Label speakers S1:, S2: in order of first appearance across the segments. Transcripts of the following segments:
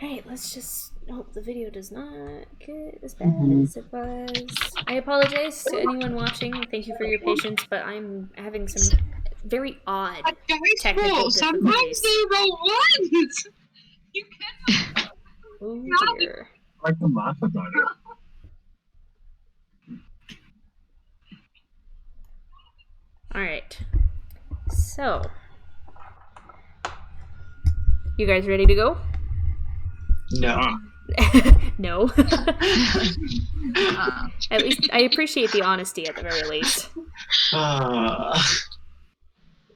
S1: Alright, let's just hope the video does not get as bad as it was. I apologize to anyone watching. Thank you for your patience, but I'm having some very odd technical difficulties.
S2: Sometimes they roll ones! You can't.
S1: Oh dear.
S3: I like to laugh about it.
S1: Alright. So. You guys ready to go?
S4: No.
S1: No. At least I appreciate the honesty at the very least.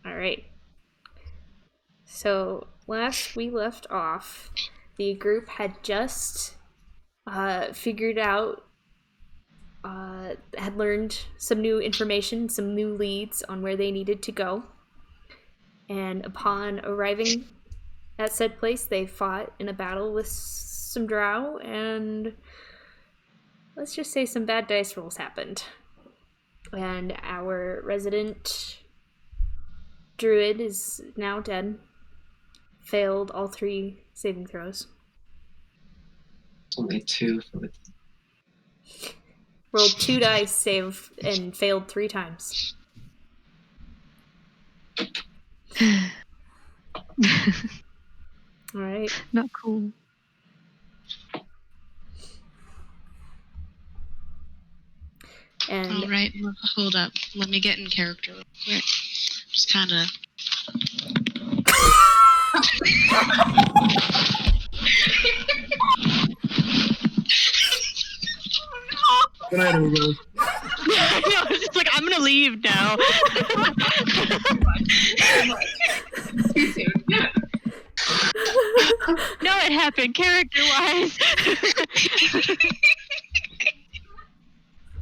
S1: Alright. So, last we left off, the group had just figured out, had learned some new information, some new leads on where they needed to go. And upon arriving at said place, they fought in a battle with some drow, and let's just say some bad dice rolls happened. And our resident druid is now dead. Failed all 3 saving throws.
S4: Only 2 for the...
S1: Rolled 2 dice, save, and failed 3 times. Alright.
S5: Not cool.
S1: And
S2: Alright, hold up. Let me get in character real quick. Just kind of...
S3: Good night, everybody.
S5: I was just like, I'm gonna leave now.
S2: Too soon.
S5: No, it happened character-wise.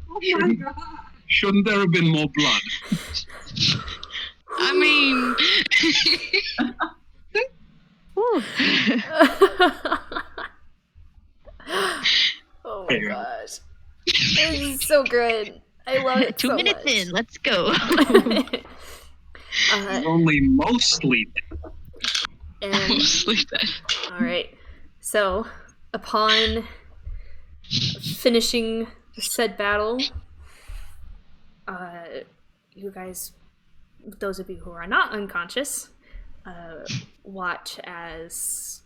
S2: Oh my god.
S3: Shouldn't there have been more blood?
S2: I mean...
S1: oh my gosh. This is so good. I love it
S5: 2
S1: so
S5: minutes
S1: much.
S5: in, let's go.
S3: Only mostly.
S1: And,
S2: Mostly dead.
S1: alright. So, upon finishing said battle, you guys, those of you who are not unconscious, watch as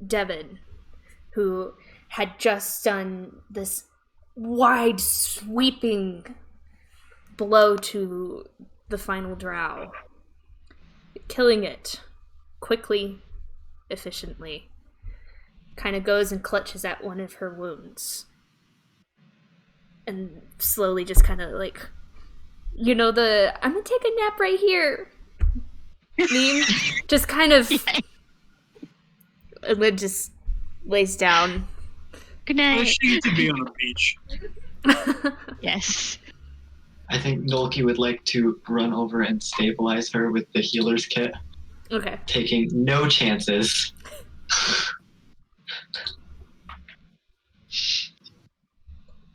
S1: Devin, who had just done this wide sweeping blow to the final drow, killing it quickly, efficiently, kind of goes and clutches at one of her wounds and slowly just kind of like, you know, the I'm gonna take a nap right here meme, just kind of and then just lays down.
S5: Good
S3: I
S5: night.
S3: seem to be on a beach.
S5: Yes.
S4: I think Nolki would like to run over and stabilize her with the healer's kit,
S1: Okay.
S4: taking no chances.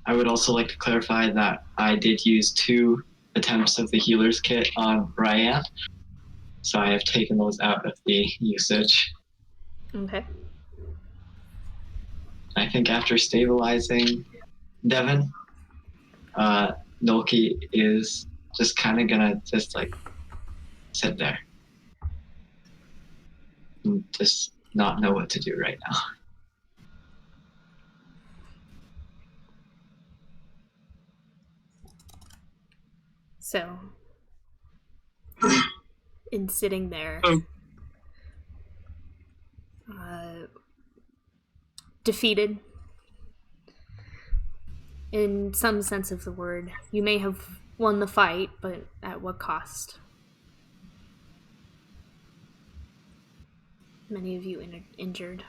S4: I would also like to clarify that I did use 2 attempts of the healer's kit on Ryan, so I have taken those out of the usage.
S1: Okay.
S4: I think after stabilizing Devin, Nolki is just kind of gonna just like sit there and just not know what to do right now.
S1: So, in sitting there, defeated, in some sense of the word, you may have won the fight, but at what cost? Many of you injured.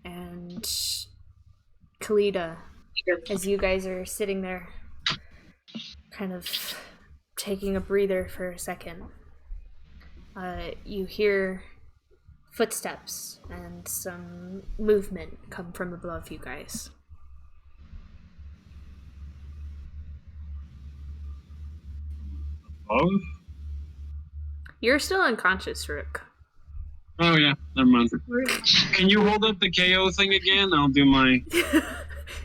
S1: And Kalida, as you guys are sitting there, kind of taking a breather for a second, you hear footsteps and some movement come from above you guys.
S3: Oh?
S1: You're still unconscious, Rook.
S3: Oh yeah, never mind. Can you hold up the KO thing again? I'll do my.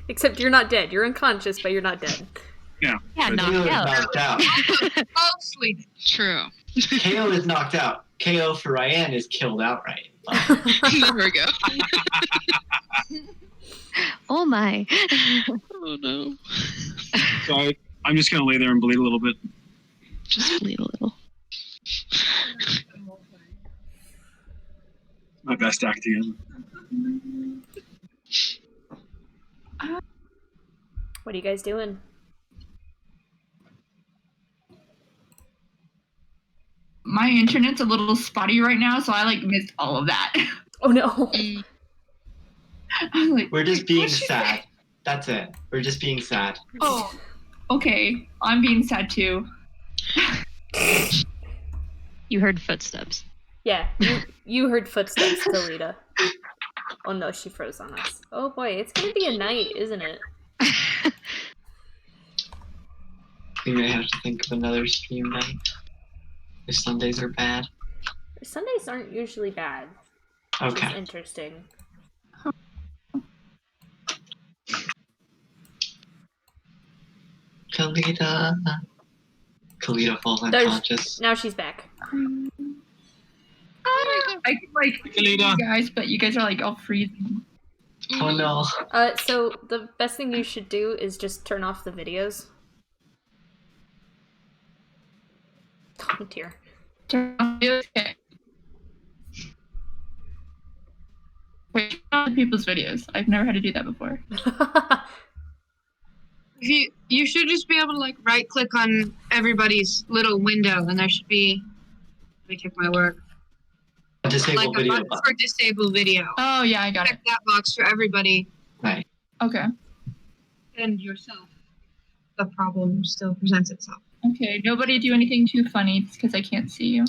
S1: Except you're not dead. You're unconscious, but you're not dead.
S5: Yeah,
S3: Good.
S5: knocked
S4: Healer's
S5: out.
S4: knocked out.
S6: Mostly.
S2: True.
S4: KO is knocked out. KO for Ryan is killed outright.
S2: There we go.
S5: Oh my.
S2: Oh no.
S3: So I'm just gonna lay there and bleed a little bit.
S2: Just bleed a little.
S3: My best acting.
S1: What are you guys doing?
S7: My internet's a little spotty right now, so I like missed all of that.
S1: Oh no.
S2: Mm.
S7: I was like,
S4: We're just being
S7: what'd she
S4: sad. That's it. We're just being sad.
S7: Oh, okay. I'm being sad too.
S5: You heard footsteps.
S1: Yeah, you heard footsteps, Kalita. Oh no, she froze on us. Oh boy, it's gonna be a night, isn't it?
S4: We may have to think of another stream night. If Sundays are bad.
S1: Sundays aren't usually bad. Which is
S4: Okay.
S1: interesting.
S4: Kalita. Kalita falls
S1: There's-
S4: unconscious.
S1: Now she's back.
S7: I can like hear
S3: Kalita.
S7: you guys, but you guys are like all freezing.
S4: Oh no.
S1: So the best thing you should do is just turn off the videos. Oh dear.
S7: Okay. Wait, turn on people's videos. I've never had to do that before.
S6: You should just be able to like right click on everybody's little window, and there should be. Let me check my work.
S4: A disabled
S6: Like a
S4: video
S6: button
S4: button.
S6: for disable video.
S7: Oh yeah, I got it.
S6: Check that box for everybody
S4: Right.
S7: Okay.
S6: and yourself. The problem still presents itself.
S7: Okay. Nobody do anything too funny because I can't see you.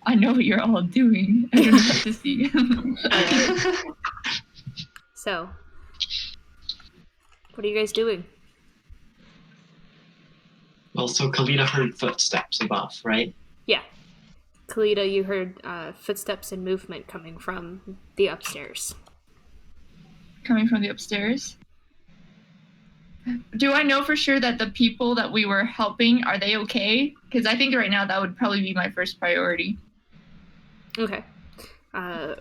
S7: I know what you're all doing. I don't have to see.
S1: So, what are you guys doing?
S4: Well, so Kalita heard footsteps above, right?
S1: Yeah. Kalita, you heard footsteps and movement coming from the upstairs.
S7: Coming from the upstairs. Do I know for sure that the people that we were helping, are they okay? Because I think right now that would probably be my first priority.
S1: Okay.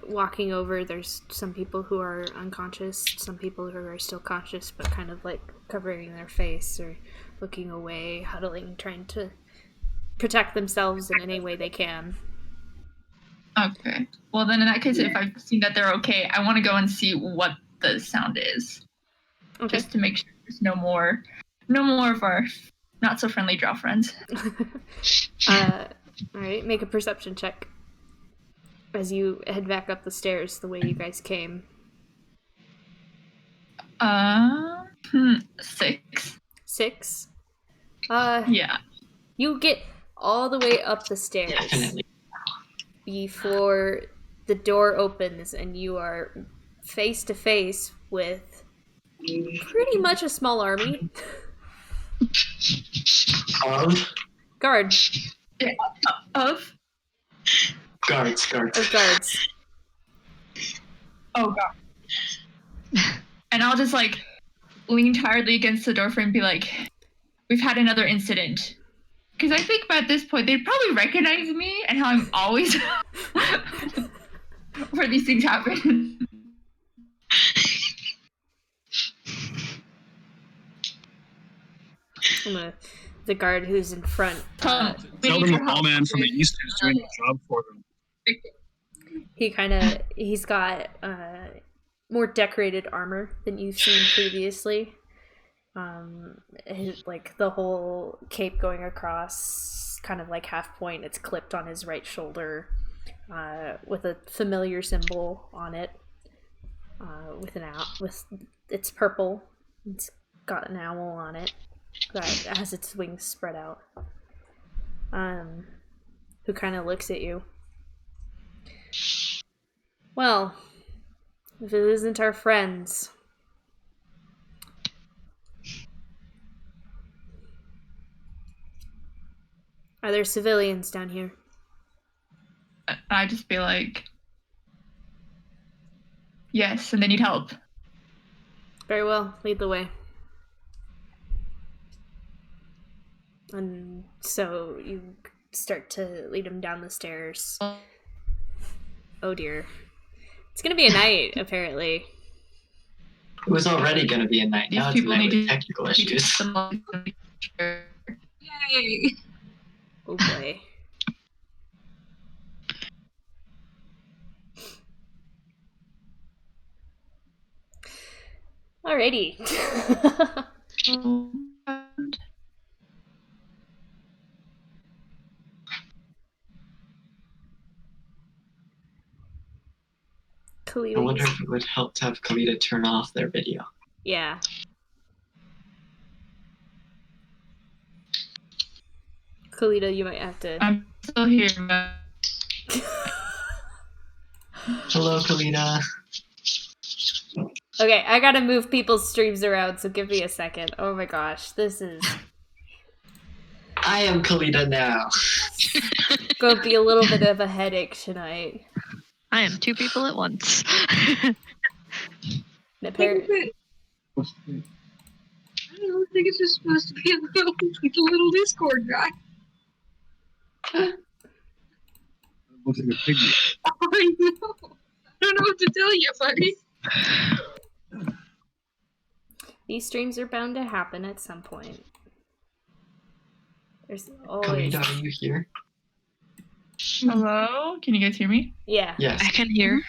S1: Walking over, there's some people who are unconscious, some people who are still conscious, but kind of like covering their face or looking away, huddling, trying to protect themselves in any way they can.
S7: Okay. Well, then in that case, if I've seen that they're okay, I want to go and see what the sound is.
S1: Okay.
S7: Just to make sure there's no more of our not so friendly drow friends.
S1: Alright, make a perception check as you head back up the stairs the way you guys came.
S7: 6.
S1: 6.
S7: Yeah.
S1: You get all the way up the stairs
S4: Definitely.
S1: before the door opens and you are face to face with pretty much a small army.
S4: Of
S7: Of?
S4: guards.
S1: Of guards.
S7: Oh god. And I'll just like lean tiredly against the doorframe and be like, we've had another incident. Because I think by this point they'd probably recognize me and how I'm always where these things happen.
S1: The guard who's in front.
S3: Tell them the tall man from the east is doing the job for them.
S1: He's got more decorated armor than you've seen previously. Like the whole cape going across, kind of like half point. It's clipped on his right shoulder, with a familiar symbol on it. It's purple. It's got an owl on it that has its wings spread out. Who kind of looks at you. Well, if it isn't our friends. Are there civilians down here?
S7: I just be like, yes, and they need help.
S1: Very well, lead the way. And so you start to lead him down the stairs. Oh dear. It's gonna be a night, apparently.
S4: It was already going to be a night.
S7: These
S4: Now it's a
S7: people
S4: night
S7: need
S4: with
S7: to
S4: technical
S7: teach
S4: issues.
S7: them.
S6: Yay!
S1: Oh boy. Alrighty.
S4: I wonder
S1: Kalita.
S4: if it would help to have Kalita turn off their video.
S1: Yeah. Kalita, you might have to.
S7: I'm still here. But
S4: Hello, Kalita.
S1: Okay, I gotta move people's streams around, so give me a second. Oh my gosh, this is
S4: I am Kalita now.
S1: gonna be a little bit of a headache tonight.
S5: I am two people at once.
S1: And
S6: I
S1: apparently,
S6: don't know, I think it's just supposed to be like a little Discord guy.
S3: Looks like a piggy.
S6: I know. I don't know what to tell you, buddy.
S1: these streams are bound to happen at some point. There's always.
S4: Kalita, are you here?
S7: hello, can you guys hear me?
S1: Yeah.
S4: Yes.
S2: I can hear.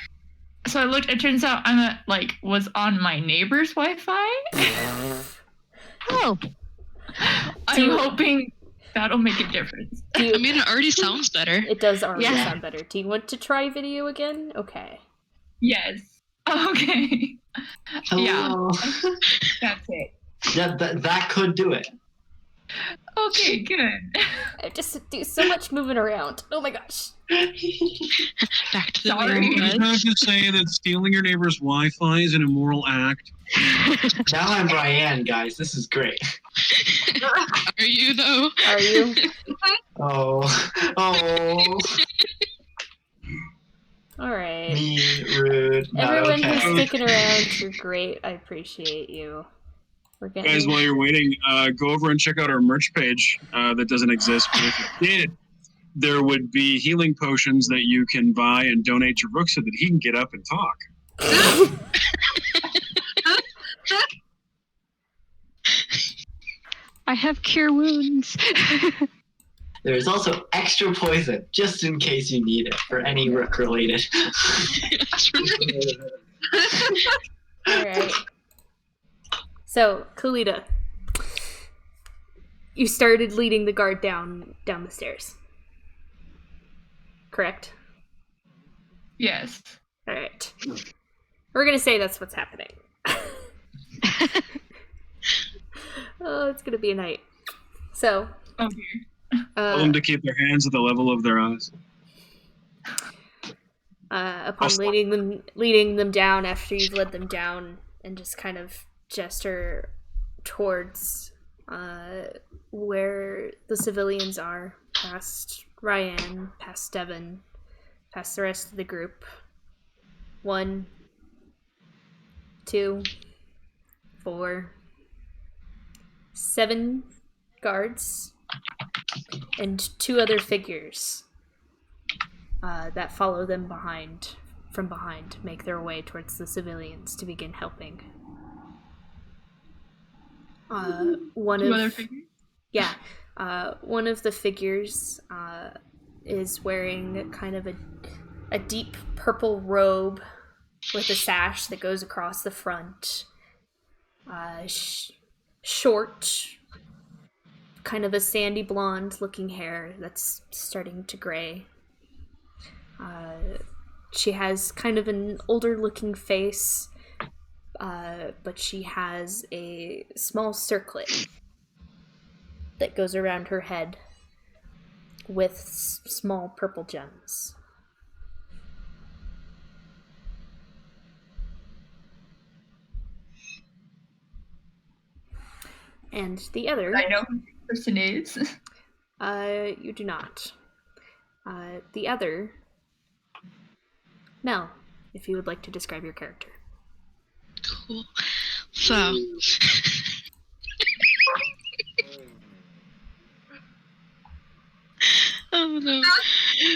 S7: So I looked. It turns out I'm was on my neighbor's Wi-Fi.
S5: Oh,
S7: I'm hoping that'll make a difference.
S1: Do you,
S2: I mean, it already sounds better.
S1: it does already
S7: Yeah.
S1: sound better. Do you want to try video again? Okay.
S7: Yes. Okay. Yeah,
S4: Hello.
S7: that's it.
S4: Yeah, that could do it.
S7: Okay, good.
S1: I just do so much moving around. Oh my gosh.
S2: Back to the
S7: Sorry.
S2: way
S3: You
S2: it
S3: just
S2: was.
S3: have to say that stealing your neighbor's Wi-Fi is an immoral act.
S4: Now I'm Brian, guys. This is great.
S2: Are you though?
S1: Are you?
S4: Oh. Oh.
S1: Alright.
S4: Mean, rude. Not
S1: Everyone
S4: okay.
S1: who's sticking around, you're great. I appreciate you. We're
S3: Guys,
S1: getting.
S3: while you're waiting, go over and check out our merch page that doesn't exist. But if it did, there would be healing potions that you can buy and donate to Rook so that he can get up and talk.
S5: I have cure wounds.
S4: There's also extra poison, just in case you need it, for any Rook related.
S1: Alright. So, Kalita, you started leading the guard down the stairs. Correct?
S7: Yes.
S1: Alright. We're gonna say that's what's happening. Oh, it's gonna be a night. So,
S7: Oh dear.
S3: Tell them to keep their hands at the level of their eyes.
S1: upon leading them down after you've led them down, and just kind of gesture towards where the civilians are, past Ryan, past Devin, past the rest of the group. 1, 2, 4, 7 guards, and 2 other figures that follow them from behind, make their way towards the civilians to begin helping. One
S7: Two other
S1: of
S7: figures?
S1: one of the figures is wearing kind of a deep purple robe with a sash that goes across the front. Short, kind of a sandy blonde looking hair that's starting to gray. She has kind of an older looking face, but she has a small circlet that goes around her head with small purple gems. And the other
S7: I know who this person is.
S1: You do not. The other, Mel, if you would like to describe your character.
S2: Cool. So. Oh no.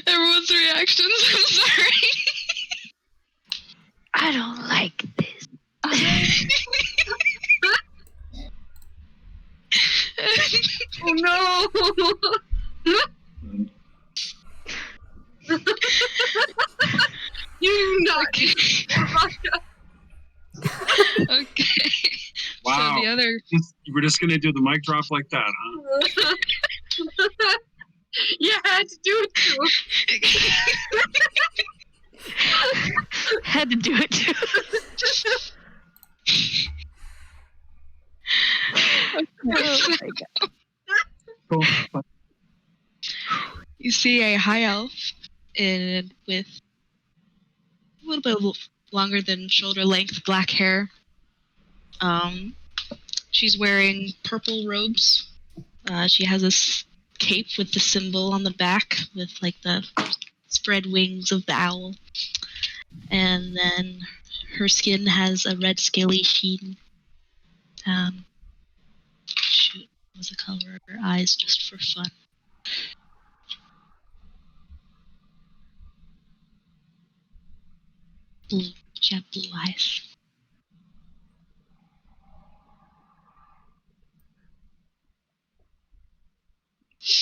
S2: Everyone's reactions, I'm sorry.
S5: I don't like this.
S6: Oh no! You naughty.
S2: Okay.
S3: Wow.
S2: So the other.
S3: We're just gonna do the mic drop like that, huh?
S6: You had to do it too.
S5: Had to do it too. Oh my god.
S3: Cool.
S2: You see a high elf with a little bit longer than shoulder length black hair. She's wearing purple robes. She has a cape with the symbol on the back with like the spread wings of the owl. And then her skin has a red scaly sheen. Shoot, what was the color of her eyes just for fun? Blue. She had blue eyes.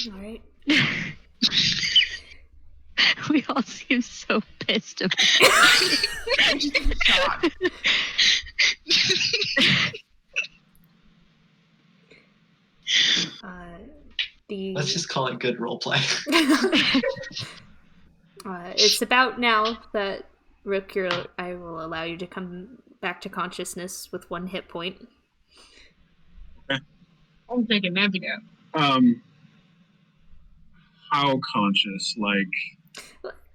S1: All right.
S5: We all seem so pissed about it.
S4: Let's just call it good roleplay.
S1: It's about now that Rook, I will allow you to come back to consciousness with 1 hit point.
S6: I'm taking that video.
S3: How conscious? Like,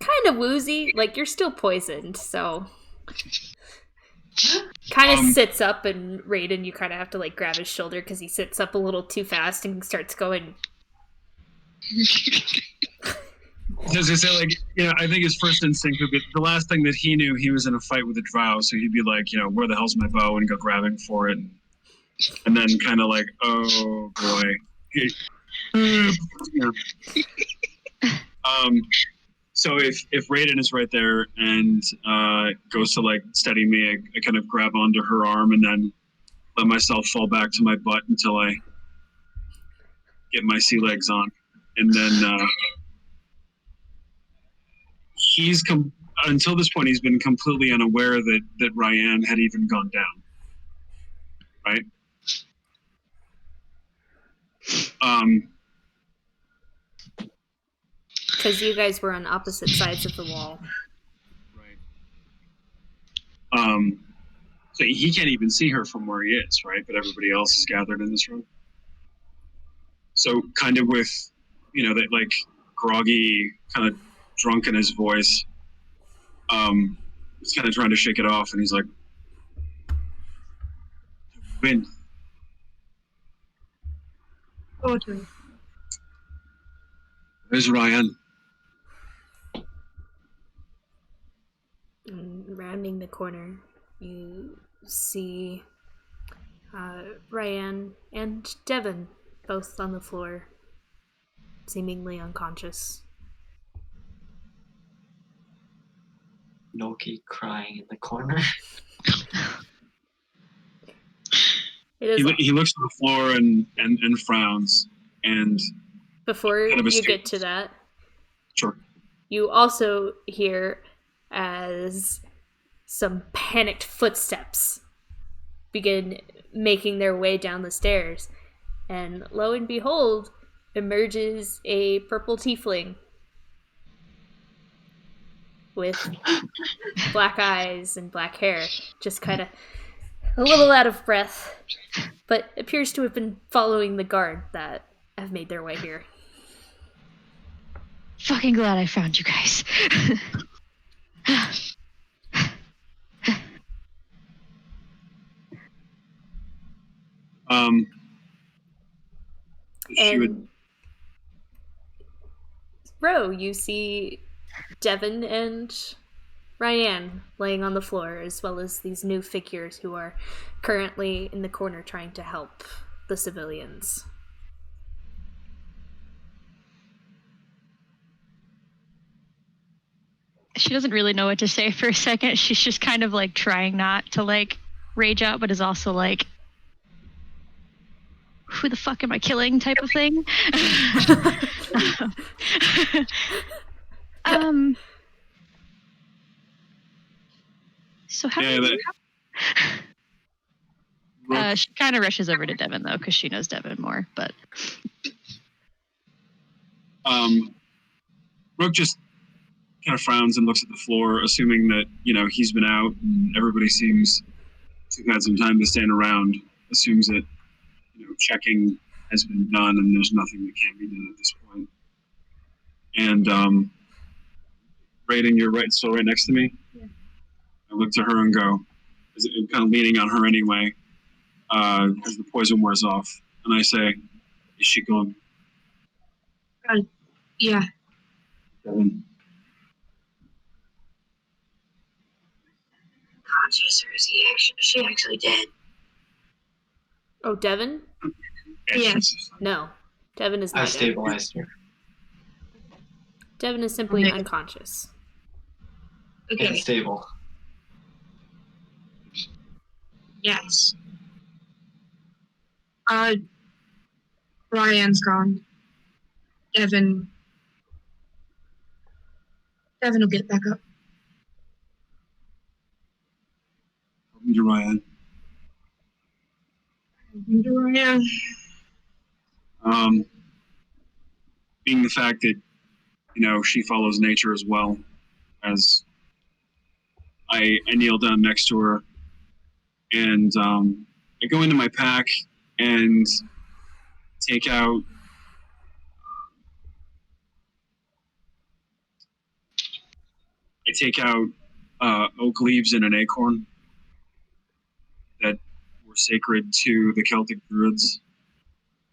S1: Kind of woozy, like you're still poisoned, so kind of sits up, and Raiden, you kind of have to like grab his shoulder because he sits up a little too fast and starts going.
S3: does it say like, I think his first instinct would be the last thing that he knew, he was in a fight with a drow, so he'd be like, where the hell's my bow, and go grabbing for it, and then kind of like, oh boy. So if Raiden is right there and goes to like steady me, I kind of grab onto her arm and then let myself fall back to my butt until I get my sea legs on, and then until this point he's been completely unaware that Ryan had even gone down, right?
S1: Because you guys were on opposite sides of the wall.
S3: Right. So he can't even see her from where he is, right? But everybody else is gathered in this room. So kind of with, that like groggy, kind of drunk in his voice, he's kind of trying to shake it off, and he's like, "Win."
S6: Poetry.
S3: Where's Ryan?
S1: And rounding the corner, you see Ryan and Devon both on the floor, seemingly unconscious.
S4: Noki crying in the corner.
S3: He looks to the floor and frowns, and
S1: before
S3: kind of
S1: you get to that,
S3: sure.
S1: You also hear as some panicked footsteps begin making their way down the stairs, and lo and behold, emerges a purple tiefling with black eyes and black hair, just kind of a little out of breath, but appears to have been following the guard that have made their way here.
S5: Fucking glad I found you guys.
S3: She would
S1: Ro, you see Devin and Ryan laying on the floor, as well as these new figures who are currently in the corner trying to help the civilians.
S5: She doesn't really know what to say for a second. She's just kind of like trying not to like rage out, but is also like, who the fuck am I killing type of thing. So how she kind of rushes over to Devin though, because she knows Devin more, but
S3: Rook just kind of frowns and looks at the floor, assuming that, he's been out and everybody seems to have had some time to stand around, assumes that, checking has been done and there's nothing that can be done at this point. And Raiden, you're still right next to me?
S5: Yeah.
S3: I look to her and go, kind of leaning on her anyway, as the poison wears off. And I say, is she gone?
S6: Yeah.
S3: Devin.
S6: Conscious, or is she actually dead?
S1: Oh, Devin?
S6: Yes.
S1: No. Devin is
S4: I
S1: not dead.
S4: stabilized her.
S1: Devin is simply
S6: Okay.
S1: unconscious.
S6: Okay.
S4: And stable.
S6: Yes. Ryan's gone. Devin will get back up.
S3: You're Ryan.
S6: Ryan.
S3: Being the fact that, she follows nature as well, as I kneel down next to her, and I go into my pack and take out oak leaves and an acorn that were sacred to the Celtic druids.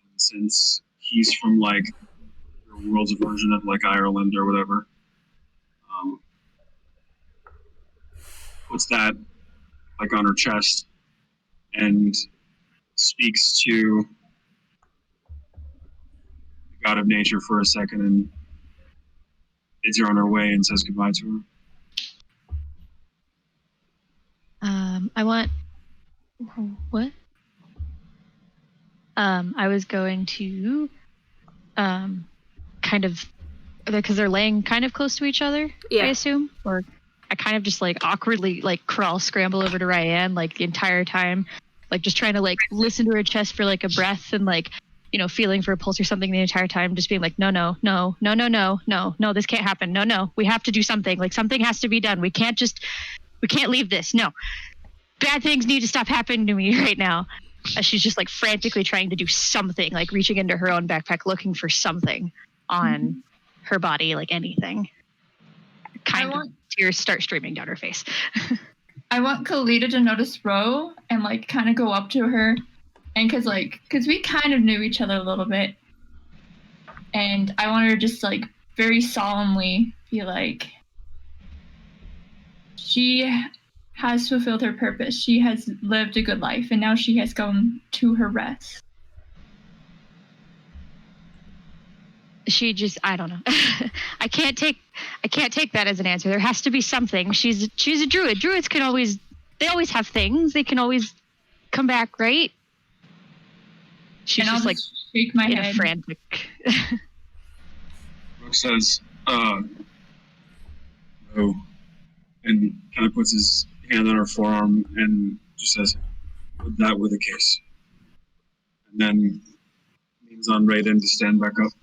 S3: And since he's from like the world's version of like Ireland or whatever, puts that like on her chest and speaks to the god of nature for a second and bids her on her way and says goodbye to her.
S5: I want what? I was going to kind of, because they're laying kind of close to each other,
S1: Yeah.
S5: I assume, or I kind of just like awkwardly like scramble over to Ryan like the entire time, like just trying to like listen to her chest for like a breath and like, feeling for a pulse or something the entire time, just being like, no, this can't happen. No, we have to do something. Like something has to be done. We can't leave this. No, bad things need to stop happening to me right now. As she's just like frantically trying to do something, like reaching into her own backpack, looking for something on her body, like anything. Tears start streaming down her face.
S7: I want Kalita to notice Ro and like kind of go up to her, and cause we kind of knew each other a little bit, and I want her to just like very solemnly be like, she has fulfilled her purpose. She has lived a good life, and now she has gone to her rest.
S5: She just, I don't know. I can't take that as an answer. There has to be something. She's a druid. Druids they always have things. They can always come back, right? She's
S7: and
S5: just
S7: I'll
S5: like
S7: shake my
S5: in
S7: head.
S5: a frantic.
S3: Rook says, no, and kind of puts his hand on her forearm and just says, if that were the case. And then leans on Raiden to stand back up.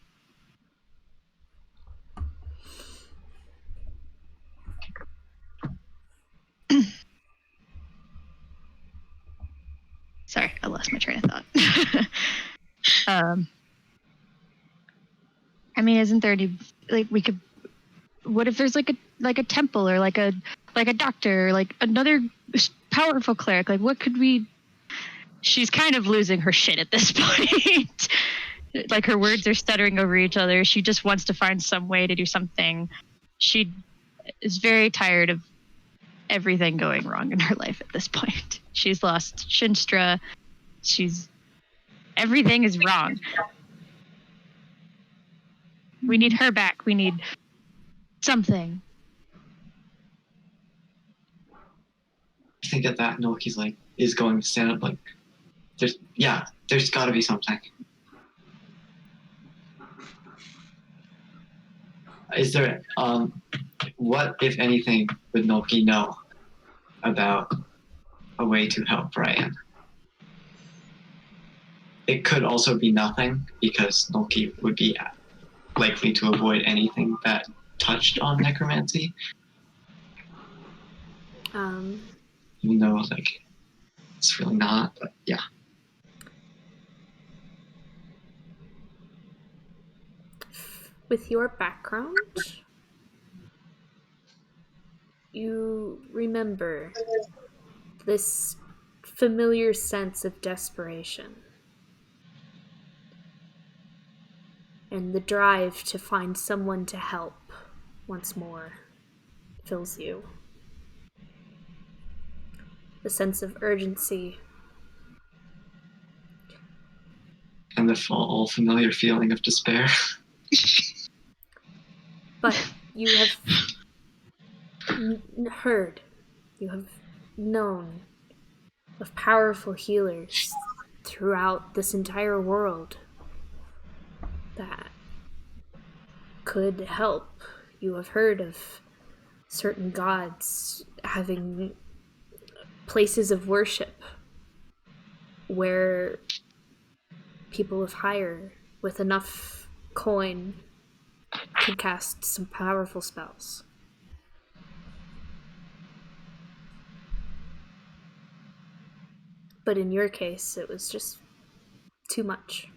S5: Sorry, I lost my train of thought. I mean, isn't there any, like, we could, what if there's like a temple or like a doctor, or like another powerful cleric? Like, what could we? She's kind of losing her shit at this point. like her words are stuttering over each other. She just wants to find some way to do something. She is very tired of everything going wrong in her life at this point. She's lost Shinstra. Everything is wrong. We need her back. We need something.
S4: I think at that Noki's like is going to stand up like there's gotta be something. Is there what if anything would Noki know about a way to help Ryan? It could also be nothing because Noki would be likely to avoid anything that touched on necromancy. Even though like it's really not, but yeah.
S1: With your background, you remember this familiar sense of desperation and the drive to find someone to help once more fills you. The sense of urgency.
S4: And the all familiar feeling of despair.
S1: But you have heard, you have known of powerful healers throughout this entire world that could help. You have heard of certain gods having places of worship where people of hire with enough coin could cast some powerful spells. But in your case, it was just too much.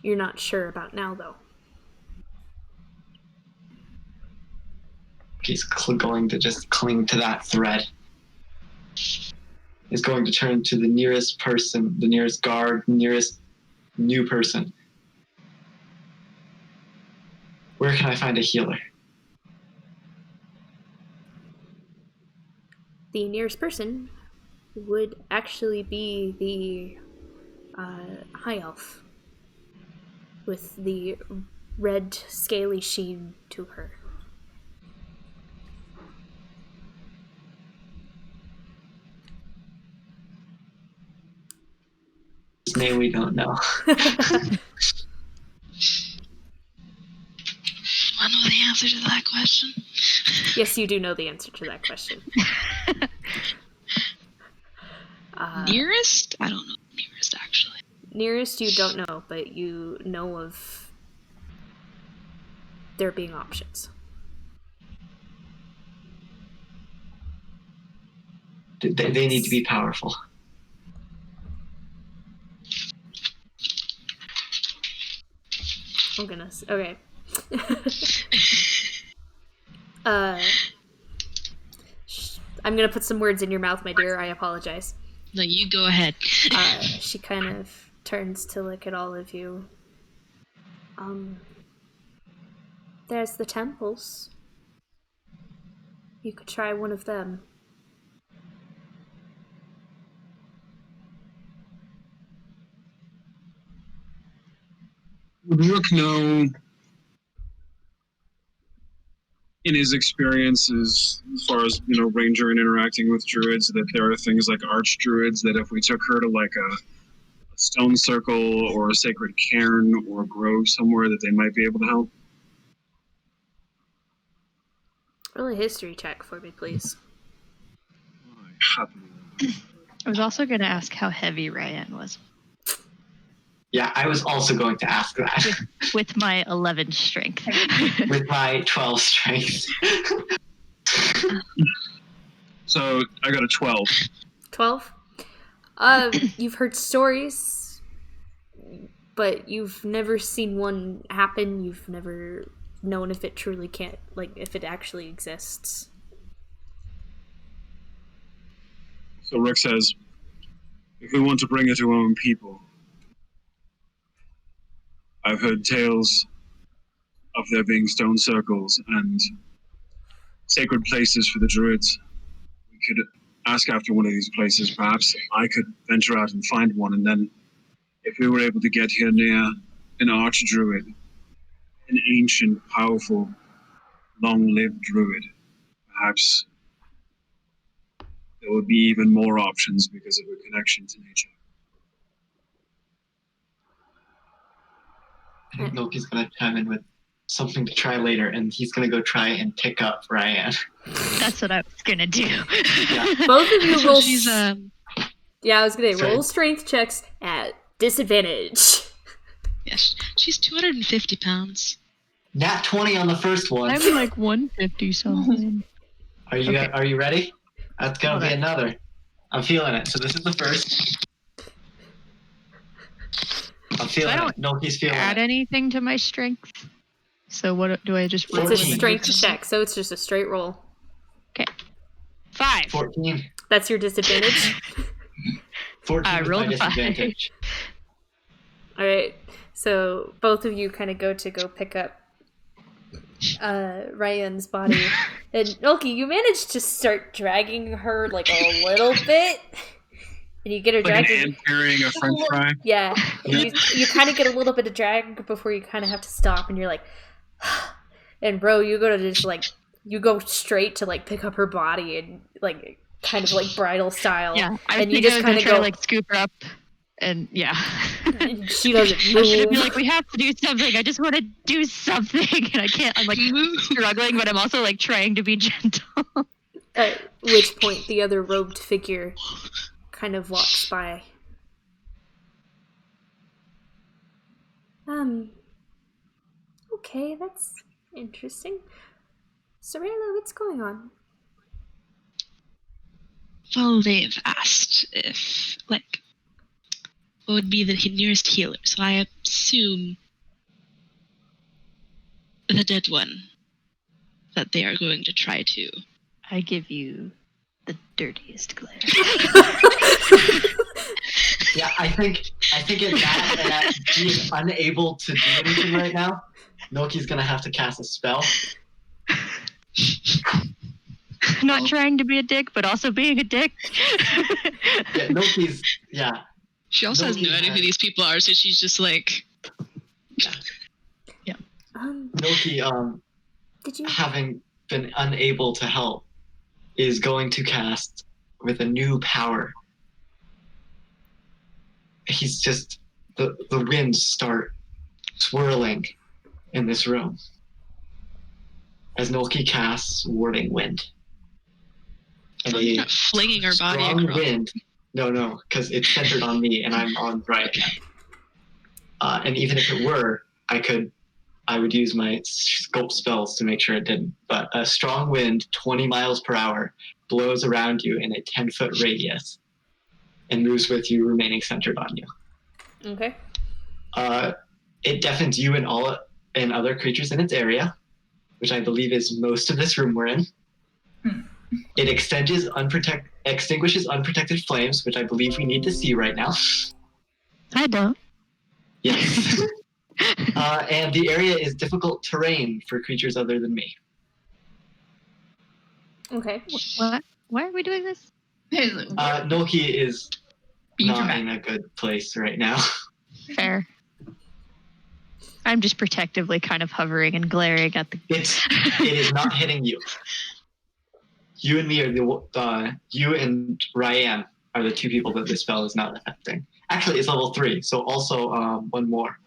S1: You're not sure about now, though.
S4: He's going to just cling to that thread. He's going to turn to the nearest person, the nearest guard, nearest new person. Where can I find a healer?
S1: The nearest person would actually be the high elf with the red scaly sheen to her.
S4: His name we don't know.
S2: I know the answer to that question.
S1: Yes, you do know the answer to that question.
S2: Nearest? I don't know nearest, actually.
S1: Nearest you don't know, but you know of there being options.
S4: They need to be powerful.
S1: Oh goodness. Okay. I'm gonna put some words in your mouth, my dear. I apologize.
S2: No, you go ahead.
S1: She kind of turns to look at all of you. There's the temples. You could try one of them.
S3: Would Rook know, in his experiences, as far as ranger and interacting with druids, that there are things like arch druids that if we took her to like a stone circle or a sacred cairn or a grove somewhere, that they might be able to help?
S1: Roll a history check for me, please.
S5: I was also going to ask how heavy Ryan was.
S4: Yeah, I was also going to ask that.
S5: With my 11 strength.
S4: With my 12 strength.
S3: So I got a 12.
S1: 12? You've heard stories, but you've never seen one happen. You've never known if it truly can't, if it actually exists.
S3: So Rook says, if we want to bring it to our own people. I've heard tales of there being stone circles and sacred places for the druids. We could ask after one of these places. Perhaps I could venture out and find one, and then if we were able to get here near an archdruid, an ancient, powerful, long-lived druid, perhaps there would be even more options because of a connection to nature.
S4: I think Noki's gonna chime in with something to try later, and he's gonna go try and pick up Ryan.
S5: That's what I was gonna do.
S4: Yeah.
S1: Both of you
S2: So
S1: roll.
S2: she's
S1: Yeah, I was gonna
S4: Sorry.
S1: roll strength checks at disadvantage.
S2: yes, she's 250 pounds.
S4: Nat 20 on the first one.
S5: I'm like 150 something.
S4: Are you
S5: Okay.
S4: Are you ready? That's gonna
S5: Hold
S4: be
S5: on.
S4: another. I'm feeling it. So this is the first. I'm feeling
S5: I
S4: it. Noki's feeling
S5: Add
S4: it.
S5: anything to my strength. So what do I just roll?
S1: It's a
S4: 14.
S1: strength check, so it's just a straight roll.
S5: 5.
S4: 14.
S1: That's your disadvantage.
S4: 14
S5: I
S4: with
S5: rolled
S4: my
S5: a 5.
S4: disadvantage.
S1: All right, so both of you kind of go pick up Ryan's body, and Nolki, you manage to start dragging her like a little bit, and you get her
S3: Like an
S1: dragged.
S3: ant carrying a french fry.
S1: Yeah, and you kind of get a little bit of drag before you kind of have to stop, and you're like, and bro, you go to just like you go straight to like pick up her body and like kind of like bridal style.
S5: Yeah, I
S1: and you
S5: think
S1: just
S5: I was
S1: kind
S5: gonna
S1: of
S5: try
S1: go.
S5: to like scoop her up, and yeah.
S1: And she doesn't
S5: I was gonna be
S1: move.
S5: like, we have to do something. I just want to do something, and I can't. I'm like struggling, but I'm also like trying to be gentle.
S1: At which point, the other robed figure kind of walks by. Okay, that's interesting. Sorella, what's going on?
S2: Well, they've asked if, like, what would be the nearest healer, so I assume the dead one that they are going to try to.
S5: I give you the dirtiest glare.
S4: Yeah, I think in that and at being unable to do anything right now, Noki's gonna have to cast a spell.
S5: Not trying to be a dick, but also being a dick.
S4: Yeah, Noki's yeah.
S2: She also has no
S4: Nobody's
S2: idea who
S4: had-
S2: these people are, so she's just like,
S4: Noki,
S1: Did you?
S4: having been unable to help, is going to cast with a new power. He's just the winds start swirling in this room as Noki casts Warding Wind. And
S2: oh, you're not flinging our body
S4: strong
S2: across.
S4: wind. No, because it's centered on me and I'm on Brian. And even if it were, I would use my scope spells to make sure it didn't. But a strong wind, 20 miles per hour, blows around you in a 10-foot radius and moves with you, remaining centered on you.
S1: Okay.
S4: It deafens you and other creatures in its area, which I believe is most of this room we're in. It extinguishes unprotected flames, which I believe we need to see right now.
S5: I don't.
S4: Yes. And the area is difficult terrain for creatures other than me.
S1: Okay.
S5: What? Why are we doing this?
S4: Noki is
S7: Being
S4: not
S7: dramatic.
S4: in a good place right now.
S5: Fair. I'm just protectively kind of hovering and glaring at the.
S4: It is not hitting you. You and me are you and Ryan are the two people that this spell is not affecting. Actually, it's level 3, so also one more.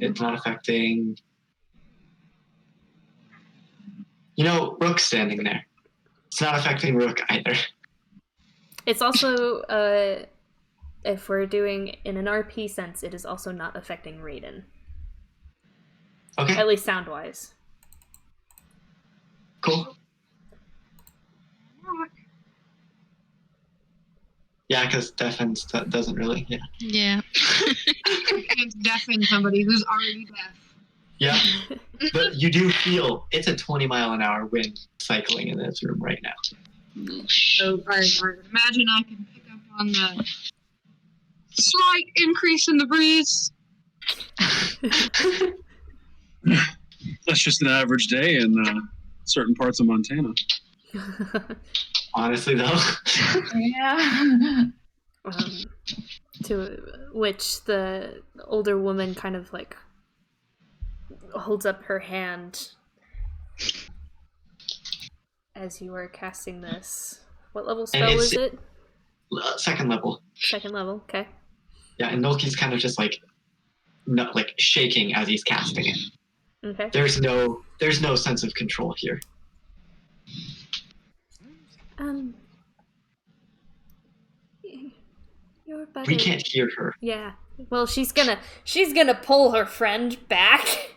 S4: It's not affecting. Rook's standing there. It's not affecting Rook either.
S1: It's also, if we're doing in an RP sense, it is also not affecting Raiden.
S4: Okay,
S1: At least sound-wise.
S4: cool. Yeah, because deafens doesn't really. Yeah.
S2: Yeah.
S6: You can't deafen somebody who's already deaf.
S4: Yeah, but you do feel it's a 20-mile-an-hour wind cycling in this room right now.
S2: Whoosh.
S6: So I would imagine I can pick up on the slight increase in the breeze.
S3: That's just an average day in certain parts of Montana.
S4: Honestly, though.
S7: Yeah.
S1: To which the older woman kind of like holds up her hand as you are casting this. What level spell is it?
S4: Second level.
S1: Second level, okay.
S4: Yeah, and Nolki's kind of just like shaking as he's casting it.
S1: Okay.
S4: There's no sense of control here.
S1: You're better.
S4: We can't hear her.
S1: Yeah. Well, she's gonna pull her friend back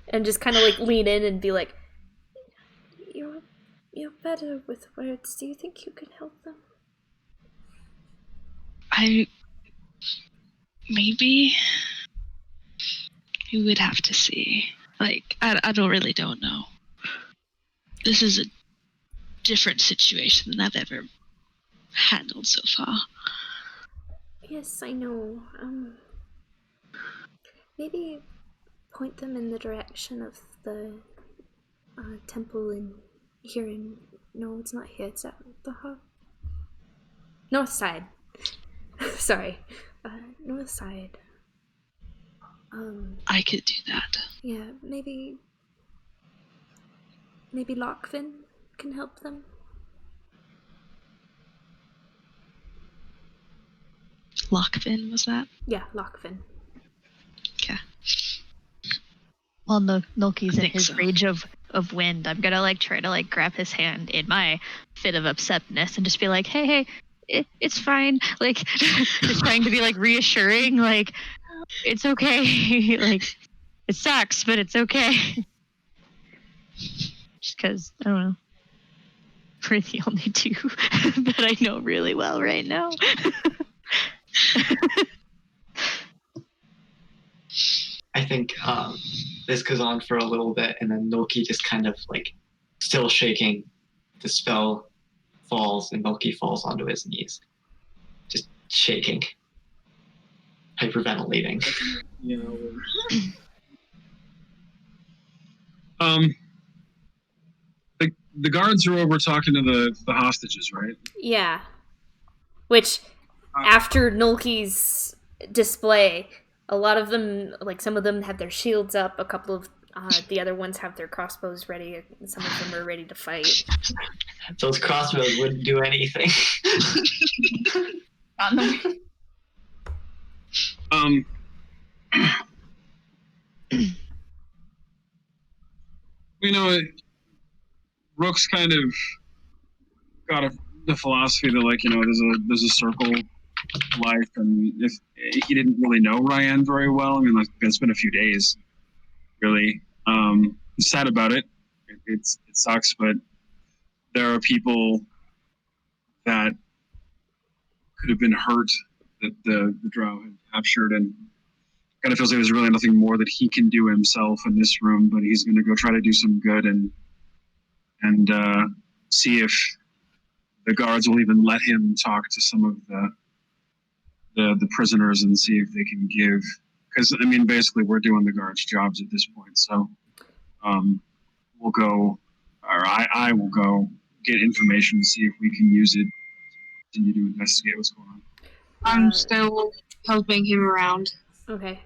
S1: and just kind of like lean in and be like, "You're better with words. Do you think you can help them?"
S2: Maybe you would have to see. Like, I don't know. This is a different situation than I've ever handled so far.
S1: Yes, I know. Maybe point them in the direction of the temple in here in... No, it's not here. It's at the north side. Sorry. North side.
S2: I could do that.
S1: Yeah, maybe Lockvin can help them.
S2: Lockvin, was that?
S1: Yeah, Lockvin.
S2: Okay.
S5: Well, Nolki's in his
S2: so.
S5: rage of wind. I'm gonna like try to like grab his hand in my fit of upsetness and just be like, hey, it's fine. Like, just trying to be like reassuring, like, it's okay. Like, it sucks, but it's okay. Just because, I don't know. We're the only two that I know really well right now.
S4: I think this goes on for a little bit, and then Nolki just kind of like still shaking. The spell falls, and Nolki falls onto his knees, just shaking, hyperventilating.
S3: Yeah. The guards are over talking to the hostages, right?
S1: Yeah. Which, after Nolki's display, a lot of them, like some of them have their shields up, a couple of the other ones have their crossbows ready, and some of them are ready to fight.
S4: Those crossbows wouldn't do anything.
S7: On the
S3: You know, Rook's kind of got the philosophy that, like, you know, there's a circle of life, and if he didn't really know Ryan very well, I mean, like, it's been a few days, really. He's sad about it. It sucks, but there are people that could have been hurt that the drow had captured, and kind of feels like there's really nothing more that he can do himself in this room, but he's going to go try to do some good and see if the guards will even let him talk to some of the prisoners and see if they can give, because I mean, basically we're doing the guards' jobs at this point, so we'll go, or I will go get information to see if we can use it to continue to investigate what's going on.
S6: I'm still helping him around.
S1: Okay.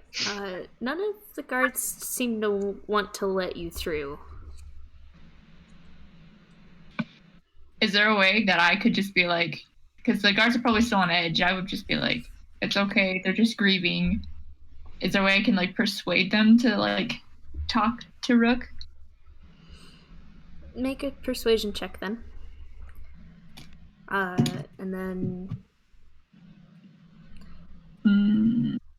S1: None of the guards seem to want to let you through.
S7: Is there a way that I could just be like, because the guards are probably still on edge, I would just be like, it's okay, they're just grieving. Is there a way I can like persuade them to like talk to Rook?
S1: Make a persuasion check then. And then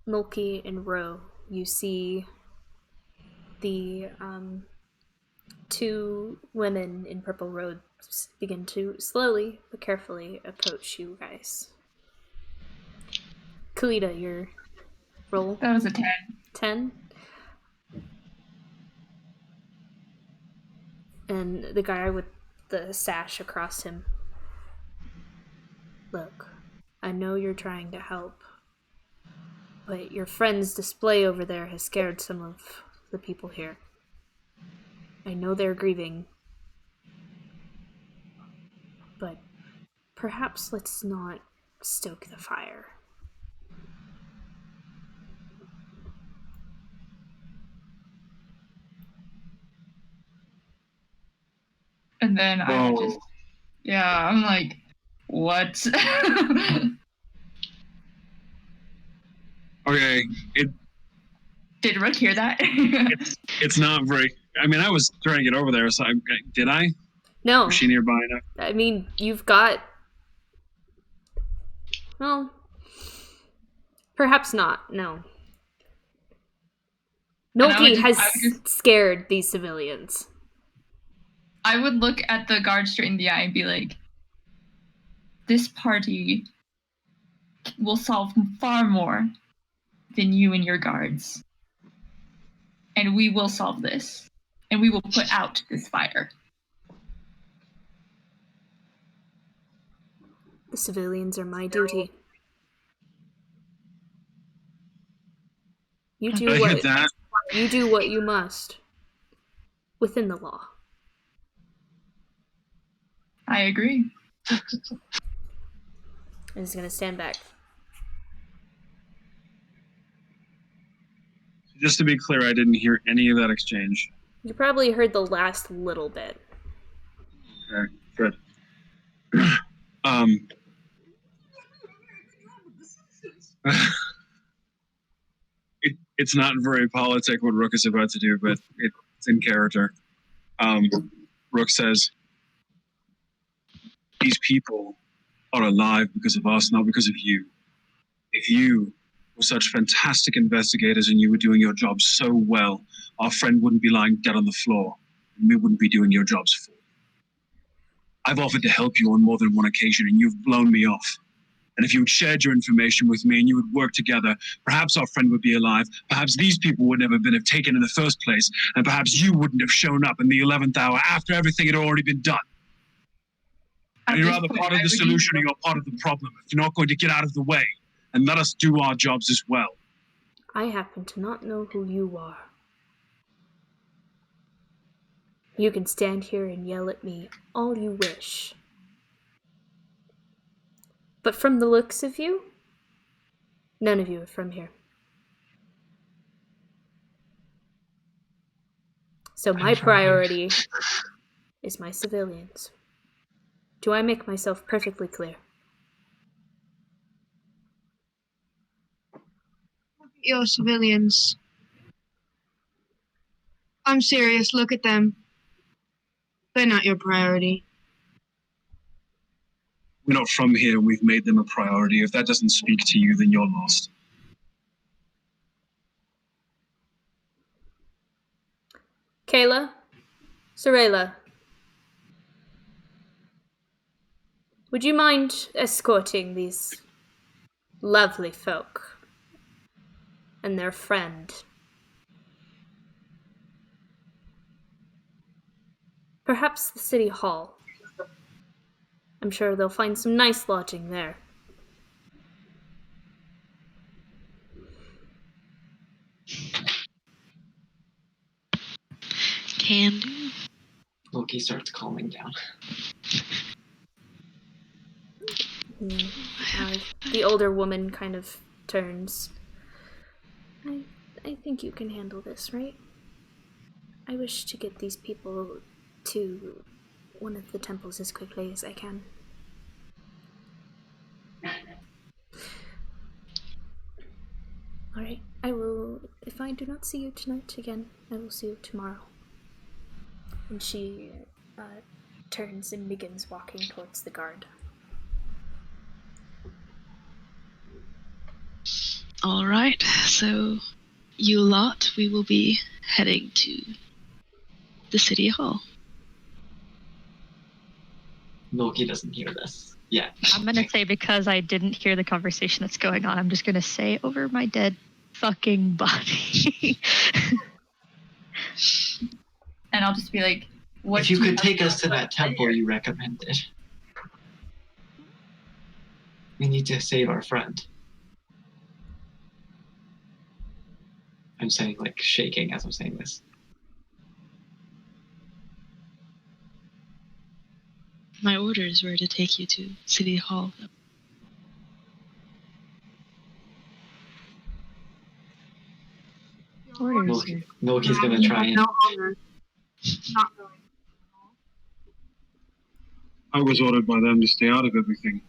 S1: Nolki and Ro, you see the two women in purple robes begin to slowly but carefully approach you guys. Kalita, your roll.
S7: That was a 10.
S1: 10. And the guy with the sash across him Look, I know you're trying to help, but your friend's display over there has scared some of the people here. I know they're grieving, but perhaps let's not stoke the fire.
S7: And then I would
S3: Whoa.
S7: just, yeah, I'm like, what?
S3: Okay,
S7: Did Rook hear that?
S3: it's not very. I mean, I was trying to get over there. So did I?
S1: No,
S3: Was she nearby enough?
S1: I mean, you've got... Well, perhaps not, no.
S7: And I would
S1: Noki has
S7: I would just-
S1: scared these civilians.
S7: I would look at the guard straight in the eye and be like, this party will solve far more than you and your guards. And we will solve this. And we will put out this fire.
S1: The civilians are my duty. You
S3: I
S1: do
S3: hit
S1: what
S3: that.
S1: you do what you must within the law.
S7: I agree.
S1: I'm just gonna stand back.
S3: Just to be clear, I didn't hear any of that exchange.
S1: You probably heard the last little bit.
S3: Okay, good. It's not very politic what Rook is about to do, but it's in character. Rook says, "These people are alive because of us, not because of you. If you were such fantastic investigators and you were doing your job so well, our friend wouldn't be lying dead on the floor, and we wouldn't be doing your jobs for you. I've offered to help you on more than one occasion, and you've blown me off. And if you had shared your information with me and you would work together, perhaps our friend would be alive. Perhaps these people would never have been taken in the first place. And perhaps you wouldn't have shown up in the 11th hour after everything had already been done.
S7: At
S3: You're
S7: this
S3: either
S7: point,
S3: part of
S7: I
S3: the
S7: would
S3: solution or
S7: use-
S3: you're part of the problem. If you're not going to get out of the way and let us do our jobs as well."
S1: I happen to not know who you are. You can stand here and yell at me all you wish. But from the looks of you, none of you are from here. So my
S4: I'm from here.
S1: priority is my civilians. Do I make myself perfectly clear?
S6: Your civilians. I'm serious. Look at them. They're not your priority.
S3: We're not from here. We've made them a priority. If that doesn't speak to you, then you're lost.
S1: Kayla? Sorela? Would you mind escorting these lovely folk and their friend? Perhaps the city hall. I'm sure they'll find some nice lodging there.
S2: Can do.
S4: Loki starts calming down.
S1: The older woman kind of turns. I think you can handle this, right? I wish to get these people to one of the temples as quickly as I can. Alright, I will, if I do not see you tonight again, I will see you tomorrow. And she turns and begins walking towards the guard.
S2: All right, so you lot, we will be heading to the city hall.
S4: Loki doesn't hear this. Yeah.
S5: I'm gonna say, because I didn't hear the conversation that's going on, I'm just gonna say over my dead fucking body.
S7: And I'll just be like, what
S4: If you
S7: do
S4: could
S7: have
S4: take us to
S7: left
S4: that temple
S7: here?
S4: you recommended. We need to save our friend. I'm saying, like, shaking as I'm saying this.
S2: My orders were to take you to City Hall.
S5: Orders are
S4: Milky's gonna try and...
S6: No owner. Not really.
S3: I was ordered by them to stay out of everything.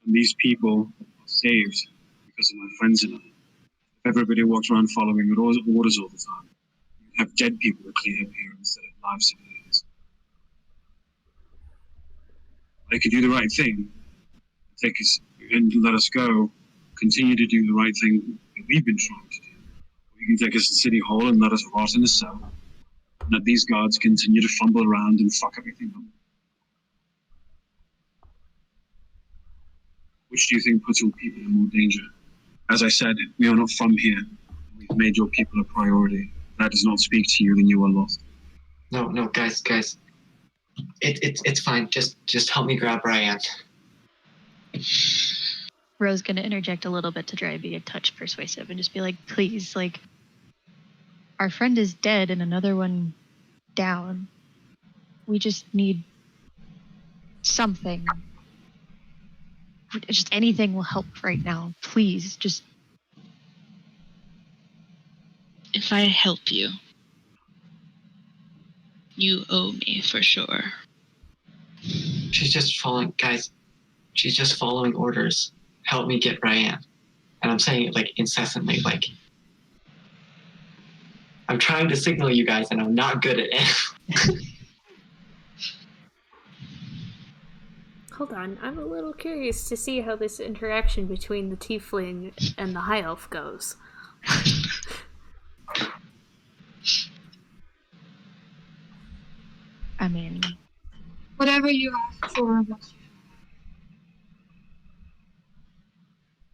S3: And these people are saved because of my friends and I. If everybody walks around following orders all the time, you have dead people to clean up here instead of live civilians. They could do the right thing, take us and let us go, continue to do the right thing that we've been trying to do. Or you can take us to City Hall and let us rot in a cell, and let these guards continue to fumble around and fuck everything up. Which do you think puts your people in more danger? As I said, we are not from here. We've made your people a priority. If that does not speak to you, then you are lost.
S4: No, guys. It's fine. Just help me grab Ryan.
S5: Rose gonna interject a little bit to try to be a touch persuasive and just be like, please, like, our friend is dead and another one down. We just need something. Just anything will help right now. Please, just...
S2: If I help you, you owe me for sure.
S4: She's just following, guys. She's just following orders. Help me get Ryan. And I'm saying it like incessantly, like I'm trying to signal you guys, and I'm not good at it.
S1: Hold on, I'm a little curious to see how this interaction between the tiefling and the high elf goes.
S5: I mean,
S6: Whatever you ask for, that's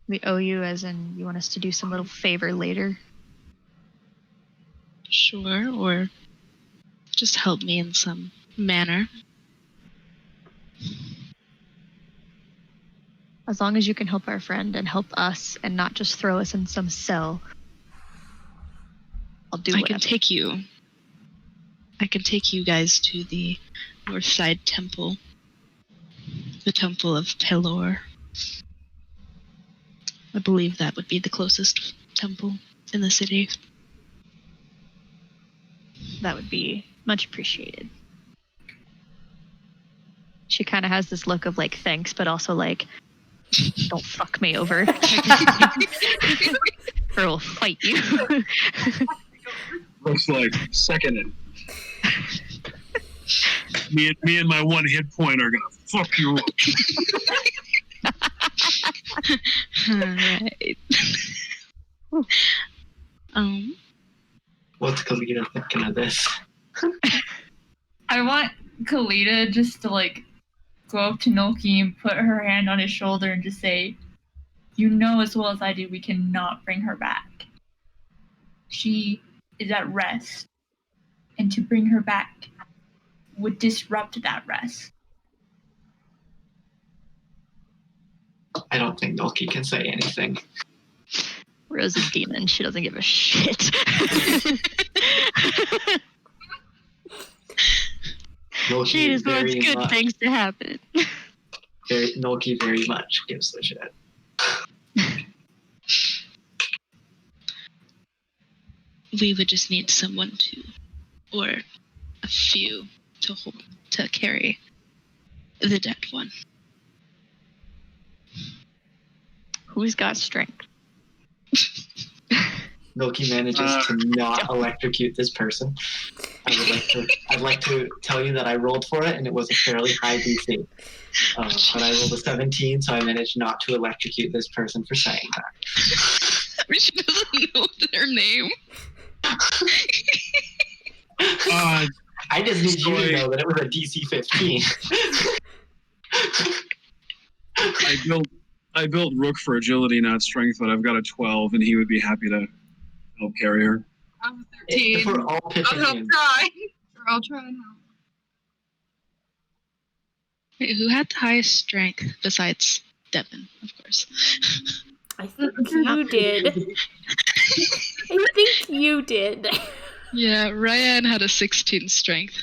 S5: we owe you, as in you want us to do some little favor later.
S2: Sure, or just help me in some manner.
S5: As long as you can help our friend and help us and not just throw us in some cell, I'll do
S2: I
S5: whatever.
S2: can take you guys to the North Side Temple. The Temple of Pelor. I believe that would be the closest temple in the city.
S5: That would be much appreciated. She kind of has this look of like, thanks, but also like, don't fuck me over. Or we'll fight you.
S3: Looks like seconded. Me and my one hit point are gonna fuck you up.
S2: Alright.
S4: What's Kalita thinking of this?
S7: I want Kalita just to like go up to Noki and put her hand on his shoulder and just say, you know as well as I do we cannot bring her back. She is at rest. And to bring her back would disrupt that rest.
S4: I don't think Milky can say anything.
S5: Rose is demon. She doesn't give a shit.
S4: Milky
S5: She just wants
S4: very
S5: good
S4: much,
S5: things to happen.
S4: Milky very much gives a shit.
S2: We would just need someone to, or a few to hold, to carry the dead one.
S5: Who's got strength?
S4: Milky manages to not electrocute this person. I'd like to tell you that I rolled for it and it was a fairly high DC. But I rolled a 17, so I managed not to electrocute this person for saying that.
S2: She doesn't know their name.
S4: I just need you to know that it was a DC 15.
S3: I built Rook for agility, not strength, but I've got a 12, and he would be happy to help carry her.
S6: I'm 13.
S4: If we're all pitching
S6: I'll
S4: in,
S6: try. I'll try and help.
S2: Wait, who had the highest strength besides Devin, of course.
S1: I think you did. I think you did.
S2: Yeah, Ryan had a 16 strength.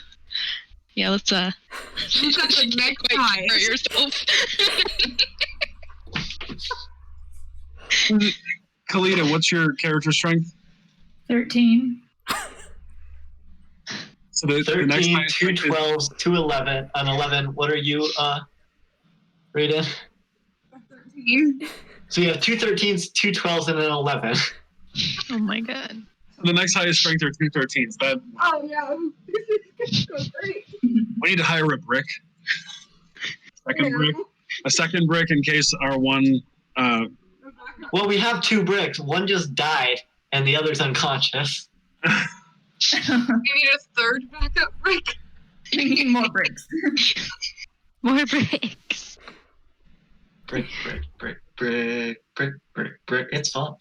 S2: Yeah, let's
S6: Who's got the next
S2: quite
S6: high?
S2: for yourself.
S3: Kalita, what's your character strength?
S7: 13.
S3: So the next
S4: 13,
S3: highest
S4: two
S3: strength is
S4: 12s, 2 11, an 11. What are you, Raiden?
S6: 13.
S4: So you have 2 13s, 2 12s, and an 11.
S5: Oh my god.
S3: the next highest strength are 2 13s. That
S6: Oh, yeah. This is going to go great.
S3: we need to hire a brick. Second
S6: Yeah.
S3: brick. A second brick in case our one.
S4: Well, we have 2 bricks. One just died, and the other's unconscious.
S6: We need a third backup brick.
S7: We need more bricks.
S5: More bricks.
S4: Brick, brick, brick, brick, brick, brick, brick. It's fun.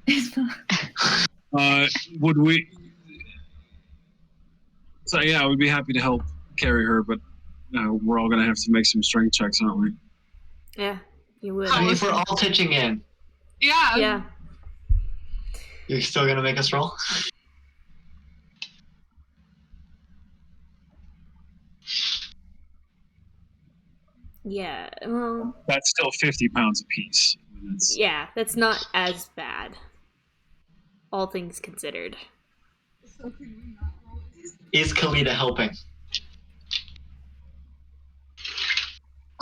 S7: It's fine.
S3: Would we? So yeah, I would be happy to help carry her, but we're all gonna have to make some strength checks, aren't we?
S1: Yeah, you would.
S4: I mean, if we're all pitching in,
S6: Yeah.
S1: Yeah.
S4: you're still gonna make us roll?
S1: Yeah. Well,
S3: That's still 50 pounds apiece.
S1: yeah, that's not as bad. All things considered.
S4: Is Kalita helping?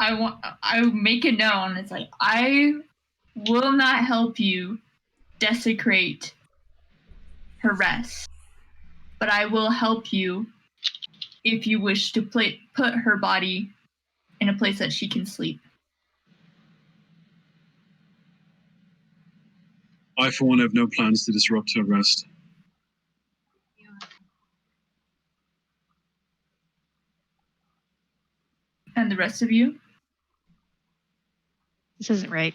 S7: I make it known. It's like, I will not help you desecrate her rest, but I will help you if you wish to put her body in a place that she can sleep.
S3: I, for one, have no plans to disrupt her rest.
S7: And the rest of you?
S5: This isn't right.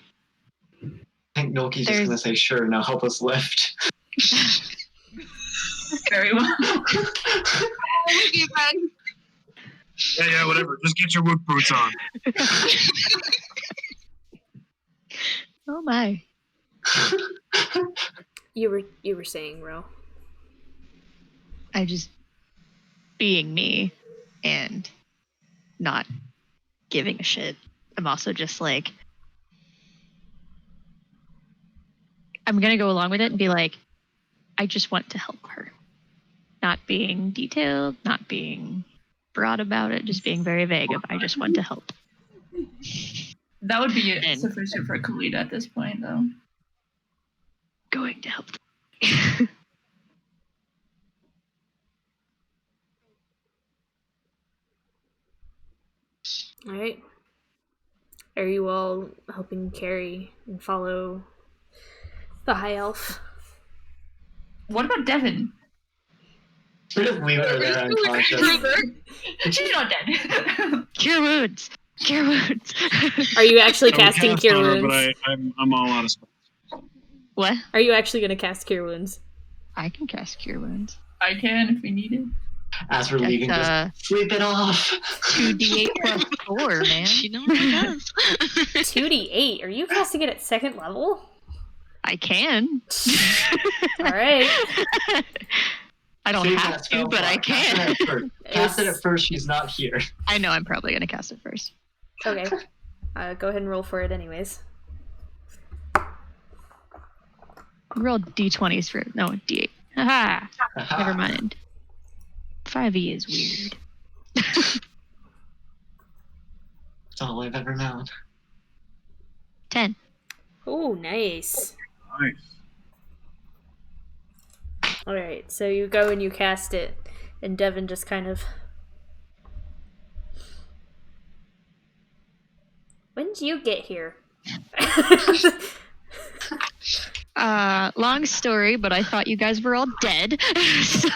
S4: I think Noki's just
S5: There's-
S4: gonna say, sure, now help us lift.
S7: Very well.
S6: Even.
S3: Yeah, whatever. Just get your work boots on.
S5: Oh my.
S1: You were saying, Ro.
S5: I just being me and not giving a shit. I'm also just like, I'm gonna go along with it and be like, I just want to help her. Not being detailed, not being broad about it, just being very vague of I just want to help.
S7: That would be
S5: And-
S7: sufficient for Kalita at this point, though.
S5: Going to help.
S1: All right. Are you all helping carry and follow the high elf?
S7: What about Devin?
S4: We just leave her there unconscious.
S7: She's not dead.
S5: Cure wounds. Cure wounds.
S1: Are you actually
S3: I would
S1: casting
S3: cast
S1: Cure
S3: on her,
S1: Wounds?
S3: but I'm all out of spells.
S5: What?
S1: Are you actually going to cast Cure Wounds?
S5: I can cast cure wounds.
S7: I can if we need it.
S4: As we're leaving,
S5: That's,
S4: just sleep it off.
S5: 2d8 plus 4, man.
S2: She normally does.
S1: 2d8. Are you casting it at second level?
S5: I can.
S1: All right.
S5: I don't
S4: Save
S5: have
S4: that
S5: to,
S4: spell
S5: but I
S4: slot. Cast
S5: can.
S4: it at first. Cast it at first. She's not here.
S5: I know I'm probably going to cast it first.
S1: Okay. Go ahead and roll for it anyways.
S5: Roll d20s for no d8. Haha. Never mind. 5e is weird.
S4: That's all I've ever known.
S5: 10.
S1: Oh, nice.
S3: Nice.
S1: All right. So you go and you cast it, and Devin just kind of. When did you get here?
S5: Long story, but I thought you guys were all dead. So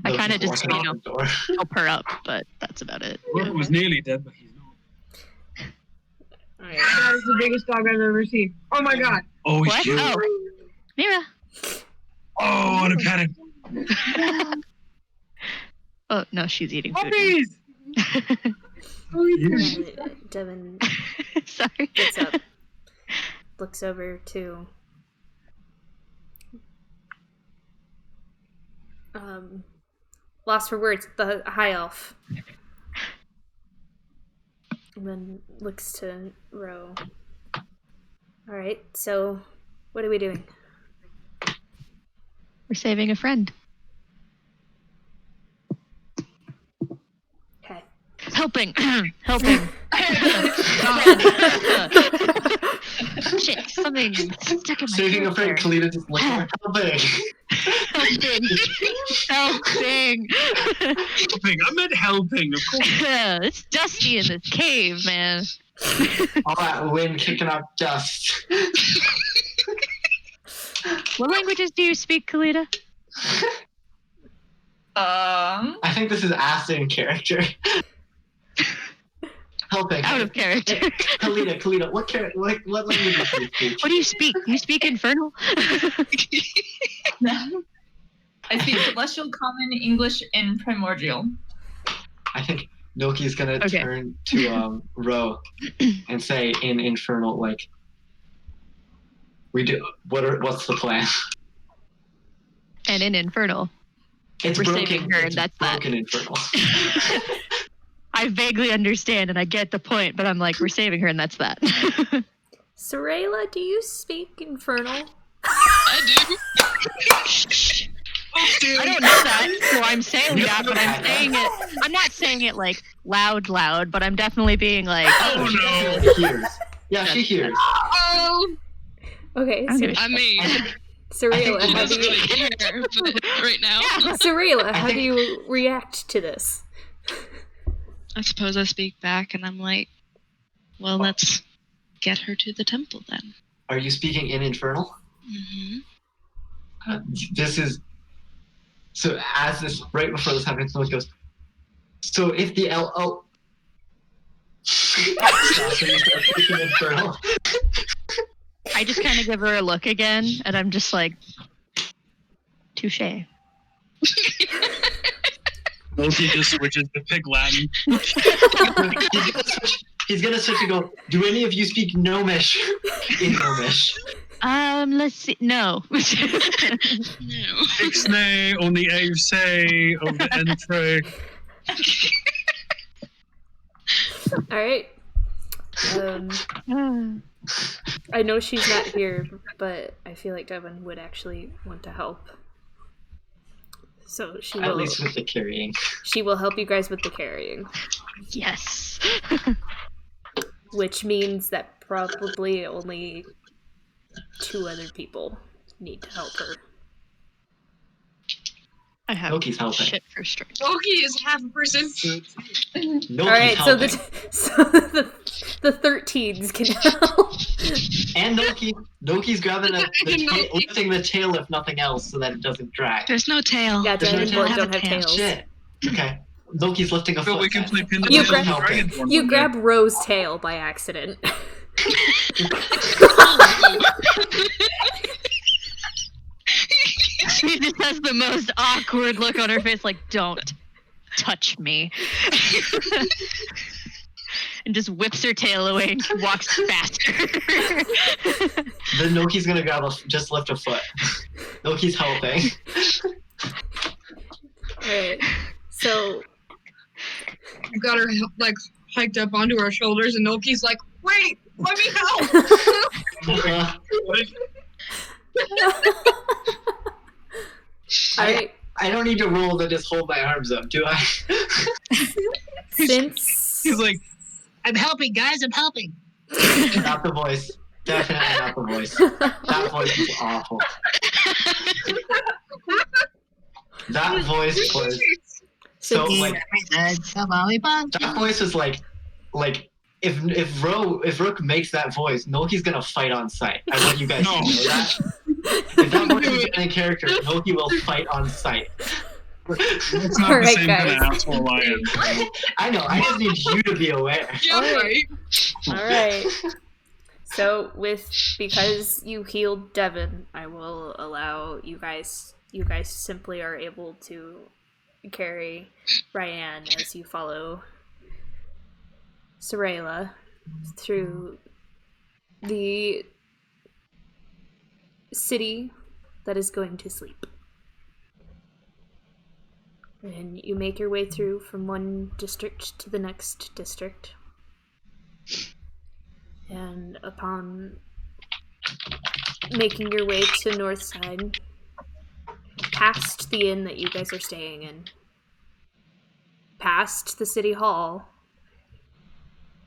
S5: I kind of just,
S4: Walking out the door.
S5: help her up, but that's about it.
S3: Rook was nearly dead, but he's not.
S1: All right.
S6: That is the biggest dog I've ever seen. Oh my god.
S3: Oh,
S5: What?
S3: shoot.
S5: Oh, Mira.
S3: Oh, and a pet.
S5: Oh, no, she's eating food.
S3: Puppies!
S1: Devin
S5: Sorry.
S1: gets up, looks over to lost for words, the high elf. And then looks to Ro. Alright, so what are we doing?
S5: We're saving a friend.
S1: Okay.
S5: Helping. Helping. Shit, something stuck in my
S4: Saving a
S5: throat
S4: friend,
S5: there.
S4: Kalita just looking like helping.
S5: Helping.
S3: Helping. I meant helping, of course.
S5: It's dusty in this cave, man.
S4: All that wind kicking up dust.
S5: What languages do you speak, Kalita?
S4: I think this is acid in character. Helping.
S5: Out of character.
S4: Kalita, what language do you speak?
S5: What do you speak? You speak Infernal?
S7: I speak Celestial, Common, English, and Primordial.
S4: I think Noki's gonna
S5: Okay.
S4: turn to Ro and say in Infernal, like, we do. What's the plan?
S5: And in Infernal.
S4: It's
S5: We're
S4: broken.
S5: saving her, and
S4: It's
S5: that's that.
S4: broken Infernal.
S5: I vaguely understand and I get the point, but I'm like, we're saving her and that's that.
S1: Sorayla, do you speak Infernal?
S2: I do.
S5: I don't know that, so I'm saying that, but I'm saying it. I'm not saying it like loud, but I'm definitely being like,
S3: Oh
S4: She
S3: no.
S4: definitely hears. Yeah, she hears.
S2: Oh,
S1: Okay,
S5: I'm
S1: so
S5: gonna-
S2: I mean,
S1: Sorayla,
S4: I
S1: how
S2: doesn't
S1: do
S2: really
S1: you
S2: care, but right now.
S1: Sorayla,
S4: I
S1: how
S4: think-
S1: do you react to this?
S2: I suppose I speak back and I'm like, well, let's get her to the temple then.
S4: Are you speaking in Infernal?
S2: Mm-hmm.
S4: This is so. As this right before this happens, someone goes. So if the so you start speaking Infernal.
S5: I just kind of give her a look again, and I'm just like, touche.
S3: Loki just switches to Pig Latin.
S4: He's gonna switch and go. Do any of you speak Gnomish? In Gnomish.
S5: Let's see. No.
S2: No.
S3: Ixnay on the say of the entry.
S1: Alright. I know she's not here, but I feel like Devin would actually want to help. So she
S4: At
S1: will
S4: least with the carrying.
S1: she will help you guys with the carrying.
S5: Yes.
S1: Which means that probably only 2 other people need to help her.
S5: I have
S4: Loki's helping.
S5: shit for strength.
S6: Loki is half a person.
S4: Loki's
S1: Alright, so
S4: helping.
S1: the 13s can help.
S4: And Loki's grabbing lifting the tail if nothing else, so that it doesn't drag.
S2: There's no tail.
S1: Yeah,
S4: There's no
S1: Dragonborn
S4: tail.
S1: don't have tails.
S4: Shit. Okay. Loki's lifting a
S3: So
S4: foot.
S3: we can
S4: then.
S3: play pin the
S1: You
S3: tail
S1: grab-
S3: of Dragonborn
S1: You
S3: one
S1: grab
S3: day.
S1: Ro's tail by accident.
S5: She just has the most awkward look on her face, like, don't touch me. And just whips her tail away and walks faster.
S4: Then Loki's gonna just lift a foot. Loki's helping.
S1: Alright. So
S6: We've got her like hiked up onto our shoulders, and Loki's like, "Wait, let me help."
S1: alright.
S4: I don't need to roll to just hold my arms up, do I?
S1: Since
S3: He's like,
S6: I'm helping, guys. I'm helping.
S4: Not the voice. Definitely not the voice. That voice was awful. That voice was so like that voice was like if Rook makes that voice, Noki's gonna fight on sight. I want you guys
S3: No.
S4: to know that. If that voice is in character, Noki will fight on sight.
S3: that's not the
S1: Alright,
S3: same kind of
S1: guys.
S3: asshole I am.
S4: I know. I just need you to be aware.
S6: Yeah,
S1: Alright.
S6: right.
S1: Alright. So because you healed Devin, I will allow you guys simply are able to carry Ryan as you follow Sorela through the city that is going to sleep. And you make your way through from one district to the next district. And upon making your way to Northside, past the inn that you guys are staying in, past the city hall,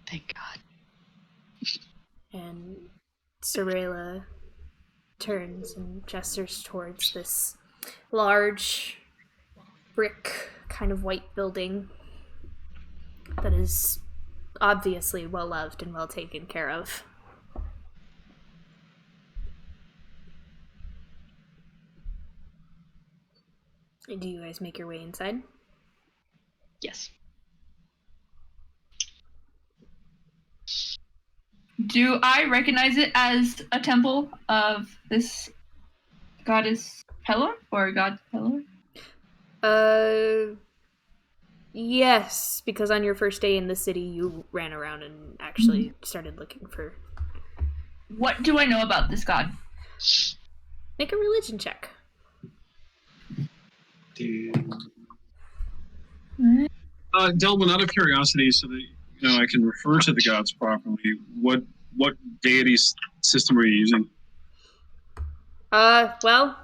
S2: Thank God.
S1: and Sorela turns and gestures towards this large brick kind of white building that is obviously well loved and well taken care of. Do you guys make your way inside?
S2: Yes.
S7: Do I recognize it as a temple of this goddess Pelor or god Pelor?
S1: Yes, because on your first day in the city, you ran around and actually started looking for...
S7: What do I know about this god?
S1: Make a religion check.
S4: Dude.
S3: Delwyn, out of curiosity, so that I can refer to the gods properly, what deity system are you using?
S1: Well,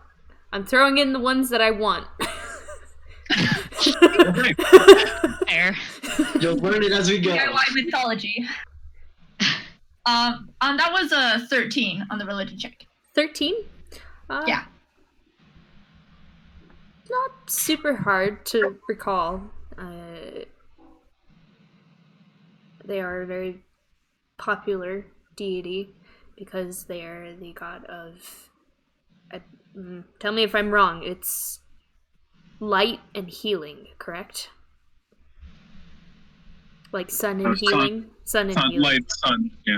S1: I'm throwing in the ones that I want.
S3: Okay.
S5: Fair.
S4: You'll learn it as we go.
S7: DIY mythology. That was a 13 on the religion check.
S1: 13?
S7: Yeah.
S1: Not super hard to recall. They are a very popular deity because they are the god of... tell me if I'm wrong. It's light and healing, correct? Like sun and healing? Sun and healing.
S3: Light, sun, yeah.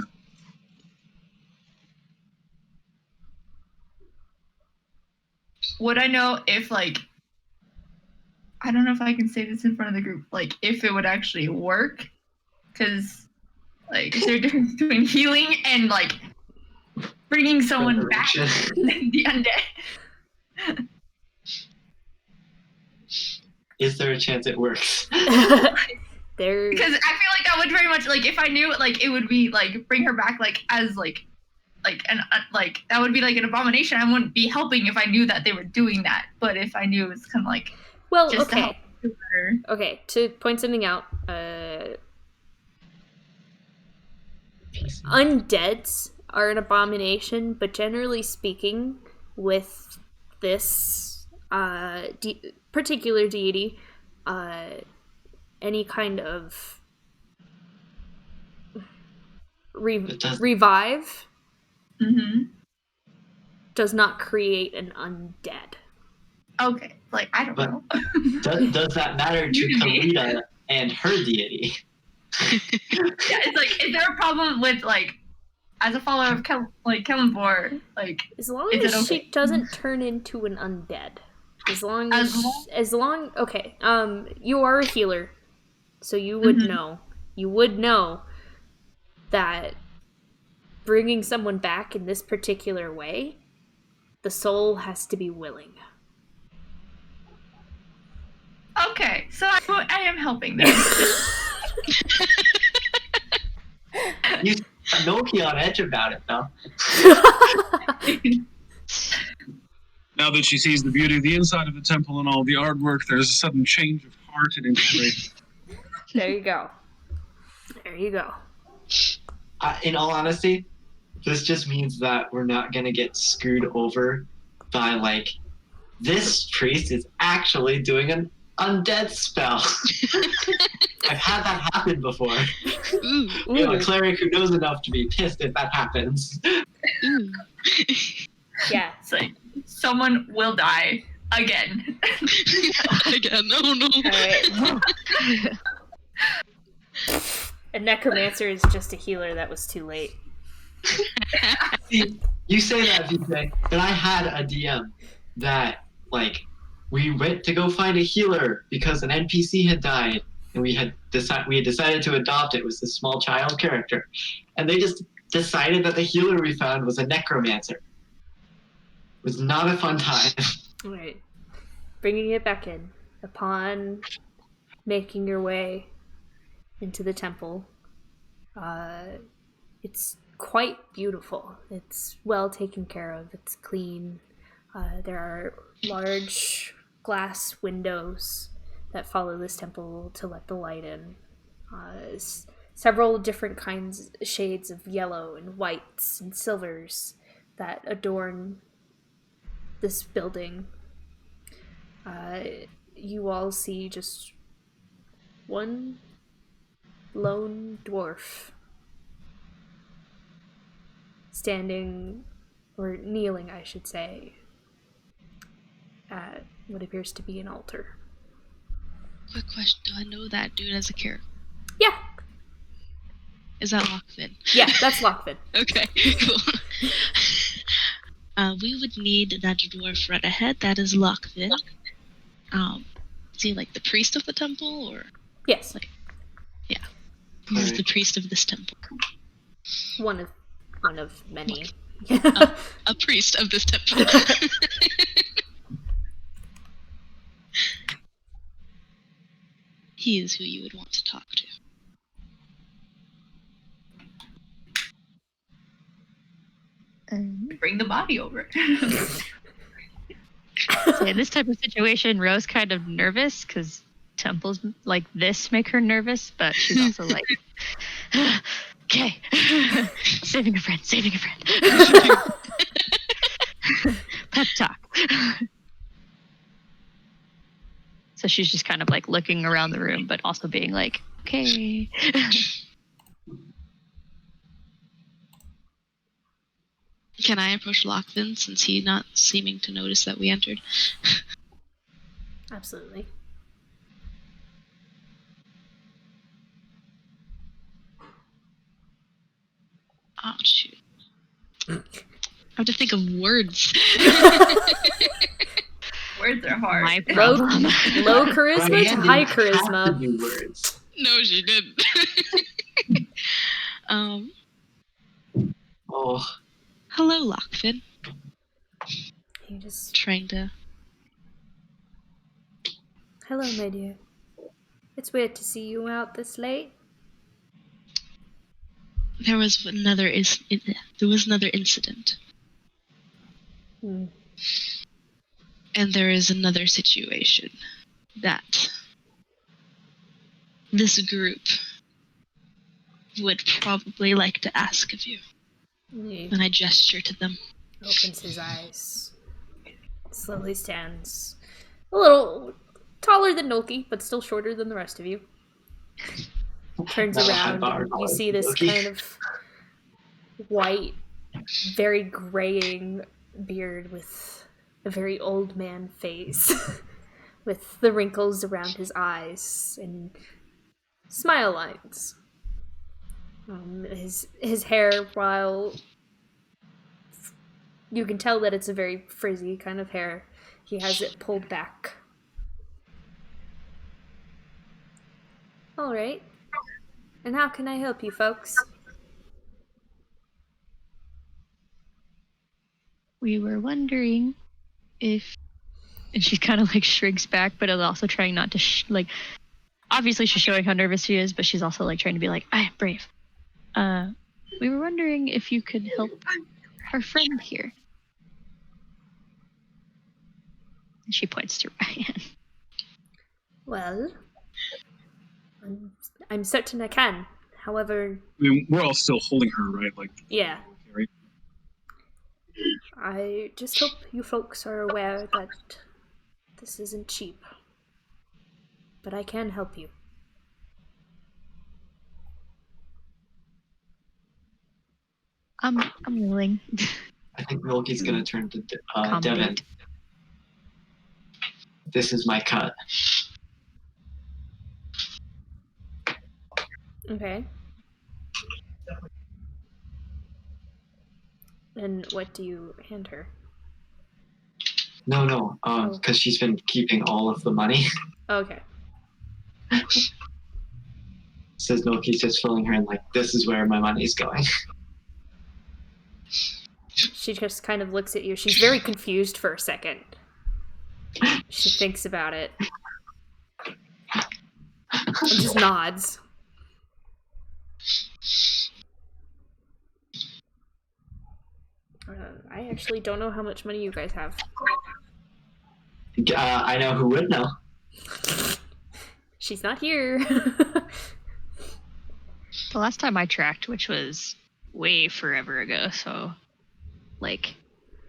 S7: Would I know if, like, I don't know if I can say this in front of the group, like, if it would actually work? Because, like, is there a difference between healing and, like, bringing someone back than the undead?
S4: Is there a chance it works?
S1: There...
S7: Because I feel like that would very much, like, if I knew, like, it would be, like, bring her back, like, as, like, an, like, that would be, like, an abomination. I wouldn't be helping if I knew that they were doing that. But if I knew it was kind of, like,
S1: Well,
S7: just to help
S1: okay.
S7: her.
S1: Okay, to point something out, undeads are an abomination, but generally speaking, with this particular deity, any kind of revive
S7: Mm-hmm.
S1: does not create an undead.
S7: Okay, like, I don't
S4: But-
S7: know.
S4: Does that matter to Kalita and her deity?
S7: Yeah, it's like, is there a problem with, like, as a follower of Kellenbor, like,
S1: As long
S7: Is
S1: as
S7: it okay?
S1: she doesn't turn into an undead. As long okay. You are a healer, so you would
S7: Mhm.
S1: know. You would know that bringing someone back in this particular way, the soul has to be willing.
S7: okay, so I am helping them.
S4: You low-key on edge about it, though.
S3: Now that she sees the beauty of the inside of the temple and all the artwork, there's a sudden change of heart and inspiration.
S1: There you go. There you go.
S4: In all honesty, this just means that we're not gonna get screwed over by, like, this priest is actually doing an undead spell. I've had that happen before.
S2: Ooh.
S4: You know, a cleric who knows enough to be pissed if that happens.
S2: Ooh.
S1: Yeah.
S7: It's like, someone will die again.
S2: Again, oh no.
S1: All right. A necromancer is just a healer that was too late.
S4: See, you say that, Vijay, but I had a DM that, like, we went to go find a healer because an NPC had died, and we had decided to adopt it was this small child character, and they just decided that the healer we found was a necromancer. It was not a fun time.
S1: All right. Bringing it back in. Upon making your way into the temple, it's quite beautiful. It's well taken care of. It's clean. There are large glass windows that follow this temple to let the light in. Several different shades of yellow and whites and silvers that adorn this building. You all see just one lone dwarf standing, or kneeling, I should say, at what appears to be an altar.
S2: Quick question: do I know that dude as a character?
S1: Yeah,
S2: Is that Lockfin?
S1: yeah, that's Lockfin.
S2: Okay, cool. We would need that dwarf right ahead. That is Lockfin. Is he like the priest of the temple, or
S1: Yes,
S2: yeah? He's
S4: Right.
S2: the priest of this temple.
S1: one of many.
S2: A priest of this temple. He is who you would want to talk to.
S7: Bring the body over.
S5: So in this type of situation, Rose kind of nervous because temples like this make her nervous, but she's also like, okay, saving a friend. Pep talk. So she's just kind of like looking around the room, but also being like, okay.
S2: Can I approach Lockfin since he's not seeming to notice that we entered?
S1: Absolutely.
S2: Oh, shoot. I have to think of words.
S7: Words are hard.
S5: My
S1: Low,
S5: problem.
S1: low charisma
S4: Right,
S1: to
S4: and
S1: high
S4: you have to
S1: charisma.
S4: do words.
S2: No, she didn't.
S4: Oh,
S2: Hello, Lockfin.
S1: You just,
S2: Trying to...
S1: hello, my dear. It's weird to see you out this late.
S2: There was another incident.
S1: Hmm.
S2: And there is another situation that this group would probably like to ask of you.
S1: He
S2: And I gesture to them.
S1: opens his eyes. Slowly stands. A little taller than Nolki, but still shorter than the rest of you. Turns
S4: Not a high
S1: around
S4: bar,
S1: and you
S4: not
S1: see this
S4: Loki.
S1: kind of white, very graying beard with a very old man face. With the wrinkles around his eyes and smile lines. His hair, while you can tell that it's a very frizzy kind of hair, he has it pulled back. All right. And how can I help you, folks?
S5: We were wondering if, and she kind of like shrinks back, but is also trying not to like. Obviously, she's showing how nervous she is, but she's also like trying to be like, I'm brave. We were wondering if you could help our friend here. And she points to Ryan.
S1: Well, I'm certain I can. However,
S3: I mean, we're all still holding her, right? Like,
S1: yeah,
S3: right?
S1: I just hope you folks are aware that this isn't cheap. But I can help you.
S5: I'm willing.
S4: I think Milky's gonna turn to Devin.
S5: Accommodate.
S4: This is my cut.
S1: Okay. And what do you hand her?
S4: No, because she's been keeping all of the money.
S1: Okay.
S4: says Noki's just filling her in like, this is where my money's going.
S1: She just kind of looks at you. She's very confused for a second. She thinks about it. And just nods. I actually don't know how much money you guys have.
S4: I know who would know.
S1: She's not here.
S5: The last time I tracked, which was way forever ago, so like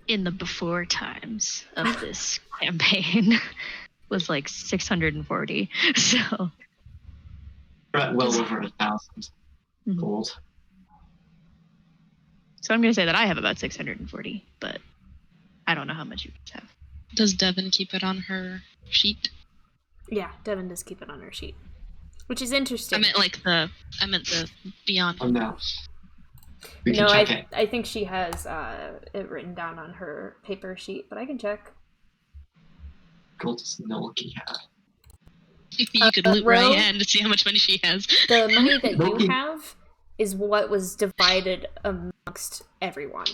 S5: in the before times of this campaign, was like 640. So
S4: We're at well over 1,000
S5: Mhm.
S4: gold.
S5: So I'm gonna say that I have about 640, but I don't know how much you guys have.
S2: Does Devin keep it on her sheet?
S1: Yeah, Devin does keep it on her sheet. Which is interesting.
S2: I meant the beyond.
S4: Oh no. We can
S1: No,
S4: check it.
S1: I think she has it written down on her paper sheet, but I can check.
S4: Gold does Noki have?
S2: You could loot
S1: Ro,
S2: Ryan to see how much money she has.
S1: The money that
S4: Noki.
S1: you have is what was divided amongst everyone.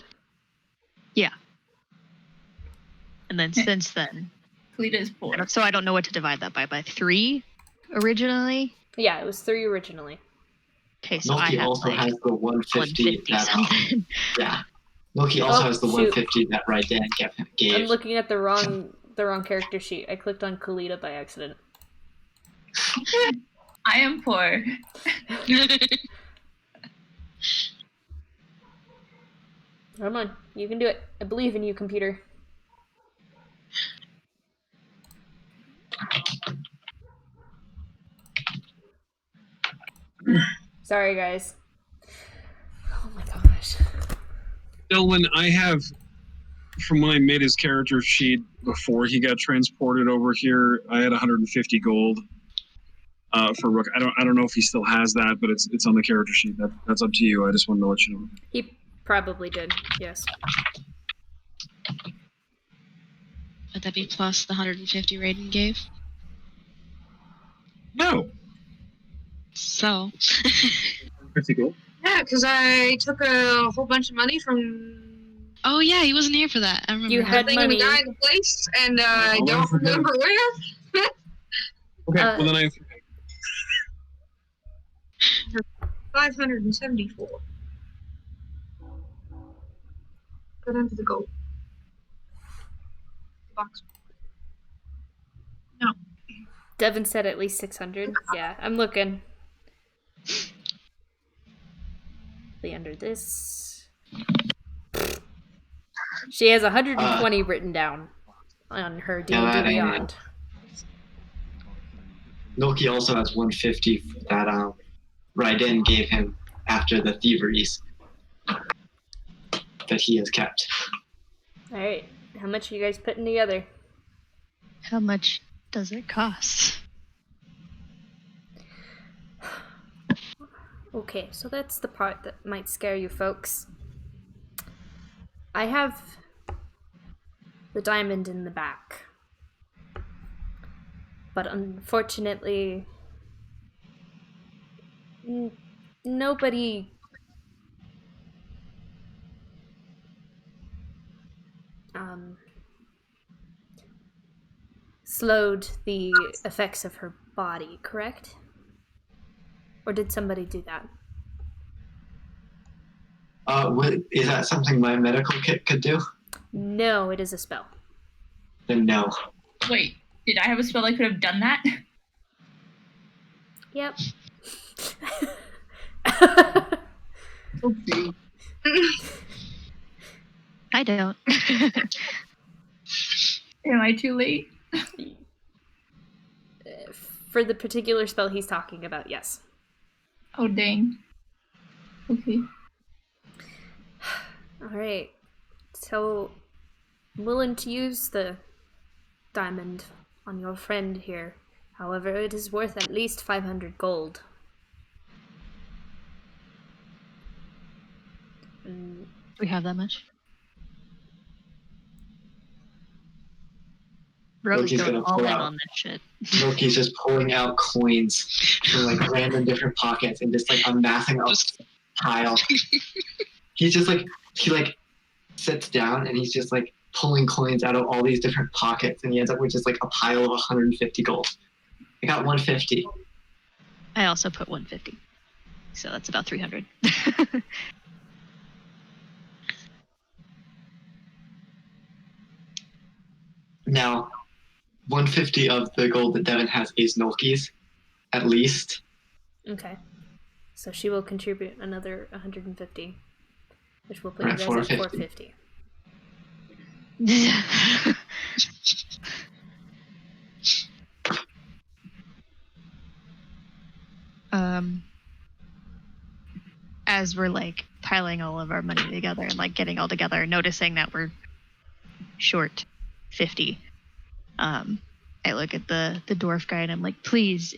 S5: And then since then,
S7: Kalita is poor.
S5: so I don't know what to divide that by 3 originally.
S1: Yeah, it was 3 originally.
S5: Okay, so I
S4: Noki
S5: have
S4: also
S5: like
S4: has the 150
S5: 150
S4: that
S5: something.
S4: yeah. Noki also
S1: Oh,
S4: has the
S1: shoot.
S4: 150 that Raiden gave.
S1: I'm looking at the wrong character sheet. I clicked on Kalita by accident.
S7: I am poor.
S1: Come on, you can do it. I believe in you, computer. Sorry, guys. Oh my gosh.
S3: Dylan, I have, from when I made his character sheet before he got transported over here, I had 150 gold for Rook. I don't know if he still has that, but it's on the character sheet. That's up to you. I just wanted to let you know.
S1: He probably did, yes.
S2: Would that be plus the 150 Raiden gave?
S3: No.
S2: So.
S3: 50 gold.
S6: Yeah, because I took a whole bunch of money from
S2: Oh yeah, he wasn't here for that. I remember.
S1: You
S2: now.
S1: had
S6: the thing and the
S1: money.
S6: guy in the place, and I
S3: I'll
S6: don't
S3: never forget.
S6: remember where.
S3: Okay, well then I have
S6: 574. Go down to the gold box. No.
S1: Devin said at least 600. Yeah, I'm looking. Be under this. She has 120 written down on her D&D
S4: Yeah, that ain't
S1: Beyond.
S4: Noki also has 150 that Raiden gave him after the thieveries that he has kept.
S1: Alright, how much are you guys putting together?
S5: How much does it cost?
S1: Okay, so that's the part that might scare you folks. I have the diamond in the back. But unfortunately, nobody slowed the effects of her body, correct? Or did somebody do that?
S4: Is that something my medical kit could do?
S1: No, it is a spell.
S4: Then no.
S7: Wait, did I have a spell that could have done that?
S1: Yep.
S6: Oopsie.
S5: I don't.
S7: Am I too late?
S1: For the particular spell he's talking about, yes.
S7: Oh dang. Okay.
S1: Alright. So, I'm willing to use the diamond on your friend here. However, it is worth at least 500 gold.
S5: We have that much? Rose
S4: Loki's
S5: going
S4: gonna
S5: all
S4: pull
S5: in
S4: out.
S5: on this shit.
S4: Loki's just pulling out coins from like random different pockets and just like amassing a pile. He's just like he sits down and he's just like pulling coins out of all these different pockets and he ends up with just like a pile of 150 gold. I got 150.
S5: I also put 150. So that's about 300.
S4: Now, 150 of the gold that Devin has is Nolki's, at least.
S1: Okay. So she will contribute another 150, which will put
S4: Alright,
S1: you guys at
S4: 450.
S1: 450.
S5: As we're like piling all of our money together and like getting all together, noticing that we're short 50. I look at the dwarf guy and I'm like, please,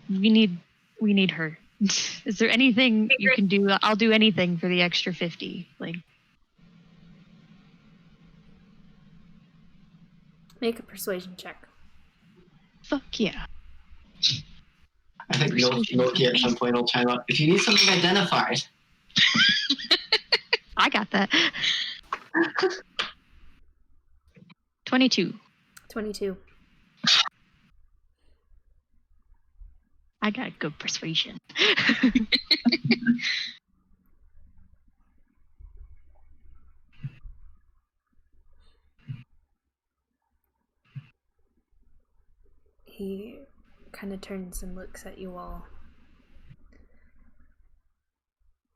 S5: we need her. Is there anything you can do? I'll do anything for the extra 50. Like,
S1: Make a persuasion check.
S5: fuck yeah.
S4: I think
S5: Persuasion
S4: Loki at
S5: something.
S4: some point will chime up. If you need something identified,
S5: I got that. 22.
S1: 22.
S5: I got good persuasion.
S1: He kind of turns and looks at you all.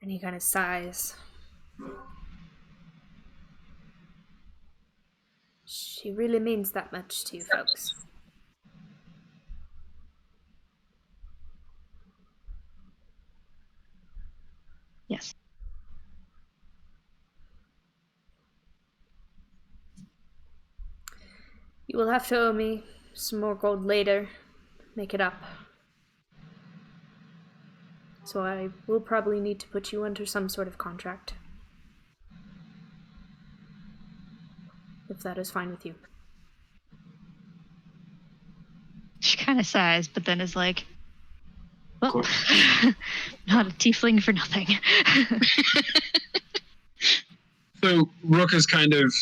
S1: And he kind of sighs. She really means that much to you folks.
S5: Yes.
S1: You will have to owe me some more gold later. Make it up. So I will probably need to put you under some sort of contract. If that is fine with you.
S5: She kind of sighs, but then is like, well,
S4: course.
S5: not a tiefling for nothing.
S3: So Rook has kind of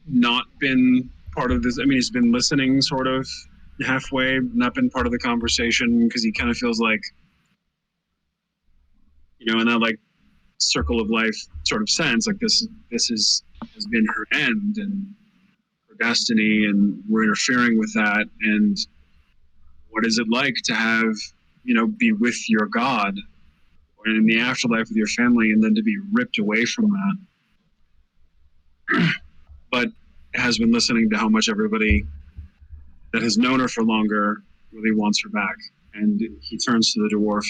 S3: not been part of this. I mean, he's been listening sort of halfway, not been part of the conversation because he kind of feels like, in that like circle of life sort of sense, like this has been her end and her destiny, and we're interfering with that. And what is it like to have, be with your God or in the afterlife with your family, and then to be ripped away from that? But has been listening to how much everybody that has known her for longer really wants her back. And he turns to the dwarf,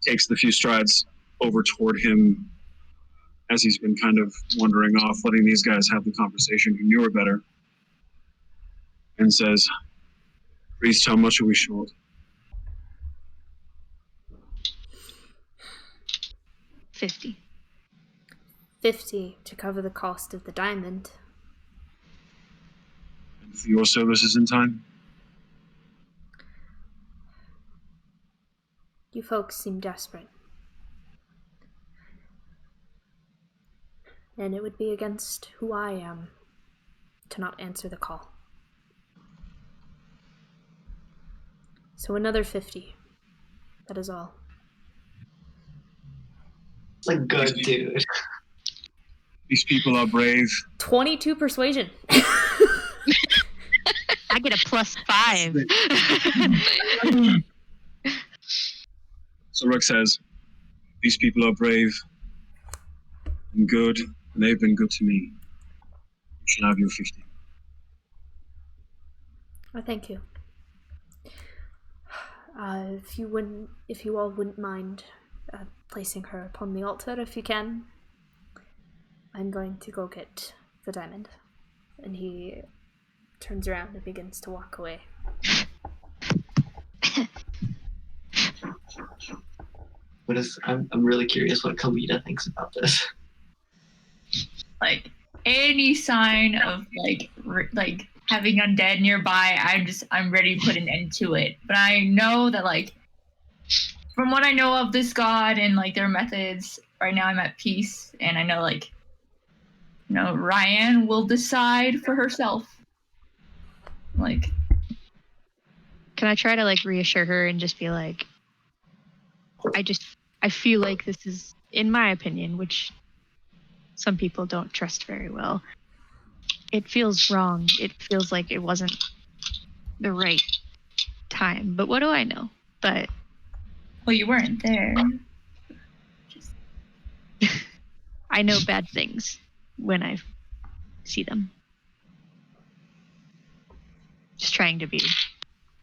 S3: takes the few strides over toward him as he's been kind of wandering off, letting these guys have the conversation who knew her better, and says, "Priest, how much are we short?"
S5: 50.
S1: 50 to cover the cost of the diamond.
S3: And for your services in time?
S1: You folks seem desperate. And it would be against who I am to not answer the call. So another 50. That is all.
S4: It's a good dude.
S3: These people are brave.
S1: 22 persuasion.
S5: I get a +5.
S3: So Rook says, "These people are brave and good, and they've been good to me. You should have your 50.
S1: Oh, thank you. If you all wouldn't mind placing her upon the altar, if you can, I'm going to go get the diamond. And he turns around and begins to walk away.
S4: I'm really curious what Kalita thinks about this.
S7: Like, any sign of like having undead nearby, I'm ready to put an end to it. But I know that like from what I know of this god and like their methods, right now I'm at peace, and I know like Ryan will decide for herself. Like,
S5: can I try to like reassure her and just be like, I feel like this is, in my opinion, which some people don't trust very well, it feels wrong. It feels like it wasn't the right time. But what do I know? But
S7: well, you weren't there.
S5: I know bad things when I see them. Just trying to be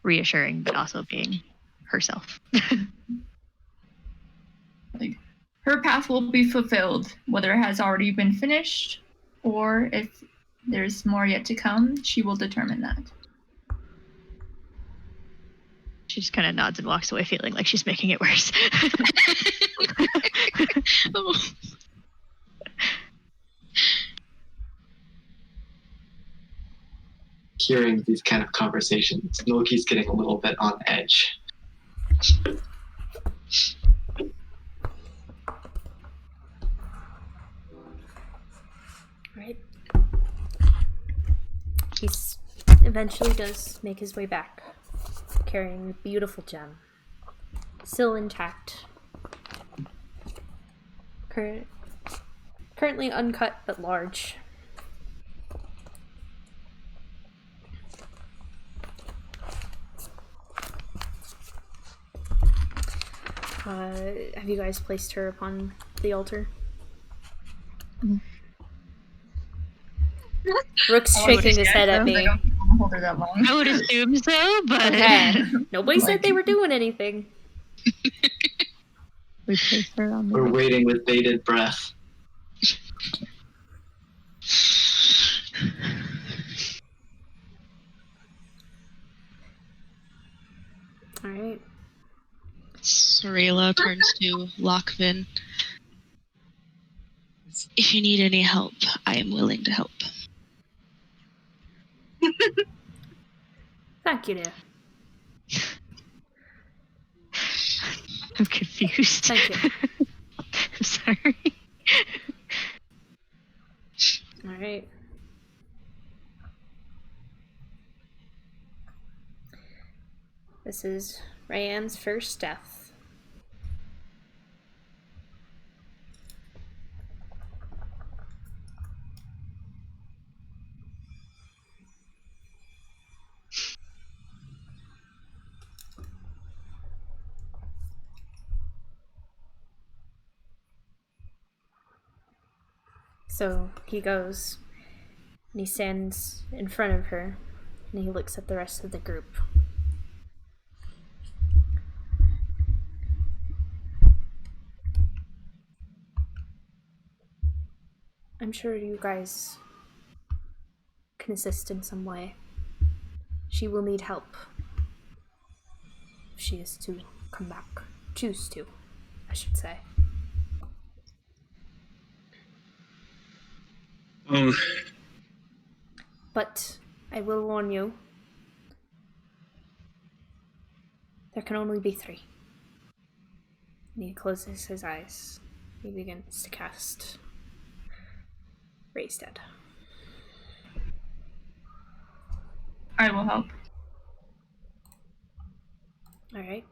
S5: reassuring, but also being herself.
S7: Like, her path will be fulfilled, whether it has already been finished or if there's more yet to come. She will determine that.
S5: She just kind of nods and walks away, feeling like she's making it worse.
S2: Oh.
S4: Hearing these kind of conversations, Milky's getting a little bit on edge.
S1: Right. He eventually does make his way back, carrying the beautiful gem, still intact. Currently uncut but large. Have you guys placed her upon the altar? Rook's shaking his head at me.
S7: I don't think I'm gonna hold her that long.
S5: I would assume so, but
S1: Okay. Nobody said they were doing anything.
S5: we place her on
S4: We're
S5: the.
S4: waiting with bated breath.
S1: Alright.
S2: Sorela turns to Lochvin. If you need any help, I am willing to help.
S1: Thank you, dear.
S5: I'm confused.
S1: Thank you.
S5: I'm sorry.
S1: Alright. This is Rayanne's first death. So he goes and he stands in front of her and he looks at the rest of the group. I'm sure you guys can assist in some way. She will need help if she is to come back. Choose to, I should say. But I will warn you, there can only be 3. And he closes his eyes. He begins to cast Raise Dead.
S7: I will help.
S1: Alright.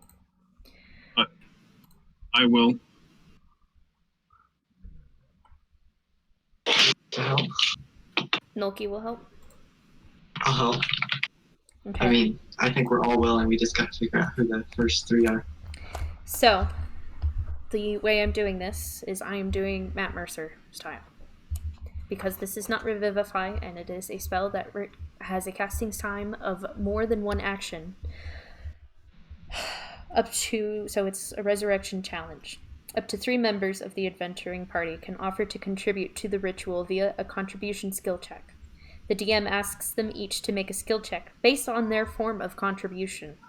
S3: I will.
S4: To help.
S1: Nulki will help.
S4: I'll help.
S1: Okay.
S4: I mean, I think we're all willing. We just got to figure out who the first 3 are.
S1: So, the way I'm doing this is I am doing Matt Mercer style. Because this is not Revivify, and it is a spell that has a casting time of more than 1 action. So it's a resurrection challenge. Up to 3 members of the adventuring party can offer to contribute to the ritual via a contribution skill check. The DM asks them each to make a skill check based on their form of contribution,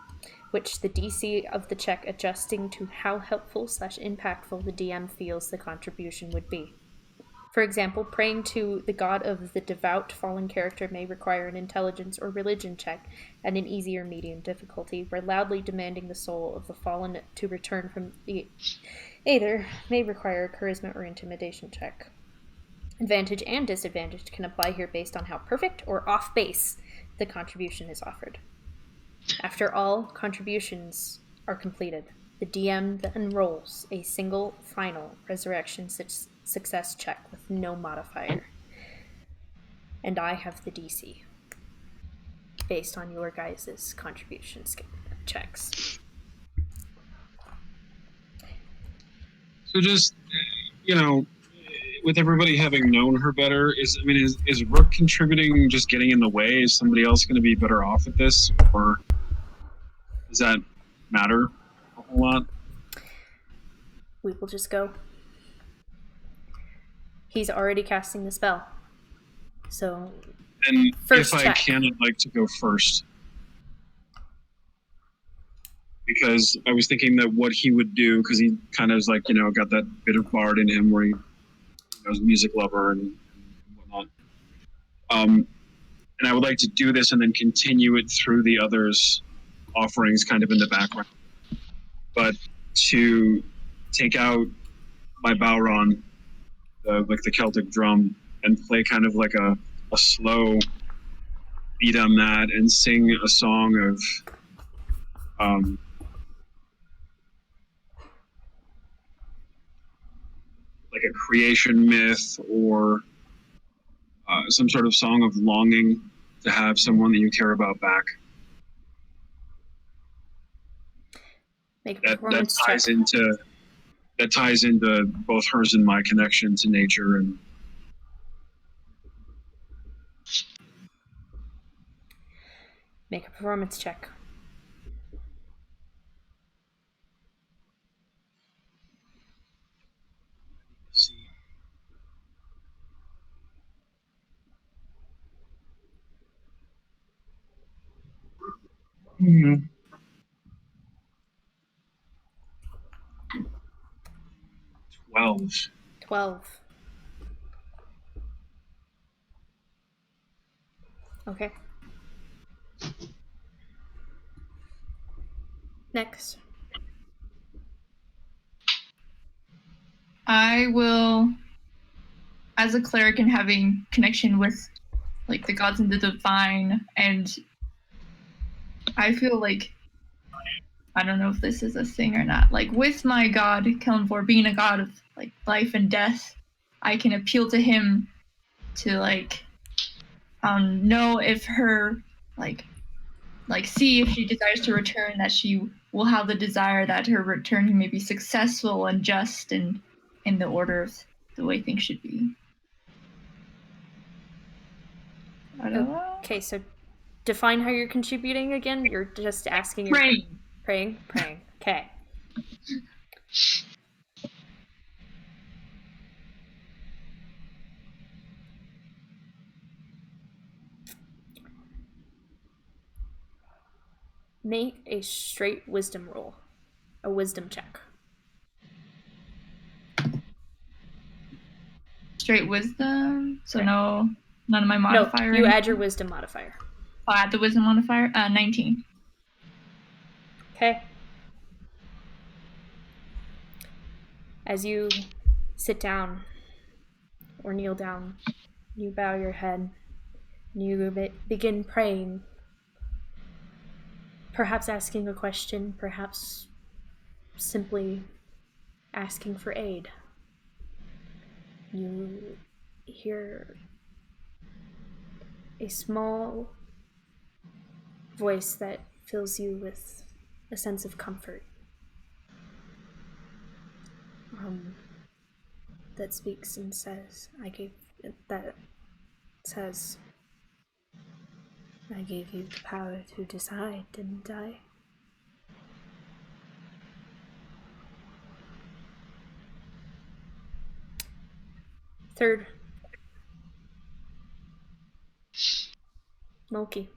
S1: which the DC of the check adjusting to how helpful/impactful the DM feels the contribution would be. For example, praying to the god of the devout fallen character may require an intelligence or religion check at an easy or medium difficulty, where loudly demanding the soul of the fallen to return from the Aether may require a charisma or intimidation check. Advantage and disadvantage can apply here based on how perfect or off base the contribution is offered. After all contributions are completed, the DM then rolls a single final resurrection success check with no modifier. And I have the DC based on your guys' contribution checks.
S3: So just, with everybody having known her better, is Rook contributing, just getting in the way? Is somebody else going to be better off at this, or does that matter a whole lot?
S1: We will just go. He's already casting the spell, so
S3: And
S1: first
S3: if I
S1: check.
S3: can, I'd like to go first, because I was thinking that what he would do, because he kind of is like, got that bit of bard in him where he was a music lover and whatnot. And I would like to do this and then continue it through the others' offerings kind of in the background. But to take out my Bowron, like the Celtic drum, and play kind of like a slow beat on that and sing a song of like a creation myth or some sort of song of longing to have someone that you care about back.
S1: Make a
S3: That
S1: performance
S3: ties
S1: check.
S3: into both hers and my connection to nature. And
S1: Make a performance check.
S3: see. Mm-hmm.
S1: 12. Okay. Next.
S7: I will, as a cleric and having connection with like the gods and the divine, and I feel like, I don't know if this is a thing or not, like with my god Kellenvor being a god of like life and death, I can appeal to him to like know if her like see if she desires to return, that she will have the desire that her return may be successful and just and in the order of the way things should be. I don't know.
S1: Okay, so define how you're contributing again. You're just asking.
S7: Praying.
S1: Praying. Okay. Make a straight wisdom roll. A wisdom check.
S7: Straight wisdom. So
S1: Okay.
S7: none of my
S1: No,
S7: modifier.
S1: you add your wisdom modifier.
S7: I'll add the wisdom modifier. 19.
S1: Okay. As you sit down or kneel down, you bow your head and you begin praying. Perhaps asking a question, perhaps simply asking for aid. You hear a small voice that fills you with a sense of comfort. That speaks and says, I gave you the power to decide, didn't I? Third, Loki.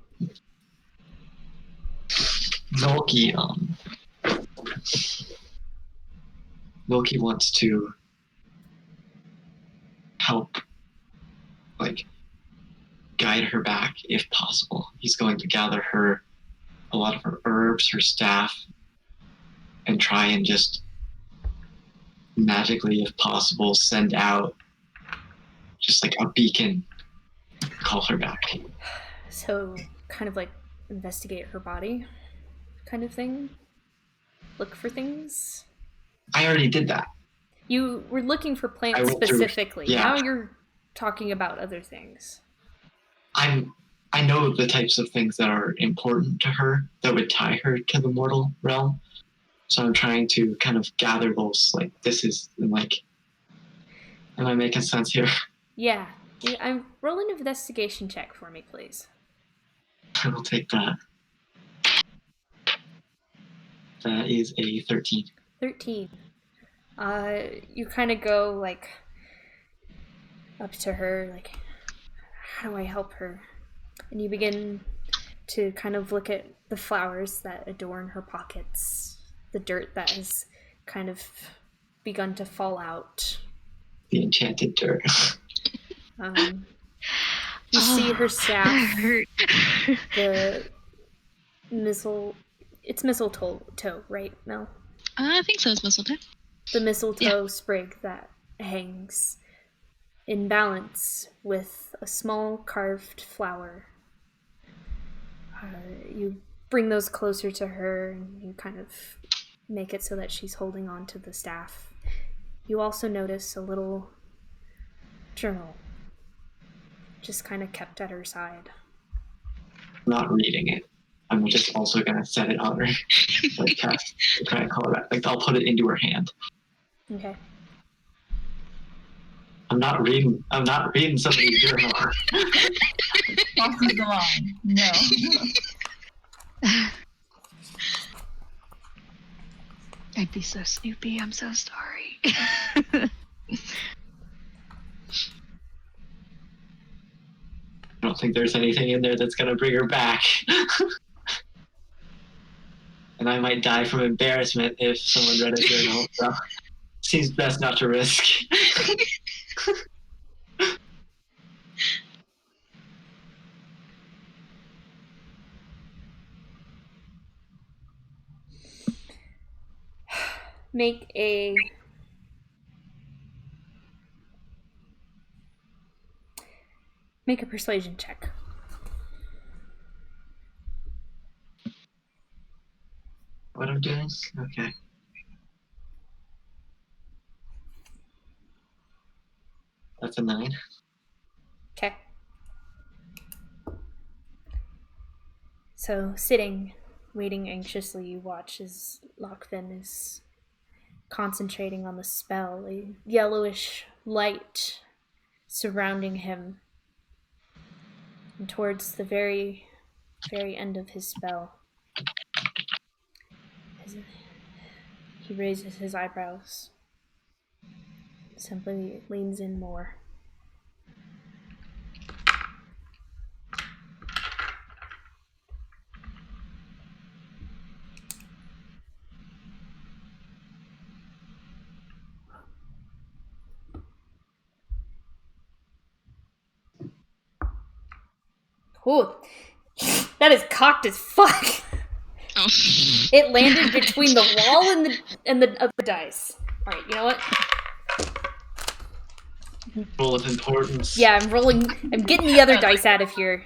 S4: Loki wants to help, like, guide her back if possible. He's going to gather her a lot of her herbs, her staff, and try and just magically, if possible, send out just like a beacon, call her back.
S1: So, kind of like investigate her body, kind of thing. Look for things.
S4: I already did that.
S1: You were looking for
S4: I
S1: plants
S4: went through-
S1: specifically.
S4: yeah.
S1: Now you're talking about other things.
S4: I know the types of things that are important to her that would tie her to the mortal realm. So I'm trying to kind of gather those, like, this is, like, am I making sense here?
S1: Yeah. I'm roll an investigation check for me, please.
S4: I will take that. That is a 13.
S1: 13. You kind of go, like, up to her, like, how do I help her? And you begin to kind of look at the flowers that adorn her pockets, the dirt that has kind of begun to fall out.
S4: The enchanted dirt.
S1: You see her staff,
S5: That hurt.
S1: the it's mistletoe, right, Mel?
S2: I think so. It's mistletoe.
S1: The mistletoe sprig that hangs in balance with a small carved flower. You bring those closer to her and you kind of make it so that she's holding on to the staff. You also notice a little journal just kind of kept at her side.
S4: Not reading it. I'm just also gonna set it on her. Like, cast, try and call her back. Like, I'll put it into her hand.
S1: Okay.
S4: I'm not reading somebody's journal.
S7: Crosses the line. No.
S5: I'd be so Snoopy. I'm so sorry.
S4: I don't think there's anything in there that's gonna bring her back. And I might die from embarrassment if someone read a journal. So seems best not to risk.
S1: Make a persuasion check.
S4: What I'm doing? Okay. That's a 9.
S1: Okay. So, sitting, waiting anxiously, you watch as Lochvin is concentrating on the spell, a yellowish light surrounding him. And towards the very, very end of his spell, he raises his eyebrows, simply leans in more. Ooh, that is cocked as fuck.
S2: Oh.
S1: It landed between the wall and the other dice. All right, you know what?
S4: Roll of importance.
S1: Yeah, I'm getting the other dice out of here.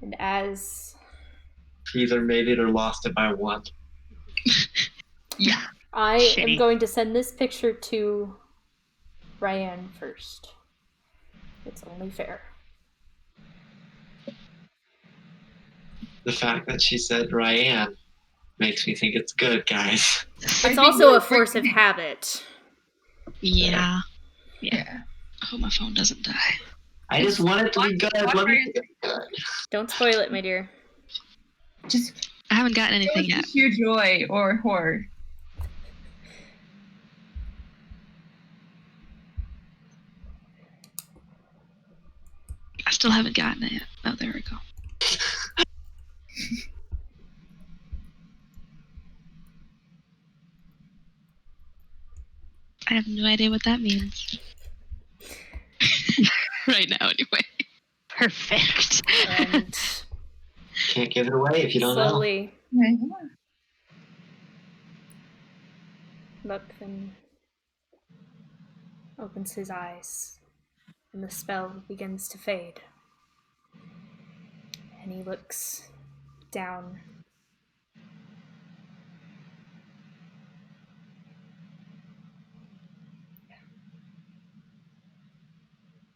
S1: And as
S4: He either made it or lost it by 1.
S7: Yeah.
S1: I am
S5: Shitty.
S1: going to send this picture to Ryan first. It's only fair.
S4: The fact that she said Ryan makes me think it's good, guys.
S1: It's also a force of habit.
S2: Yeah.
S7: Yeah.
S2: I hope my phone doesn't die.
S4: I just want it to be good. Let me think it's good.
S1: Don't spoil it, my dear.
S7: Just
S2: I haven't gotten
S7: it
S2: anything
S7: was
S2: yet.
S7: just sheer joy or horror.
S2: I still haven't gotten it yet. Oh, there we go. I have no idea what that means. Right now, anyway.
S5: Perfect.
S1: And
S4: Can't give it away if you don't know.
S1: slowly
S7: Right.
S1: Lutum opens his eyes, and the spell begins to fade. And he looks down.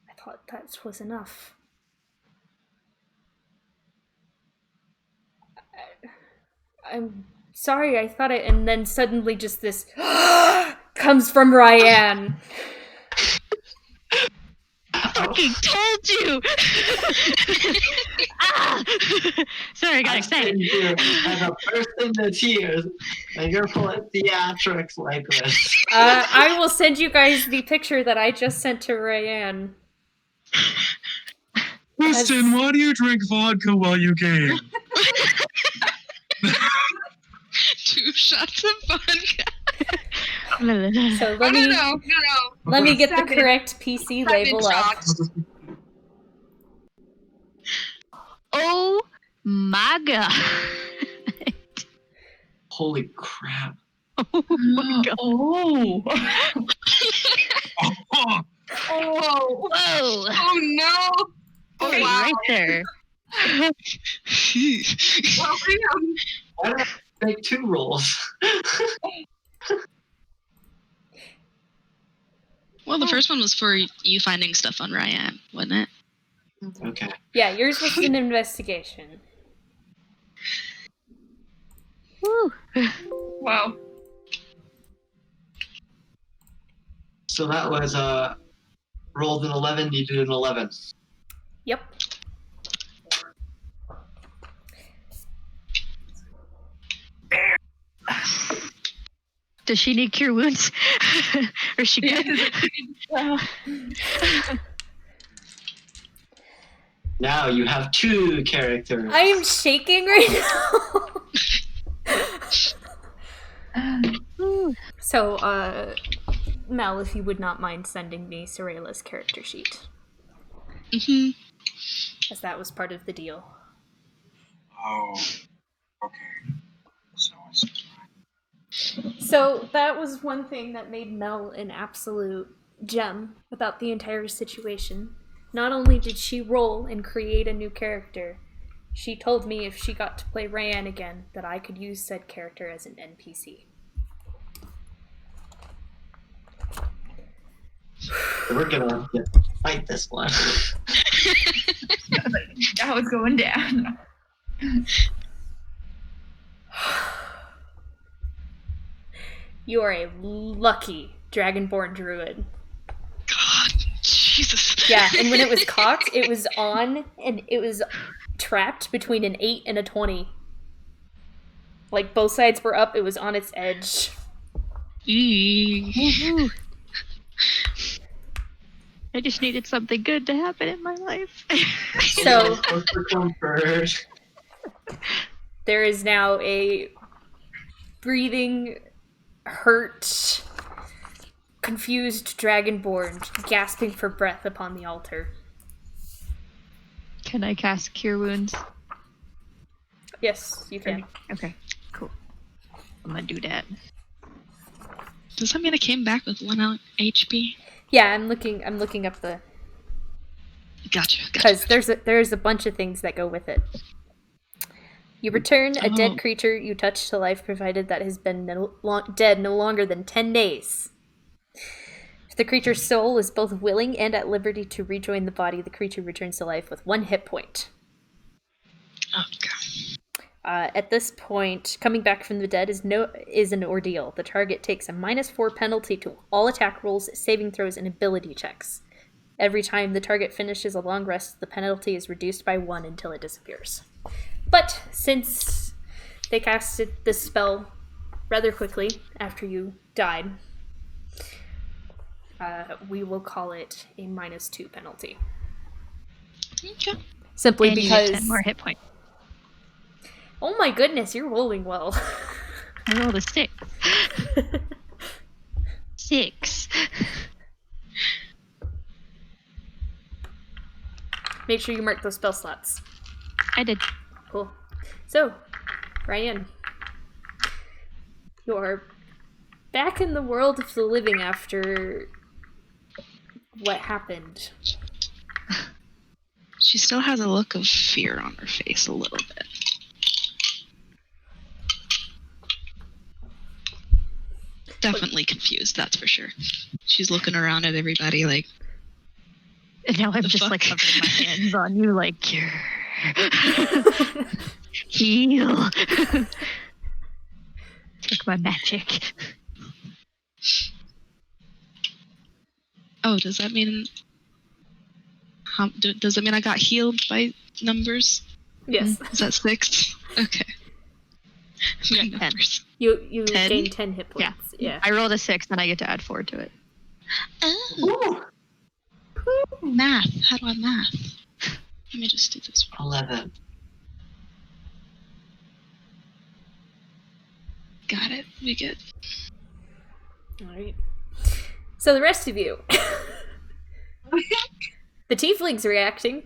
S1: I thought that was enough. I'm sorry, I thought it, and then suddenly just this comes from Ryan.
S5: Fucking told you! Ah! Sorry, I got
S4: I'm
S5: excited.
S4: sitting here and a burst into tears, and you're pulling theatrics like this.
S1: I will send you guys the picture that I just sent to Ryan.
S3: Kristen, why do you drink vodka while you game?
S2: 2 shots of vodka.
S1: So
S6: Oh, no.
S1: let me get the
S6: 7.
S1: correct PC
S6: 7
S1: label up.
S6: shots.
S5: Oh my god.
S4: Holy crap.
S5: Oh my god.
S7: Oh.
S3: Oh,
S6: Oh.
S5: Whoa.
S6: Oh, no. Oh,
S5: Okay,
S6: wow.
S5: right there.
S6: Well, damn.
S4: Why did I make 2 rolls?
S2: Well, the first one was for you finding stuff on Ryan, wasn't it?
S4: Okay.
S1: Yeah, yours was an investigation.
S5: Woo.
S7: Wow.
S4: So that was rolled an 11, you did an 11.
S1: Yep.
S5: Does she need cure wounds? Or is she good?
S4: Now you have 2 characters.
S1: I am shaking right now.
S5: Woo.
S1: So, Mel, if you would not mind sending me Sorela's character sheet,
S2: Mm-hmm.
S1: as that was part of the deal.
S3: oh, okay. So it's
S1: So that was one thing that made Mel an absolute gem about the entire situation. Not only did she roll and create a new character, she told me if she got to play Ryan again that I could use said character as an NPC.
S4: We're gonna fight this one.
S7: That was going down.
S1: You are a lucky Dragonborn druid.
S2: God, Jesus.
S1: Yeah, and when it was cocked, it was on, and it was trapped between an 8 and a 20. Like, both sides were up, it was on its edge.
S2: Eee.
S5: I just needed something good to happen in my life.
S1: So,
S4: For comfort.
S1: there is now a breathing, hurt, confused Dragonborn gasping for breath upon the altar.
S5: Can I cast cure wounds?
S1: Yes, you can.
S5: Okay, cool. I'm gonna do that.
S2: Does that mean I came back with 1 HP?
S1: Yeah, I'm looking up the
S2: Gotcha.
S1: because there's a bunch of things that go with it. You return a dead creature you touch to life, provided that has been dead no longer than 10 days. If the creature's soul is both willing and at liberty to rejoin the body, the creature returns to life with 1 hit point.
S2: Oh, God.
S1: At this point, coming back from the dead is an ordeal. The target takes a -4 penalty to all attack rolls, saving throws, and ability checks. Every time the target finishes a long rest, the penalty is reduced by 1 until it disappears. But since they casted this spell rather quickly after you died, we will call it a -2 penalty.
S2: Okay.
S1: Simply
S5: And you get
S1: because.
S5: 10 more hit points.
S1: Oh my goodness, you're rolling well.
S5: I rolled a 6. 6.
S1: Make sure you mark those spell slots.
S5: I did.
S1: Cool. So, Ryan, you're back in the world of the living after what happened.
S2: She still has a look of fear on her face a little bit. Definitely confused, that's for sure. She's looking around at everybody like,
S5: And now I'm
S2: The
S5: just
S2: fuck?
S5: like covering my hands on you, like, heal. Take my magic.
S2: oh, does that mean... does that mean I got healed by numbers?
S1: Yes.
S2: Is that 6? Okay.
S5: Yeah,
S2: My
S5: 10.
S2: numbers.
S1: You
S2: 10?
S1: gain 10 hit points. Yeah.
S5: I rolled a 6, and I get to add 4 to it.
S2: Oh, math. How do I math? Let me just do this one.
S4: 11.
S2: Got it. We good.
S1: Alright. So the rest of you. The tiefling's reacting.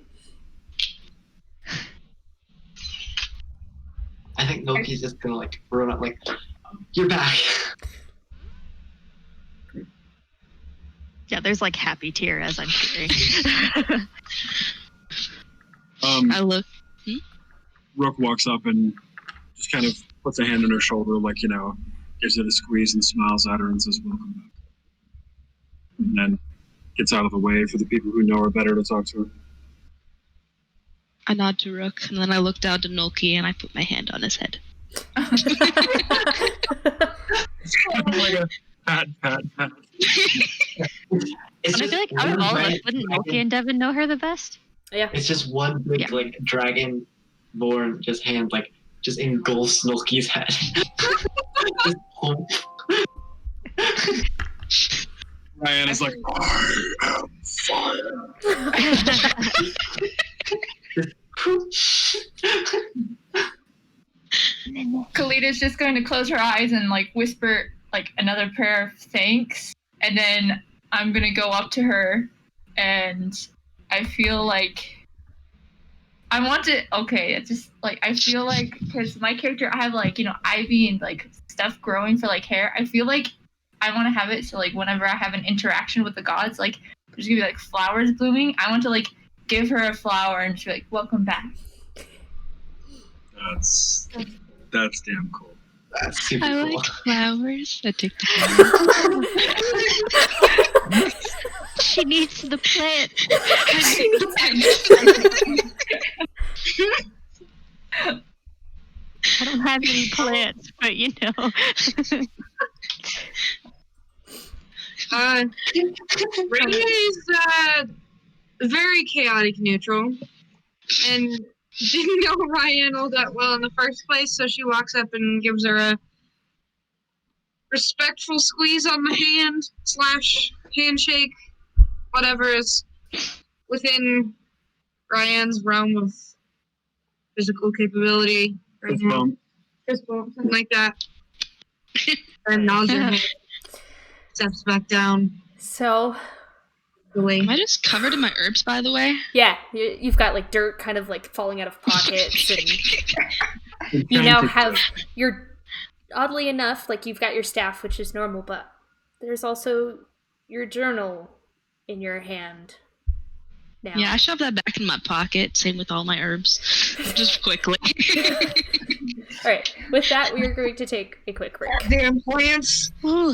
S4: I think Noki's just gonna like run up like, you're back.
S5: Yeah, there's like happy tear as I'm cheering.
S2: I look.
S3: Rook walks up and just kind of puts a hand on her shoulder, like, gives it a squeeze and smiles at her and says, "Welcome back." And then gets out of the way for the people who know her better to talk to her.
S2: I nod to Rook, and then I look down to Nolki, and I put my hand on his head.
S3: Pat, pat, pat.
S4: It's
S5: And I
S4: just
S5: feel like out of
S4: one
S5: all of us,
S4: giant
S5: wouldn't
S4: dragon-
S5: Noki and Devin know her the best?
S1: Yeah.
S4: It's just one big
S5: Yeah.
S4: like dragon born just hand like just engulfs Noki's head. Just pump.
S3: Ryan is like, I am fire.
S7: Kalita's just going to close her eyes and like whisper like another prayer of thanks, and then I'm gonna go up to her, and I feel like I want to. Okay, it's just like I feel like because my character, I have like ivy and like stuff growing for like hair. I feel like I want to have it so like whenever I have an interaction with the gods, like there's gonna be like flowers blooming. I want to like give her a flower and she'll be like, "Welcome back."
S3: That's damn cool.
S4: That's super
S2: I
S4: cool.
S2: like flowers. I take the flowers.
S5: She needs the plant. I don't have any plants, but
S6: Rainy is very chaotic neutral, and didn't know Ryan all that well in the first place, so she walks up and gives her a respectful squeeze on the hand / handshake, whatever is within Ryan's realm of physical capability right
S3: Fist
S6: now.
S3: bump.
S6: Fist bump, something like that. And nods her head, steps back down
S1: So,
S6: the way.
S2: Am I just covered in my herbs, by the way?
S1: yeah, you've got like dirt kind of like falling out of pockets, and you now have oddly enough, like you've got your staff, which is normal, but there's also your journal in your hand now.
S2: Yeah, I shove that back in my pocket. Same with all my herbs. Just quickly.
S1: All right. With that, we are going to take a quick break.
S6: Damn plants.
S5: Ooh.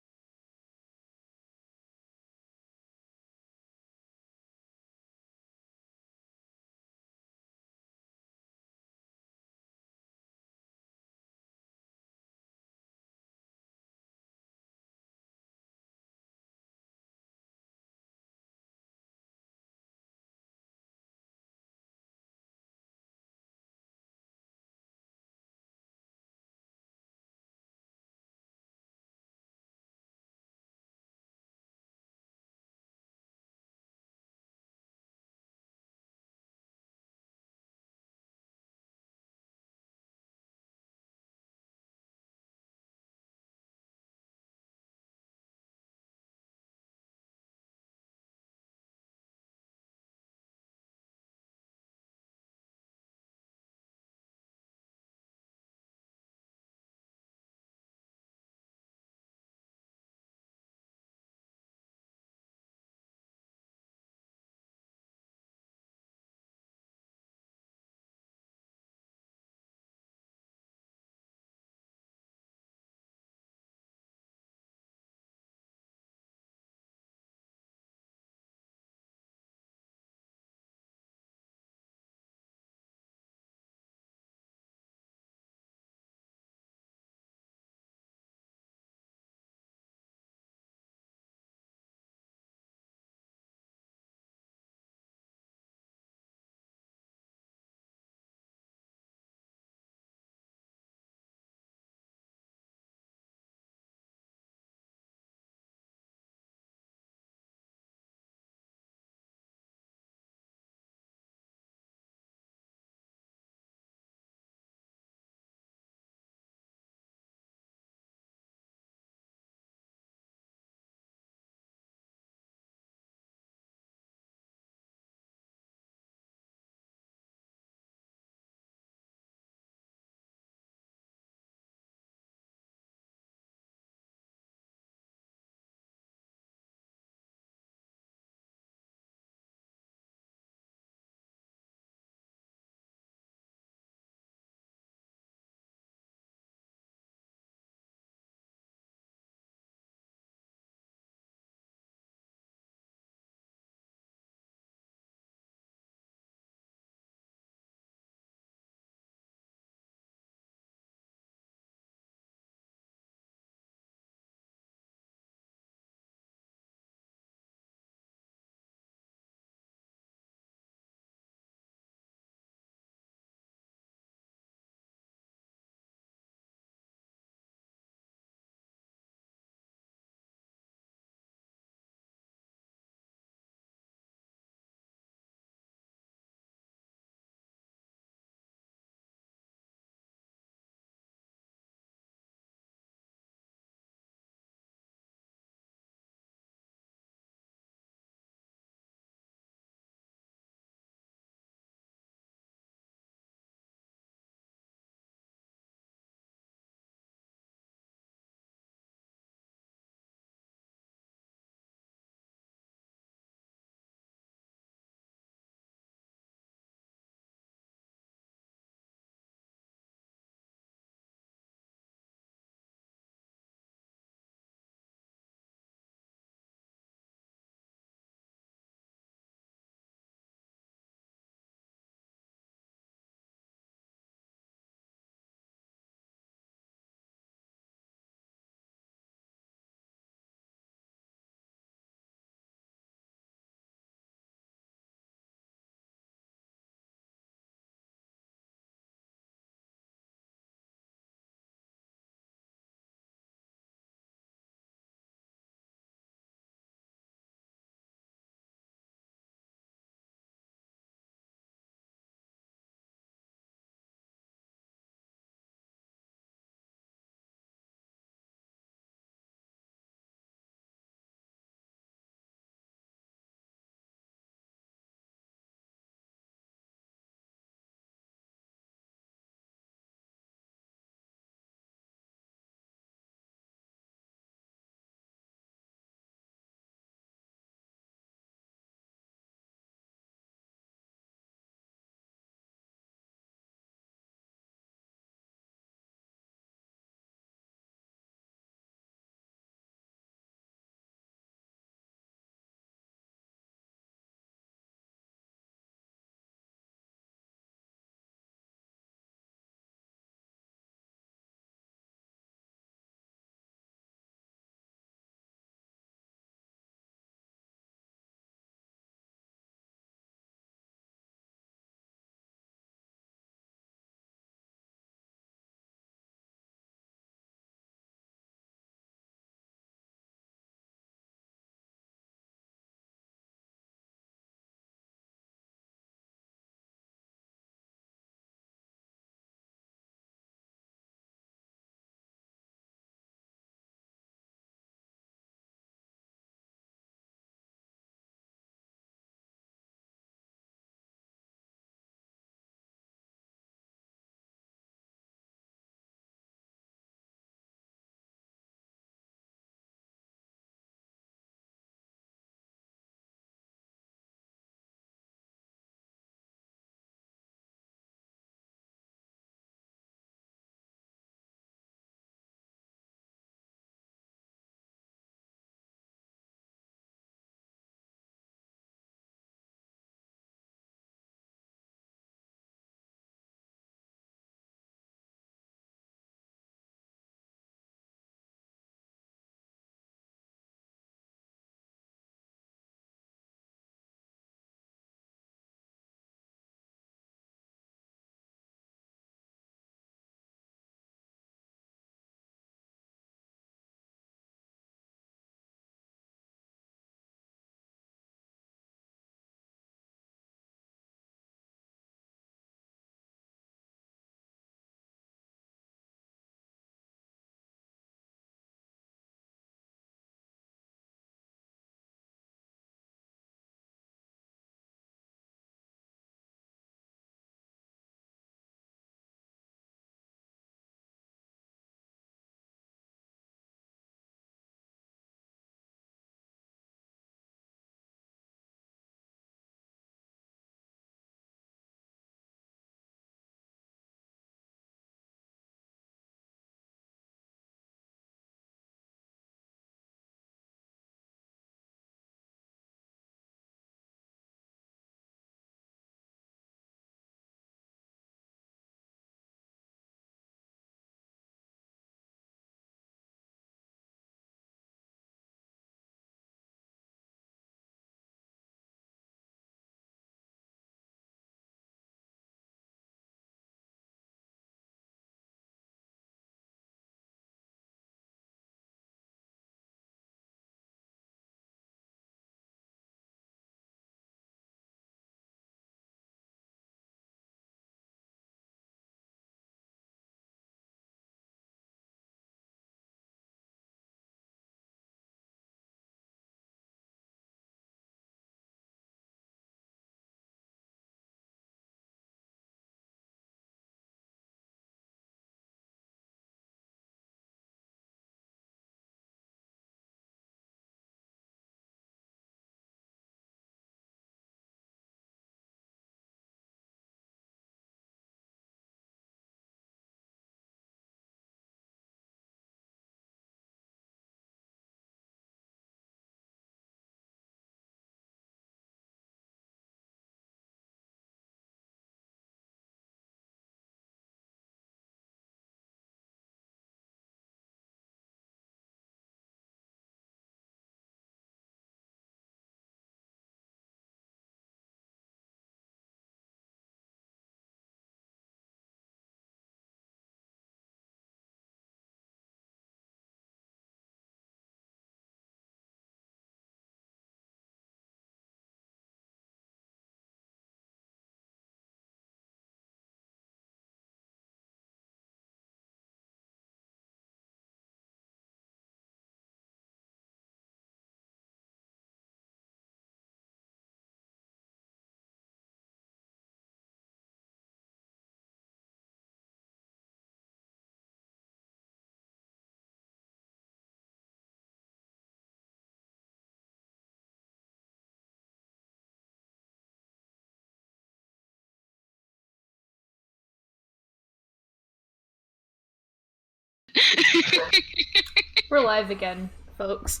S1: We're live again, folks.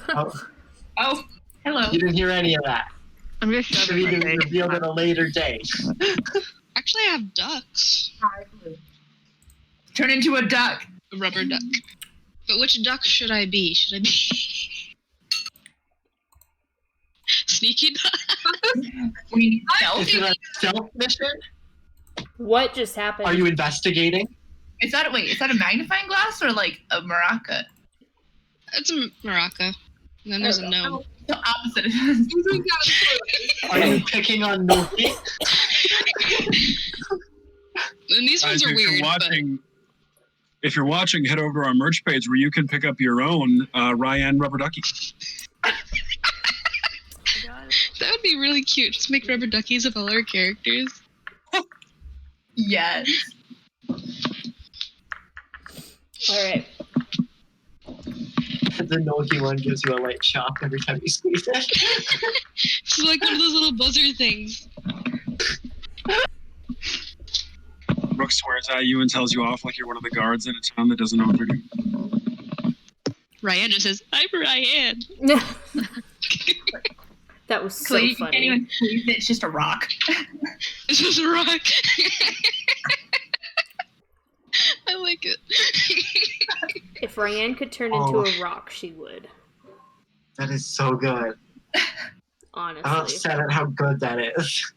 S4: Oh,
S7: Oh, hello.
S4: you didn't hear any of that.
S5: I'm just
S4: Should have been revealed at a later date.
S2: Actually, I have ducks.
S7: Turn into a duck.
S2: A rubber duck. But which duck should I be? Should I be sneaky duck?
S7: We need
S4: Is it a stealth mission?
S1: What just happened?
S4: Are you investigating?
S7: Is that a magnifying glass or like a maraca?
S2: It's a maraca. And then there's a gnome.
S7: The opposite.
S4: Are you picking on Milky?
S2: And these ones are
S3: if you're
S2: weird,
S3: watching, if you're watching, head over to our merch page where you can pick up your own Ryan rubber ducky.
S2: but that would be really cute. Just make rubber duckies of all our characters.
S7: Yes.
S1: All right.
S4: The Milky one gives you a light shock every time you squeeze it.
S2: It's like one of those little buzzer things.
S3: Brooke swears at you and tells you off like you're one of the guards in a town that doesn't know what they're doing.
S2: Ryan just says, "I'm Ryan."
S1: That was so
S7: You can't
S1: funny.
S7: even squeeze it. It's just a rock.
S2: It's just a rock. I like it.
S1: If Ryan could turn into a rock, she would.
S4: That is so good. I'm
S1: Honestly.
S4: upset at how good that is.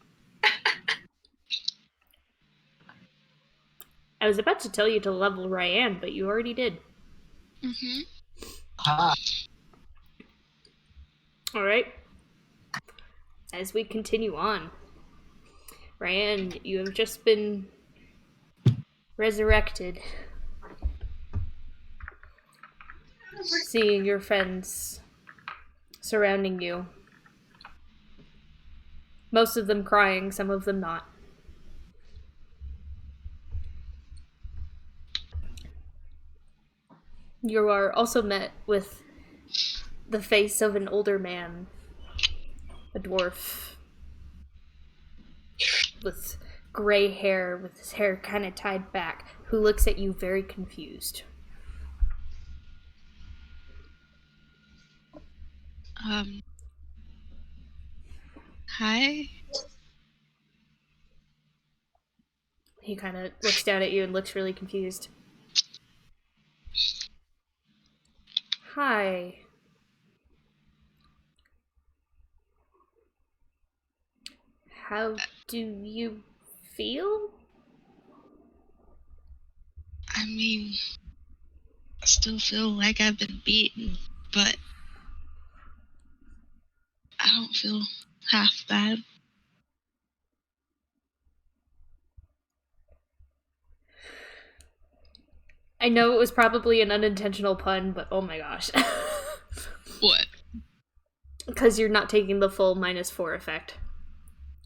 S1: I was about to tell you to level Ryan, but you already did.
S2: Mm-hmm.
S4: Ah,
S1: All right. As we continue on, Ryan, you have just been resurrected. Seeing your friends surrounding you. Most of them crying, some of them not. You are also met with the face of an older man, a dwarf, with gray hair, with his hair kind of tied back, who looks at you very confused.
S2: Hi.
S1: He kind of looks down at you and looks really confused. Hi. How do you feel?
S2: I mean, I still feel like I've been beaten, but I don't feel half bad.
S1: I know it was probably an unintentional pun, but oh my gosh.
S2: What?
S1: Because you're not taking the full -4 effect.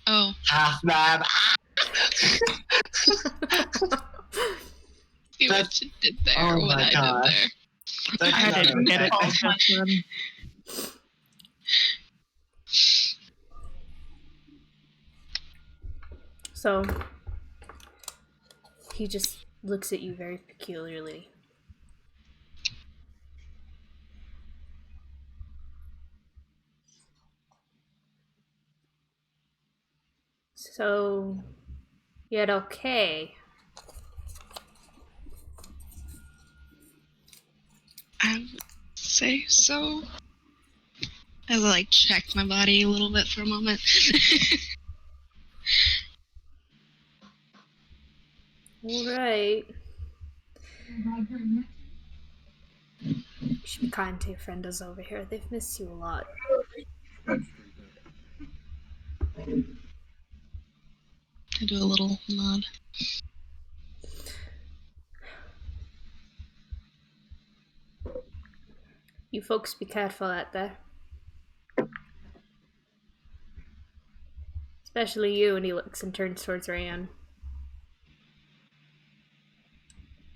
S2: Oh,
S4: half bad.
S2: see what you did there,
S4: Oh
S2: what
S4: my
S2: I
S4: gosh.
S2: did there.
S4: That's
S5: I
S4: not
S5: didn't get it.
S4: okay.
S1: So, he just looks at you very peculiarly. So, yet okay.
S2: I would say so. As I like check my body a little bit for a moment.
S1: Alright. You should be kind to your friendos over here. They've missed you a lot.
S2: I do a little nod.
S1: You folks be careful out there. Especially you, and he looks and turns towards Rayan.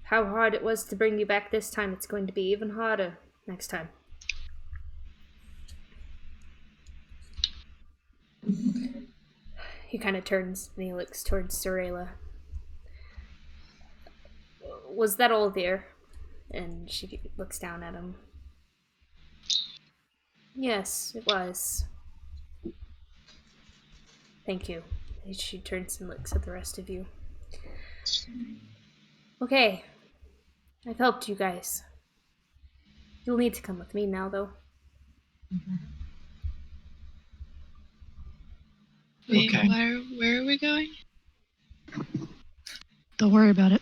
S1: How hard it was to bring you back this time, it's going to be even harder next time. He kind of turns and he looks towards Sorela. Was that all there? And she looks down at him. Yes, it was. Thank you. She turns and looks at the rest of you. Okay. I've helped you guys. You'll need to come with me now, though.
S2: Wait,
S4: Okay.
S2: where are we going?
S5: Don't worry about it.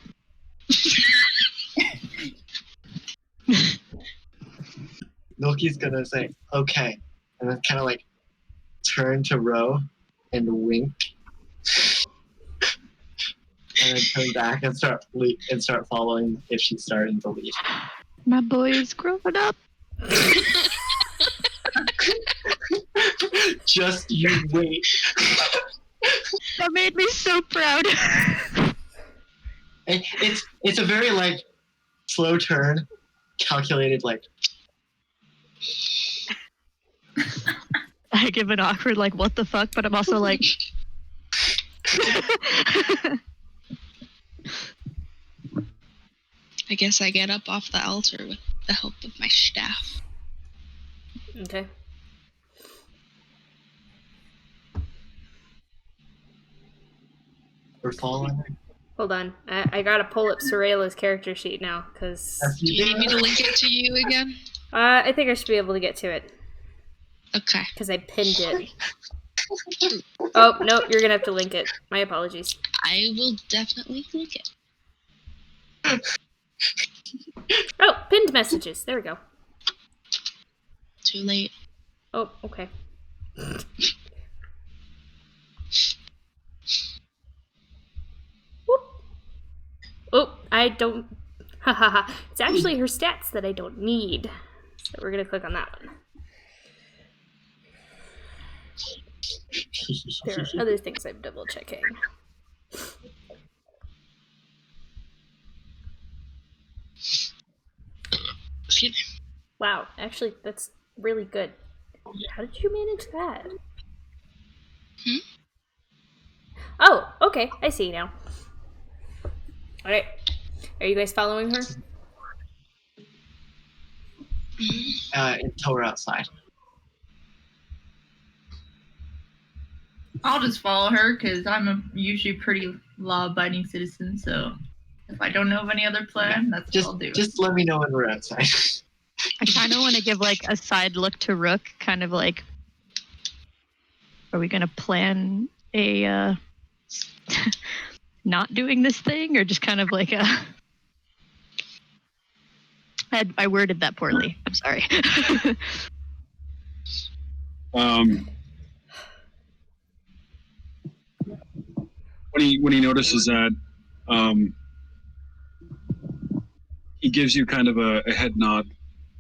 S4: Milky's gonna say, okay. And then kind of like turn to Ro and wink. And then turn back and start following if she's starting to leave.
S5: My boy is growing up.
S4: Just you wait.
S5: That made me so proud.
S4: It's a very like slow turn, calculated like.
S5: I give an awkward like what the fuck, but I'm also like
S2: I guess I get up off the altar with the help of my staff.
S1: Okay.
S4: We're following her.
S1: Hold on. I gotta pull up Sorela's character sheet now, because...
S2: Do you need me to link it to you again?
S1: I think I should be able to get to it,
S2: Okay.
S1: because I pinned it. Oh, no, you're gonna have to link it. My apologies.
S2: I will definitely link it.
S1: Oh, pinned messages. There we go.
S2: Too late.
S1: Oh, okay. Whoop. Oh, I don't... Hahaha. It's actually her stats that I don't need. So we're gonna click on that one. There are other things I'm double checking.
S2: Excuse me.
S1: Wow, actually, that's really good. How did you manage that? Oh, okay, I see now. Alright. Are you guys following her?
S4: Until we're outside.
S7: I'll just follow her because I'm a usually pretty law-abiding citizen. So if I don't know of any other plan, that's what I'll do.
S4: Just let me know when we're outside.
S5: I kind of want to give like a side look to Rook, kind of like, are we gonna plan a not doing this thing, or just kind of like a? I worded that poorly. I'm sorry.
S3: When he notices that, he gives you kind of a head nod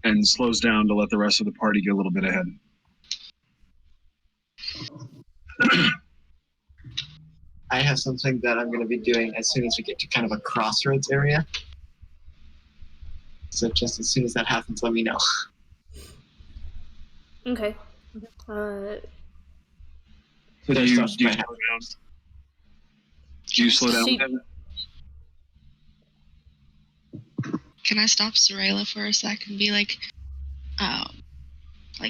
S3: and slows down to let the rest of the party get a little bit ahead.
S4: I have something that I'm going to be doing as soon as we get to kind of a crossroads area. So just as soon as that happens, let me know.
S1: Okay.
S3: So do you slow down? Do you slow down?
S1: She-
S2: Can I stop Sorela for a sec and be like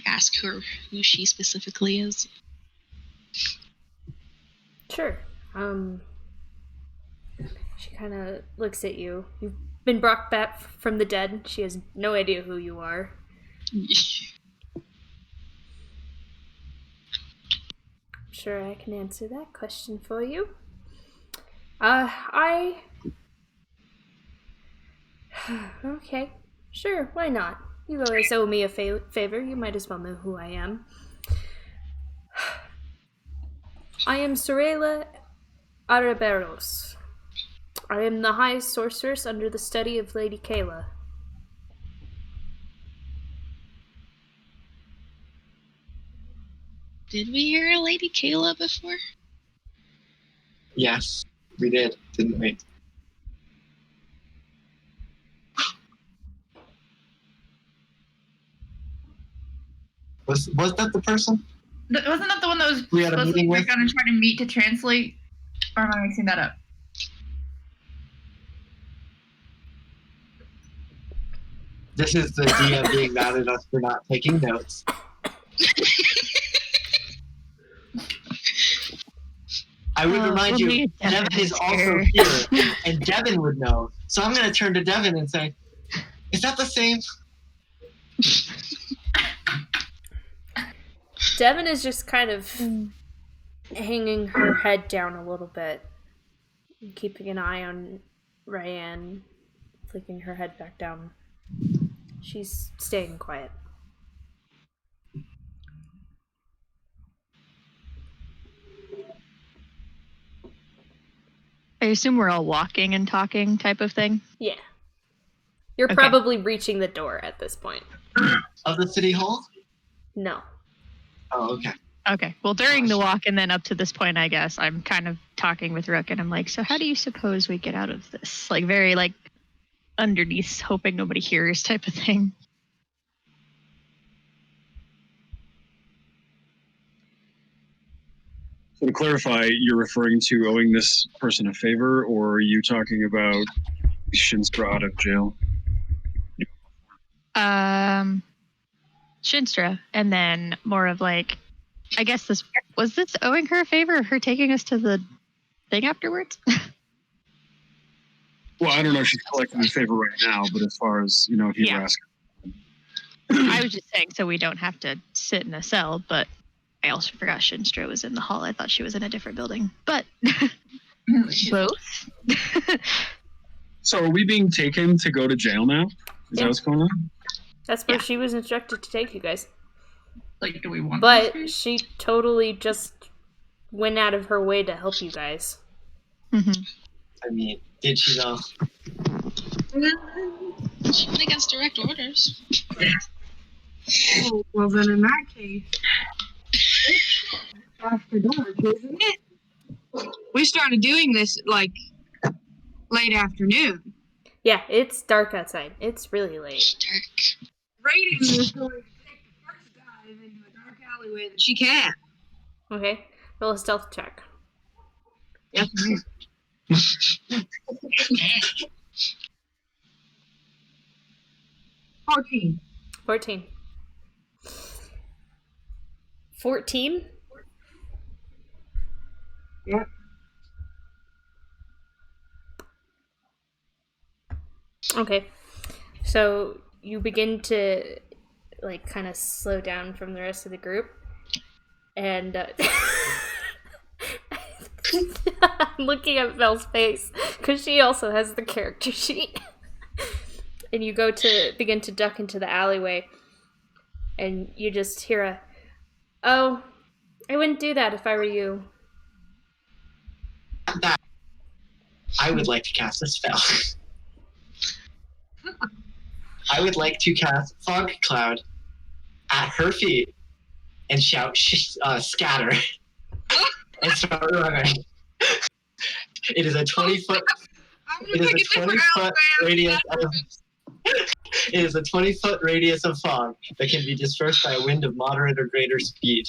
S2: ask her who she specifically is?
S1: Sure. She kind of looks at you. You've been brought back from the dead. She has no idea who you are. Sure, I can answer that question for you. Okay, sure, why not? You always owe me a favor. You might as well know who I am. I am Sorela Araberos. I am the High Sorceress under the study of Lady Kayla.
S2: Did we hear a Lady Kayla before?
S4: Yes, we did, didn't we? Was that the person?
S7: Wasn't that the one that was
S4: We had a
S7: supposed to
S4: meeting
S7: be
S4: with?
S7: going to try to meet to translate? Or am I mixing that up?
S4: This is the DM being mad at us for not taking notes. I would remind you, Devin is also here, and Devin would know. So I'm going to turn to Devin and say, is that the same?
S1: Devin is just kind of hanging her head down a little bit, keeping an eye on Ryan, flicking her head back down. She's staying quiet.
S5: I assume we're all walking and talking type of thing.
S1: Yeah. You're
S5: Okay.
S1: probably reaching the door at this point.
S4: Of the city hall?
S1: No.
S4: Oh, okay.
S5: Okay. Well, during the walk and then up to this point, I guess, I'm kind of talking with Rook and I'm like, so how do you suppose we get out of this? Like, very, like, underneath, hoping nobody hears type of thing.
S3: So to clarify, you're referring to owing this person a favor, or are you talking about Shinstra out of jail?
S5: Shinstra. And then more of like, I guess this owing her a favor or her taking us to the thing afterwards?
S3: Well, I don't know if she's collecting a favor right now, but as far as, you know, if you were asking.
S5: I was just saying so we don't have to sit in a cell, but I also forgot Shinstra was in the hall. I thought she was in a different building. But both.
S3: So are we being taken to go to jail now? Is that what's going on?
S1: That's where she was instructed to take you guys.
S7: Like, do we want
S1: But she totally just went out of her way to help you guys.
S5: Mm-hmm.
S4: I mean, did she though?
S2: She went against direct orders.
S6: Oh, well, then in that case, after dark, isn't it? We started doing this like late afternoon.
S1: Yeah, it's dark outside. It's really late.
S2: Dark.
S6: Raiden is going to take the first dive into a dark alleyway that she can.
S1: Okay, roll a stealth check.
S6: Yes, ma'am. 14.
S1: 14. 14?
S6: Yep.
S1: Okay. So you begin to, like, kind of slow down from the rest of the group. And I'm looking at Belle's face because she also has the character sheet. And you go to begin to duck into the alleyway. And you just hear a, "Oh, I wouldn't do that if I were you."
S4: That I would like to cast a spell. I would like to cast Fog Cloud at her feet and shout scatter and start running. It is a 20-foot. It is a 20-foot radius of. It is a 20-foot radius of fog that can be dispersed by a wind of moderate or greater speed,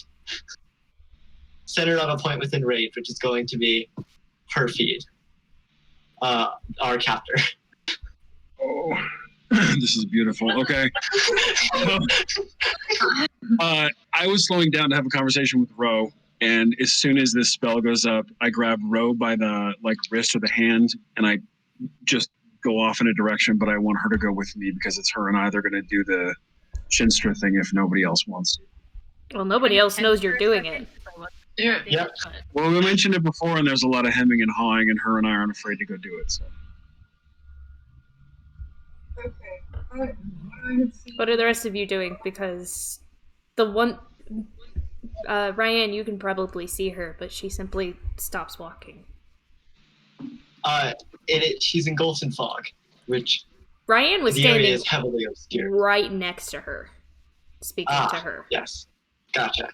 S4: centered on a point within range, which is going to be her feet. Our captor.
S3: Oh, this is beautiful. Okay. I was slowing down to have a conversation with Ro, and as soon as this spell goes up, I grab Ro by the wrist or the hand, and I just go off in a direction, but I want her to go with me because it's her and I. They're going to do the Shinstra thing if nobody else wants to.
S1: Well, nobody else knows you're doing it.
S7: Yeah.
S4: Yep.
S3: Well, we mentioned it before, and there's a lot of hemming and hawing, and her and I aren't afraid to go do it. So.
S6: Okay.
S1: What are the rest of you doing? Because the one, Ryan, you can see her, but she simply stops walking.
S4: She's engulfed in fog, which
S1: Ryan was
S4: the area
S1: standing
S4: is heavily obscured.
S1: right next to her, speaking to her.
S4: Yes. Gotcha.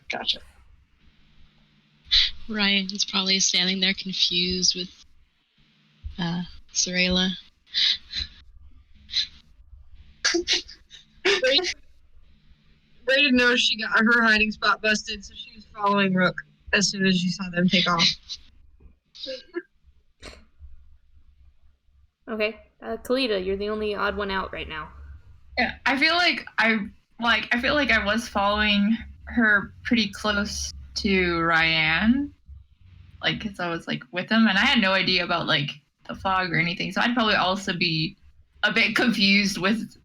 S2: Ryan's probably standing there confused with Sorela.
S6: Raiden knows she got her hiding spot busted, so she was following Rook as soon as she saw them take off.
S1: Okay, Kalita, you're the only odd one out right now.
S7: Yeah, I feel like I was following her pretty close to Ryan, like, because I was like with him, and I had no idea about like the fog or anything, so I'd probably also be a bit confused with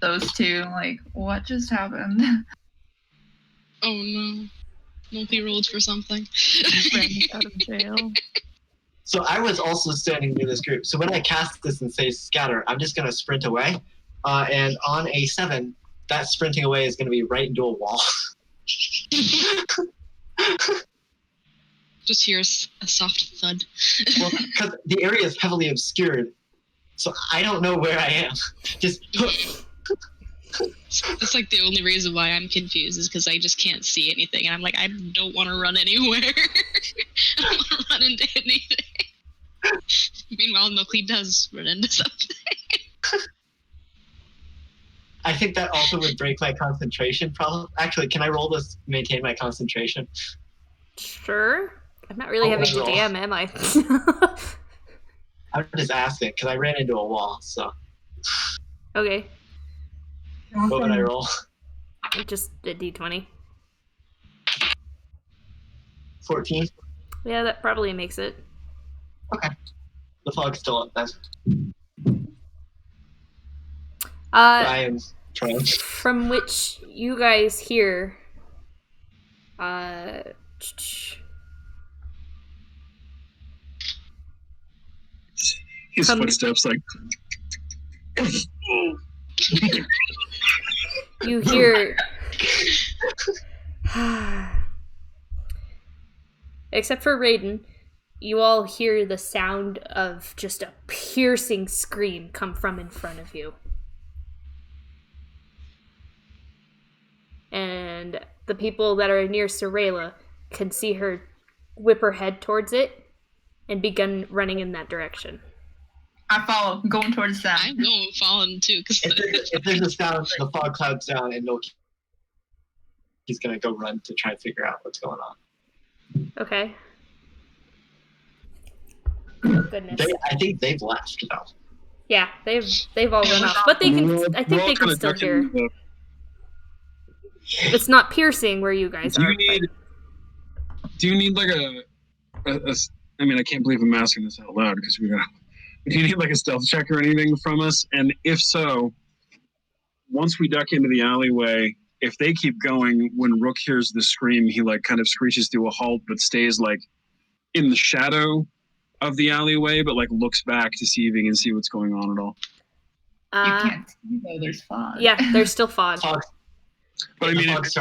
S7: those two. Like, what just happened?
S2: Oh no. Multi rolled for something.
S5: Brandon's out of jail.
S4: So I was also standing near this group. So when I cast this and say scatter, I'm just going to sprint away. And on a 7, that sprinting away is going to be right into a wall.
S2: Just hears a soft thud.
S4: Well, because the area is heavily obscured. So I don't know where I am. Just...
S2: That's like the only reason why I'm confused is because I just can't see anything. And I'm like, I don't want to run anywhere. I don't want to run into anything. Meanwhile, Milky does run into something.
S4: I think that also would break my concentration problem. Actually, can I roll this maintain my concentration?
S1: Sure. I'm not really having to
S4: roll.
S1: DM, am I?
S4: I'm just asking because I ran into a wall. So
S1: Okay.
S4: what would I roll?
S1: Just a d20.
S4: 14.
S1: Yeah, that probably makes it.
S4: Okay. The fog's still up then. I am prone.
S1: From which you guys hear,
S3: His footsteps like.
S1: you hear, except for Raiden, you all hear the sound of just a piercing scream come from in front of you. And the people that are near Sorela can see her whip her head towards it and begin running in that direction.
S7: I follow, I'm going towards that.
S2: I'm going falling too. Cause
S4: If there's a sound, the fog clouds down, and he's gonna go run to try and figure out what's going on.
S1: Okay. Oh, goodness.
S4: I think they've left though.
S1: Yeah, they've all run off, but they can. I think they can still hear. It's not piercing where you guys are.
S3: Do you need like a I mean, I can't believe I'm asking this out loud because do you need like a stealth check or anything from us? And if so, once we duck into the alleyway, if they keep going, when Rook hears the scream, he like kind of screeches to a halt, but stays like in the shadow of the alleyway, but like looks back to see if he can see what's going on at all.
S7: You can't see though, there's fog.
S1: Yeah, there's still fog.
S3: But I mean, as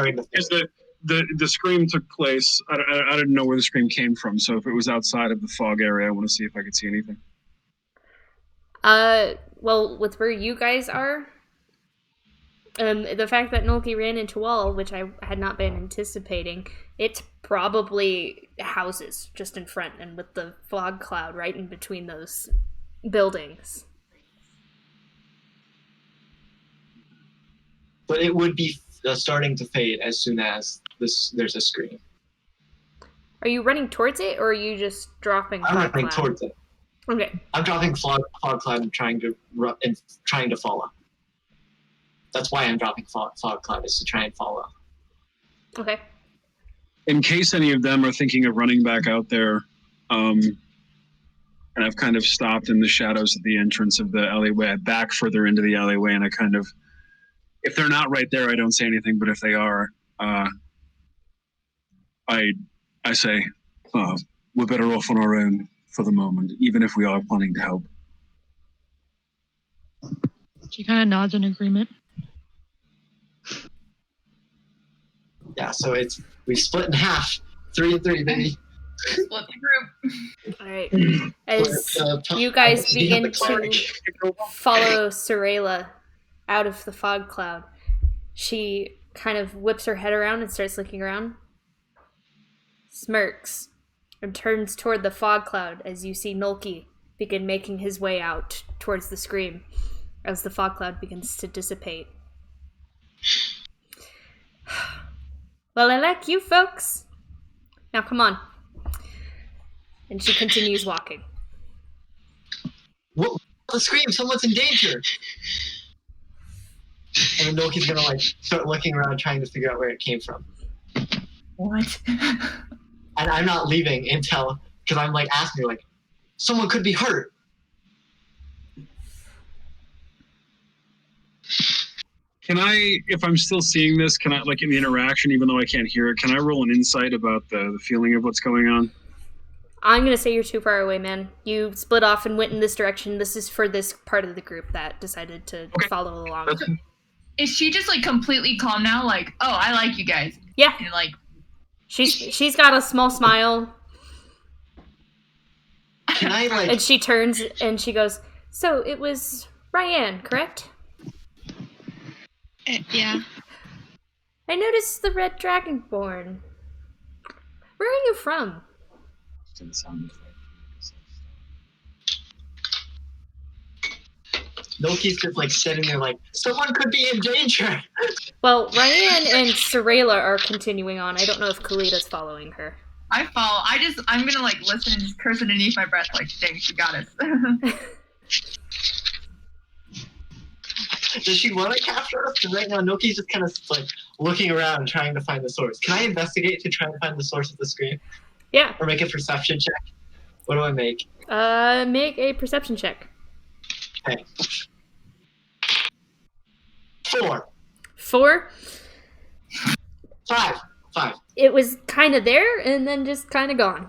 S3: the scream took place, I didn't know where the scream came from. So if it was outside of the fog area, I want to see if I could see anything.
S1: Well, with where you guys are, the fact that Nolki ran into wall, which I had not been anticipating, it's probably houses just in front and with the fog cloud right in between those buildings.
S4: But it would be starting to fade as soon as there's a screen.
S1: Are you running towards it, or are you just dropping?
S4: I'm running towards it.
S1: Okay.
S4: I'm dropping fog cloud and trying to follow. That's why I'm dropping fog cloud, is to try and follow.
S1: Okay.
S3: In case any of them are thinking of running back out there, and I've kind of stopped in the shadows at the entrance of the alleyway. I back further into the alleyway, and I kind of, if they're not right there, I don't say anything. But if they are, I say, we're better off on our own for the moment, even if we are planning to help.
S5: She kind of nods in agreement.
S4: Yeah, so we split in half, 3 and 3, baby.
S7: Split the group.
S1: All right. As you guys begin to follow Sorela out of the fog cloud, she kind of whips her head around and starts looking around, smirks, and turns toward the fog cloud as you see Nolki begin making his way out towards the scream as the fog cloud begins to dissipate. Well, I like you folks. Now come on. And she continues walking.
S4: What? The scream! Someone's in danger! and then Noki's gonna like start looking around trying to figure out where it came from.
S7: What?
S4: And I'm not leaving until, because I'm like asking her like, someone could be hurt.
S3: Can I, if I'm still seeing this, can I, like in the interaction, even though I can't hear it, can I roll an insight about the feeling of what's going on?
S1: I'm going to say you're too far away, man. You split off and went in this direction. This is for this part of the group that decided to follow along.
S3: Okay.
S7: Is she just like completely calm now? Like, oh, I like you guys.
S1: Yeah.
S7: And like,
S1: she's got a small smile.
S4: Can I like?
S1: And she turns and she goes, so it was Ryan, correct?
S2: Yeah.
S1: I noticed the red dragonborn. Where are you from?
S4: Noki's just like sitting there like, someone could be in danger.
S1: Well, Ryan and Sorela are continuing on. I don't know if Kalita's following her.
S7: I follow. I'm gonna like listen and just curse underneath my breath, like, dang, she got us.
S4: Does she want to capture us? Because right now Noki's just kind of like looking around trying to find the source. Can I investigate to try and find the source of the scream?
S1: Yeah.
S4: Or make a perception check? What do I make?
S1: Make a perception check.
S4: Okay. 4.
S1: 4.
S4: 5. 5.
S1: It was kind of there and then just kind of gone.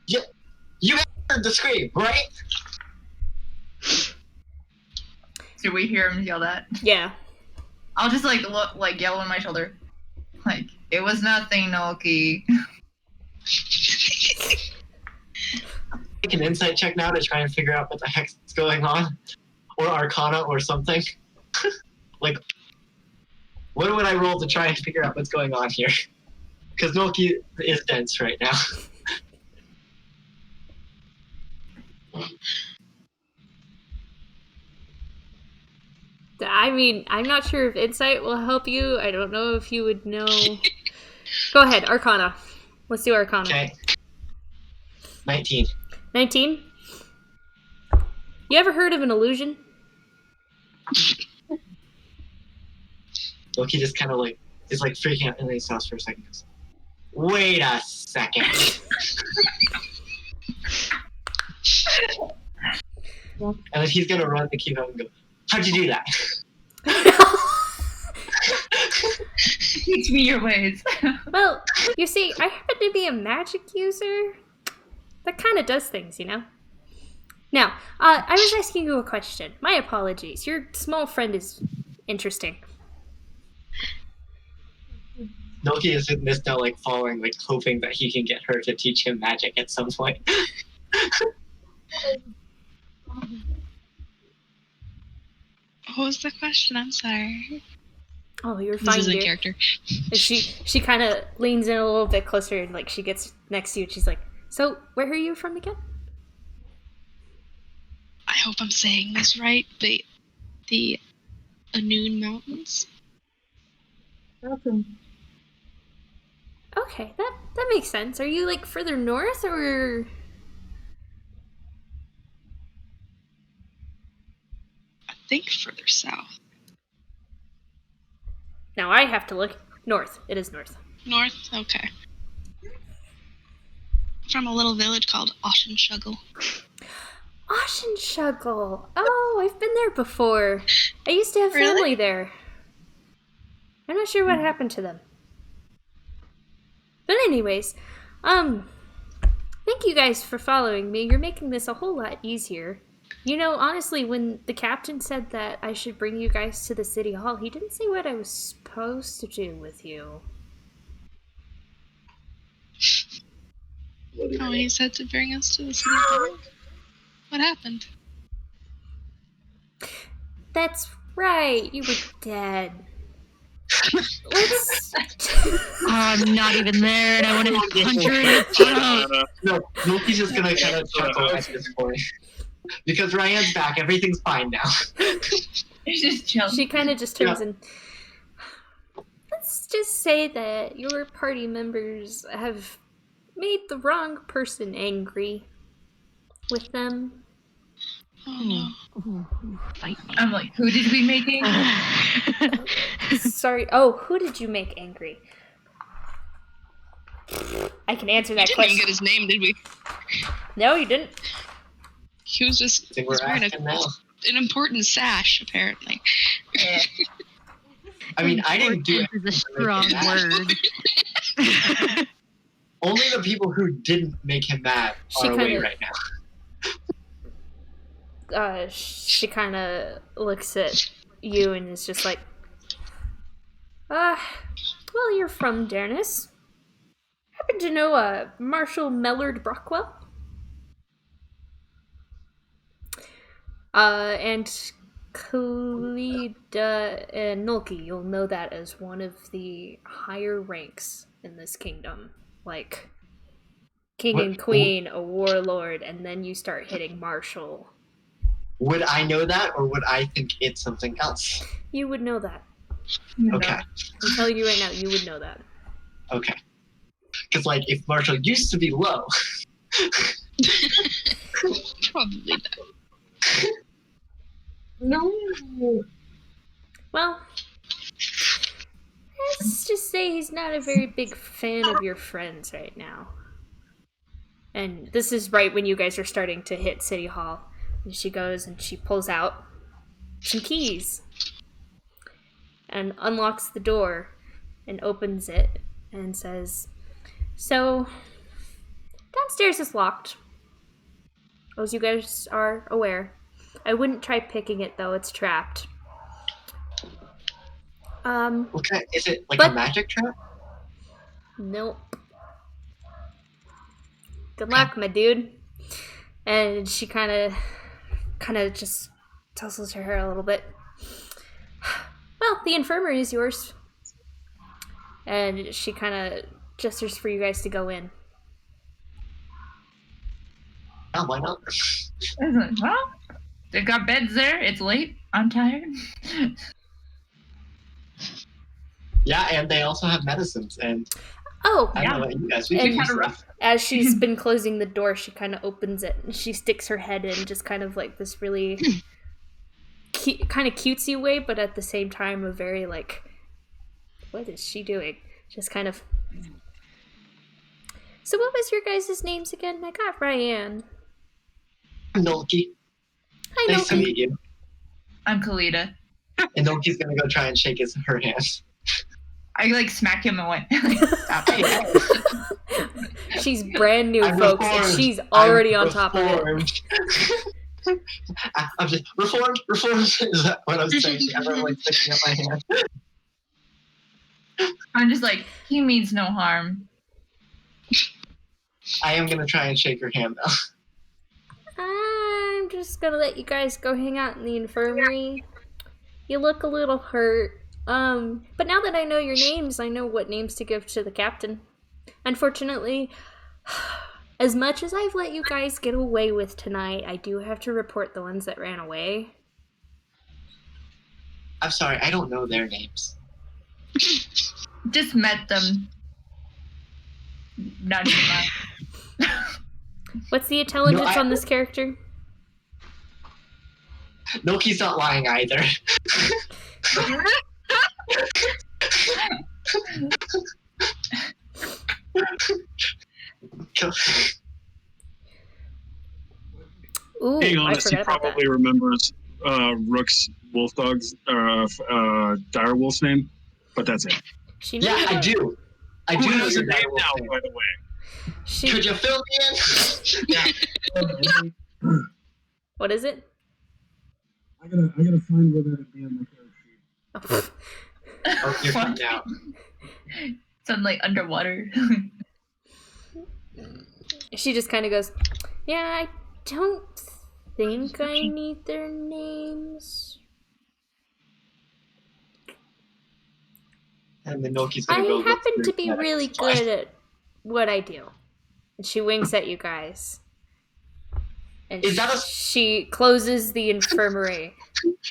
S4: You heard the scream, right?
S7: Did we hear him yell that?
S1: Yeah.
S7: I'll just like look, like yell on my shoulder, like it was nothing, Noki.
S4: Make an insight check now to try and figure out what the heck's going on, or Arcana or something. Like, what would I roll to try and figure out what's going on here? Because Noki is dense right now.
S1: I mean, I'm not sure if insight will help you. I don't know if you would know. Go ahead, Arcana. Let's do Arcana.
S4: Okay. 19.
S1: 19? You ever heard of an illusion?
S4: Loki just kind of like is like freaking out and then he stops for a second. Goes, wait a second. And then he's gonna run to keep up and go, how'd you do that?
S7: Teach me your ways.
S1: Well, you see, I happen to be a magic user. That kind of does things, you know? Now, I was asking you a question. My apologies. Your small friend is interesting.
S4: Noki is in this now, like following, like hoping that he can get her to teach him magic at some point.
S2: What was the question? I'm sorry.
S1: Oh, you're
S2: This
S1: fine,
S2: is a
S1: dear.
S2: character.
S1: And she kind of leans in a little bit closer and like she gets next to you and she's like, so where are you from again?
S2: I hope I'm saying this right. The Anoon Mountains.
S1: Okay, that makes sense. Are you like further north or?
S2: I think further south.
S1: Now I have to look north. It is north.
S2: North? Okay. From a little village called Oshenshugle.
S1: Oshenshugle. Oh, I've been there before. I used to have family
S2: Really?
S1: there. I'm not sure what happened to them. But anyways, thank you guys for following me. You're making this a whole lot easier. You know, honestly, when the captain said that I should bring you guys to the city hall, he didn't say what I was supposed to do with you.
S2: Oh, he said to bring us to the city hall? What happened?
S1: That's right, you were dead. Let's...
S5: I'm not even there, and I want to punch her in the throat.
S4: No, Noki's just gonna kind of chuckle at this point. Because Ryan's back, everything's fine now.
S7: It's just chill.
S1: She kind of just turns and... Let's just say that your party members have made the wrong person angry with them.
S2: Oh no. Fight me.
S7: I'm like, who did we make angry?
S1: Sorry. Oh, who did you make angry? I can answer
S2: We
S1: that
S2: didn't even
S1: question.
S2: get his name, did we?
S1: No, you didn't.
S2: He was just
S4: I think we're
S2: wearing
S4: asking now.
S2: an important sash, apparently.
S7: Yeah.
S4: I mean, I didn't do it.
S5: Is a strong word.
S4: Only the people who didn't make him mad
S1: She
S4: are away
S1: kinda-
S4: right now.
S1: She kind of looks at you and is just like, well, you're from Darnus. Happen to know Marshal Mellard Brockwell? And Cleda and Nulki, you'll know that as one of the higher ranks in this kingdom. Like, king and queen, a warlord, and then you start hitting marshal.
S4: Would I know that, or would I think it's something else?
S1: You would know that.
S4: Okay,
S1: I'm telling you right now, you would know that.
S4: okay. Because, like, if Marshall used to be low,
S2: Probably not.
S6: No.
S1: Well, let's just say he's not a very big fan of your friends right now. And this is right when you guys are starting to hit City Hall. And she goes and she pulls out some keys and unlocks the door and opens it and says, "So, downstairs is locked, as you guys are aware. I wouldn't try picking it though, it's trapped.
S4: okay, is it like
S1: But-
S4: a magic trap?
S1: Nope. Good luck, my dude." And she kind of just tussles her hair a little bit. "Well, the infirmary is yours." And she kind of gestures for you guys to go in.
S4: Oh, why not?
S7: I was like, well, they've got beds there. It's late. I'm tired.
S4: Yeah, and they also have medicines, and
S1: Oh,
S4: I don't know about you guys. We
S1: And-
S4: can use stuff.
S1: as she's been closing the door, she kind of opens it and she sticks her head in, just kind of like this really kind of cutesy way, but at the same time a very like, what is she doing? Just kind of. So what was your guys' names again? I got Ryan.
S4: Nolki,
S1: Hi,
S4: nice to
S1: Noki.
S4: meet you.
S7: I'm Kalita.
S4: And Nolki's gonna go try and shake her hand.
S7: I like smack him and went, stop.
S1: She's brand new,
S4: I'm
S1: folks, and
S4: reformed.
S1: she's already
S4: I'm
S1: on top of it.
S4: reformed. I'm just reformed. Is that what I'm saying? I'm like sticking up my hand.
S7: I'm just like, he means no harm.
S4: I am gonna try and shake her hand though.
S1: I'm just gonna let you guys go hang out in the infirmary. You look a little hurt. But now that I know your names, I know what names to give to the captain. Unfortunately, as much as I've let you guys get away with tonight, I do have to report the ones that ran away.
S4: I'm sorry, I don't know their names.
S7: Just met them. Not even that.
S1: What's the intelligence
S4: No,
S1: on this character?
S4: Nolki's not lying either.
S1: Ooh,
S3: Being
S1: I
S3: honest, he
S1: forgot about that.
S3: probably remembers Rook's wolf dog's direwolf's name, but that's it.
S1: She knows
S4: Yeah, I
S1: about-
S4: do. I
S3: Who
S4: do know
S3: has
S4: your
S3: your name
S4: direwolf
S3: now,
S4: name.
S3: by the way?
S1: She,
S4: Could you fill me in?
S1: what is it?
S3: I gotta find where that'd be on my character sheet.
S4: Oh, you're coming out.
S7: Sound like underwater.
S1: She just kind of goes, "Yeah, I don't think I need their names.
S4: And then Nolki's
S1: I
S4: gonna go. look
S1: happen
S4: through
S1: to be
S4: that.
S1: really good at what I do." And she winks at you guys. And
S4: Is that a-
S1: she closes the infirmary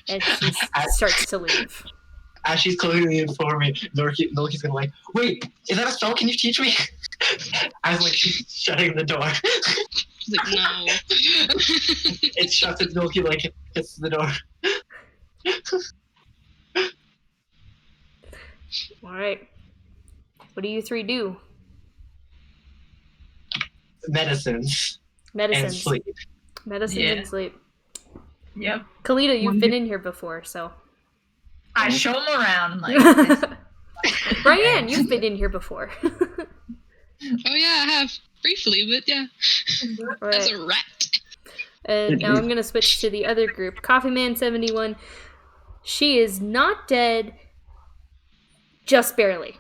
S1: and she starts to leave.
S4: As she's clearly informing me, Nolki's gonna like, wait, is that a spell? Can you teach me? As like she's shutting the door.
S2: She's like, no.
S4: It shuts its milky like it hits the door.
S1: All right. What do you three do?
S4: Medicines and
S1: Medicines.
S4: sleep.
S1: Medicines
S7: Yeah.
S1: and sleep.
S7: Yep.
S1: Kalita, you've been in here before, so.
S7: I show him around. I'm like, this.
S1: Ryan, you've been in here before.
S2: Oh yeah, I have briefly, but yeah, as
S1: Right.
S2: a rat.
S1: And now I'm going to switch to the other group. Coffee Man 71. She is not dead, just barely.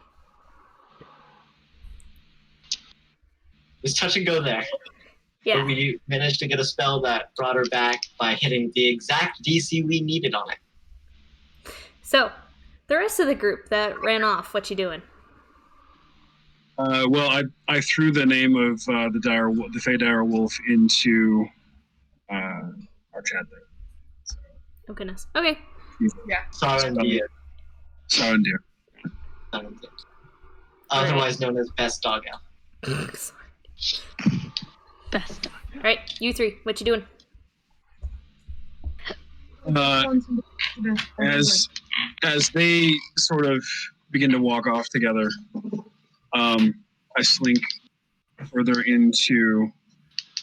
S4: It's touch and go there.
S1: Yeah.
S4: But we managed to get a spell that brought her back by hitting the exact DC we needed on it.
S1: So, the rest of the group that ran off, what you doing?
S3: Well, I threw the name of the Fey Dire Wolf into our chat there.
S1: Oh, goodness. Okay.
S4: Sarandir.
S3: Sarandir.
S4: Otherwise known as Best Dog Elf.
S5: Best dog.
S1: All right, you three, what you doing?
S3: As they sort of begin to walk off together, I slink further into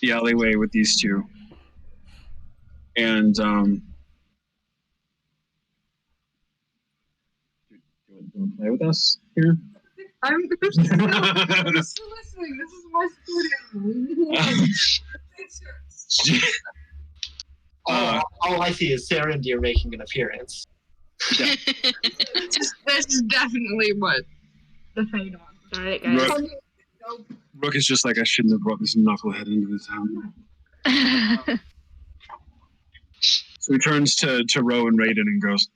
S3: the alleyway with these two, and do you want to play with us here?
S6: I'm still listening. This is my studio.
S4: All I see is Sarandir making an appearance.
S6: This is definitely what the fate on.
S1: All right, guys.
S3: Rook is just like, I shouldn't have brought this knucklehead into the town. So he turns to Ro and Raiden and goes,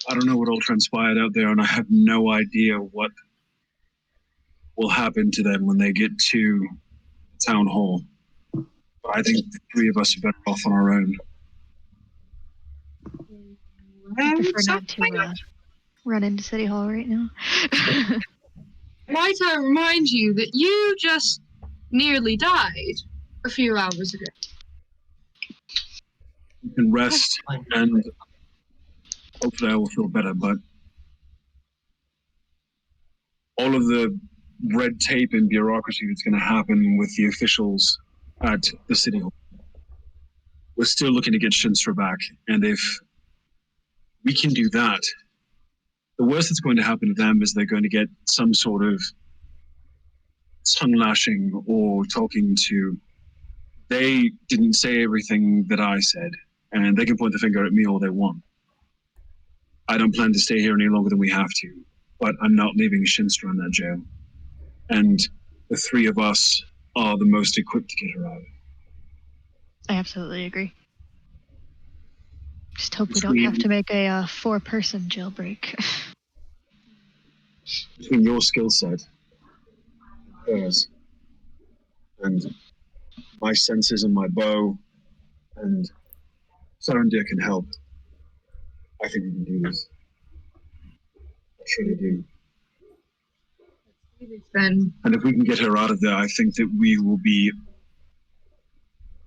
S3: I don't know what all transpired out there, and I have no idea what will happen to them when they get to town hall. But I think the three of us are better off on our own.
S5: I prefer not to run into City Hall right now.
S6: Might I remind you that you just nearly died a few hours ago?
S3: You can rest, and hopefully I will feel better, but all of the red tape and bureaucracy that's going to happen with the officials at the City Hall, we're still looking to get Shinstra back, and if we can do that, the worst that's going to happen to them is they're going to get some sort of tongue lashing or talking to. They didn't say everything that I said, and they can point the finger at me all they want. I don't plan to stay here any longer than we have to, but I'm not leaving Shinstra in that jail. And the three of us are the most equipped to get her out.
S5: I absolutely agree. Just hope we don't have to make a 4-person jailbreak.
S3: Between your skill set, hers, and my senses and my bow, and Sarandir can help. I think we can do this. I truly do.
S6: Then
S3: And if we can get her out of there, I think that we will be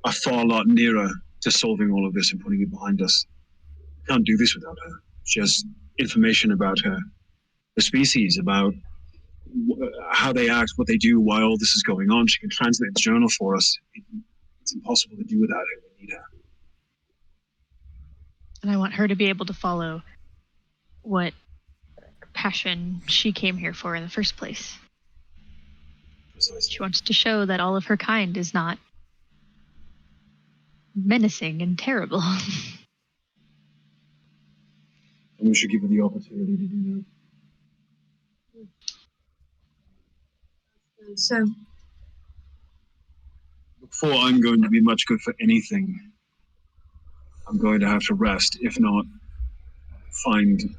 S3: a far lot nearer to solving all of this and putting it behind us. We can't do this without her. She has information about her, the species, about how they act, what they do, why all this is going on. She can translate the journal for us. It's impossible to do without her. We need her.
S5: And I want her to be able to follow what passion she came here for in the first place.
S3: Precisely.
S5: She wants to show that all of her kind is not menacing and terrible.
S3: And we should give her the opportunity to do that.
S6: so
S3: Before I'm going to be much good for anything, I'm going to have to rest. If not, find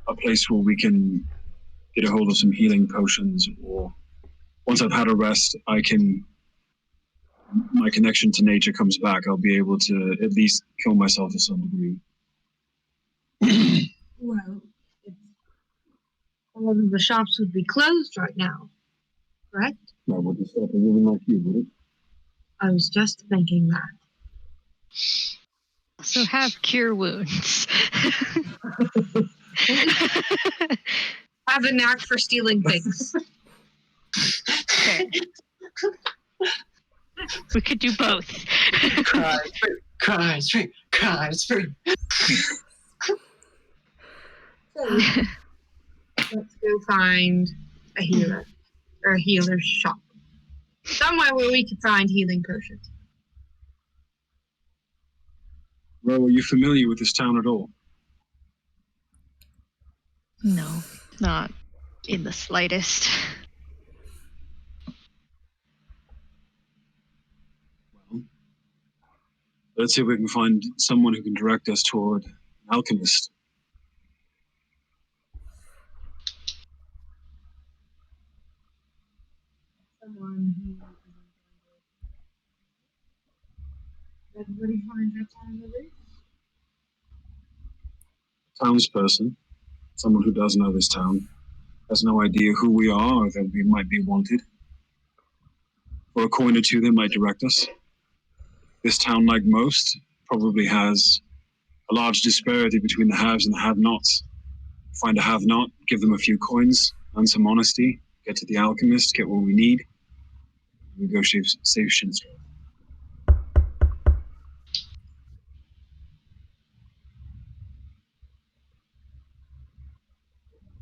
S3: a place where we can get a hold of some healing potions, or once I've had a rest, my connection to nature comes back. I'll be able to at least kill myself to some degree.
S6: well, all of the shops would be closed right now, correct?
S3: That wouldn't stop a woman like you, would it?
S6: I was just thinking that.
S5: Also have cure wounds.
S6: Have a knack for stealing things.
S5: Fair. We could do both.
S4: Cries free. Cries free.
S6: Let's go find a healer. Or a healer's shop. Somewhere where we can find healing potions.
S3: Ro, are you familiar with this town at all?
S5: No, not in the slightest.
S3: Well, let's see if we can find someone who can direct us toward an alchemist.
S6: Someone who... Everybody finds that on the list?
S3: Townsperson, someone who does know this town, has no idea who we are or that we might be wanted. For a coin or two, they might direct us. This town, like most, probably has a large disparity between the haves and the have-nots. Find a have-not, give them a few coins, earn some honesty, get to the alchemist, get what we need, negotiate safe Shinstro.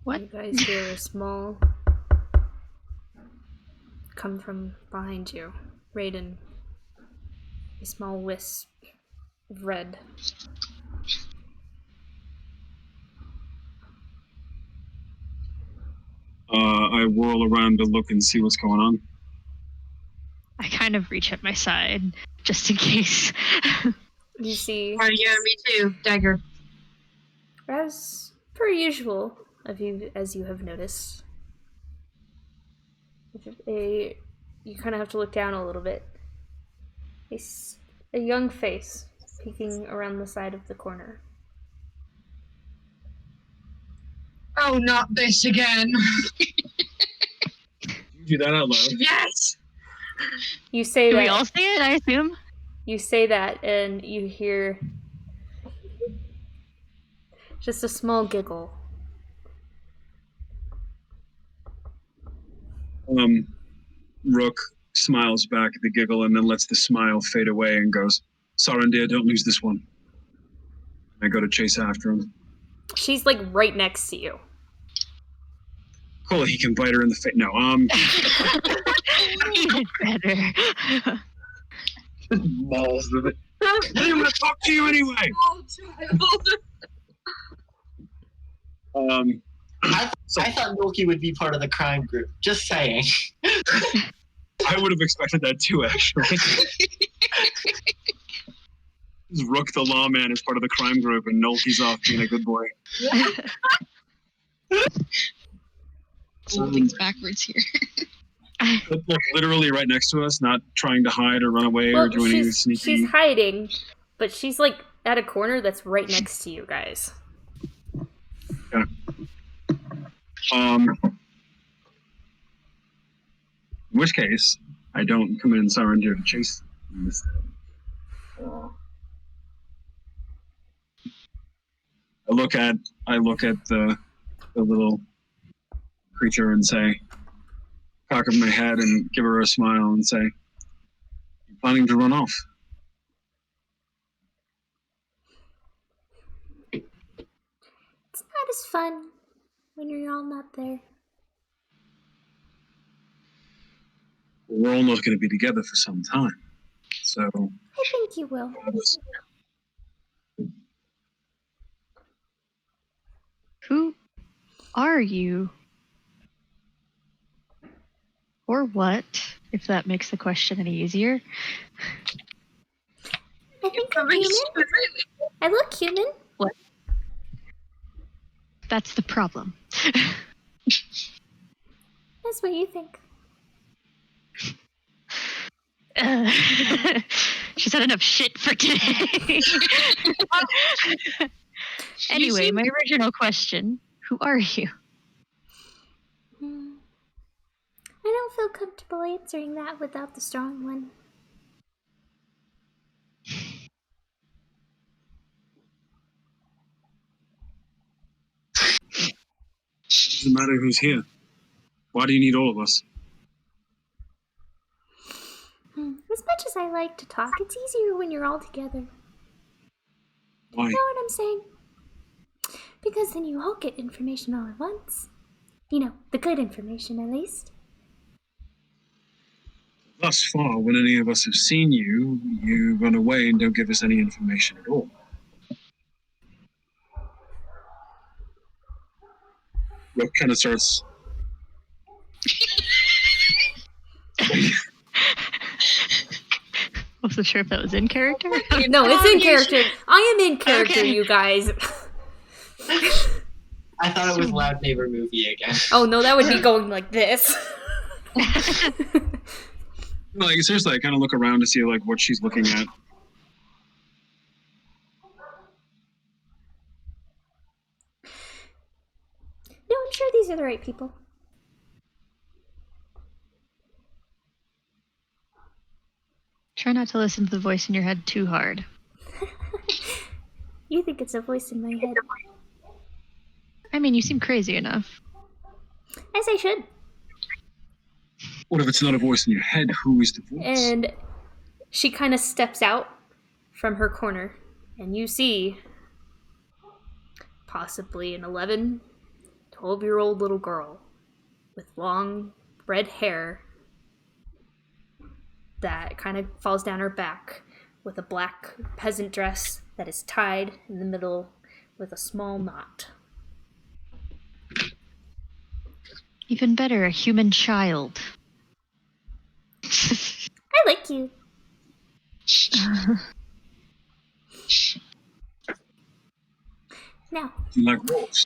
S5: What?
S1: You guys hear a small come from behind you. Raiden. A small wisp of red.
S3: I whirl around to look and see what's going on.
S5: I kind of reach at my side just in case.
S1: You see,
S6: Oh, yeah, me too. Dagger.
S1: as per usual, as you have noticed, you kind of have to look down a little bit. A young face peeking around the side of the corner.
S6: Oh, not this again.
S3: You do that out loud.
S6: Yes!
S1: You say
S5: Do
S1: that.
S5: we all say it, I assume?
S1: You say that, and you hear just a small giggle.
S3: Rook smiles back at the giggle and then lets the smile fade away and goes, Sarandir, don't lose this one. I go to chase after him.
S1: She's like right next to you.
S3: Cool, he can bite her in the face. No,
S5: Even better.
S3: balls of it. I didn't want to talk to you anyway.
S6: Oh, child.
S4: I thought Milky would be part of the crime group. Just saying.
S3: I would have expected that too, actually. Rook the lawman is part of the crime group and Nolky's off being a good boy.
S2: Something's backwards here.
S3: Like, literally right next to us, not trying to hide or run away
S1: Well,
S3: or do any sneaky.
S1: she's hiding, but she's like at a corner that's right next to you guys.
S3: Yeah. In which case, I don't come in Sarandir to chase this thing. I look at the little creature and say, cock of my head and give her a smile and say, "You planning to run off?"
S1: It's not as fun when you're all not there.
S3: We're all not going to be together for some time, so.
S1: I think you will.
S5: Who are you? Or what, if that makes the question any easier?
S1: I think I'm human. I look human.
S5: What? That's the problem.
S1: That's what you think.
S5: She's had enough shit for today. Anyway, my original question, who are you?
S1: I don't feel comfortable answering that without the strong one.
S3: Doesn't matter who's here. Why do you need all of us?
S1: As much as I like to talk, it's easier when you're all together.
S3: Why?
S1: You know what I'm saying? Because then you all get information all at once. You know, the good information at least.
S3: Thus far, when any of us have seen you, you run away and don't give us any information at all. Rook kind of starts.
S5: Wasn't sure if that was in character.
S1: No, it's in character. I am in character,
S5: Okay.
S1: you guys.
S4: I thought it was Loud Neighbor movie again.
S1: Oh no, that would be going like this.
S3: Like, seriously, I kind of look around to see like what she's looking at.
S1: No, I'm sure these are the right people.
S5: Try not to listen to the voice in your head too hard.
S1: You think it's a voice in my head.
S5: I mean, you seem crazy enough.
S1: As I should.
S3: What if it's not a voice in your head? Who is the voice?
S1: And she kind of steps out from her corner, and you see possibly an 11, 12-year-old little girl with long red hair that kind of falls down her back, with a black peasant dress that is tied in the middle with a small knot.
S5: Even better, a human child.
S1: I like you. Now,
S3: You like wolves?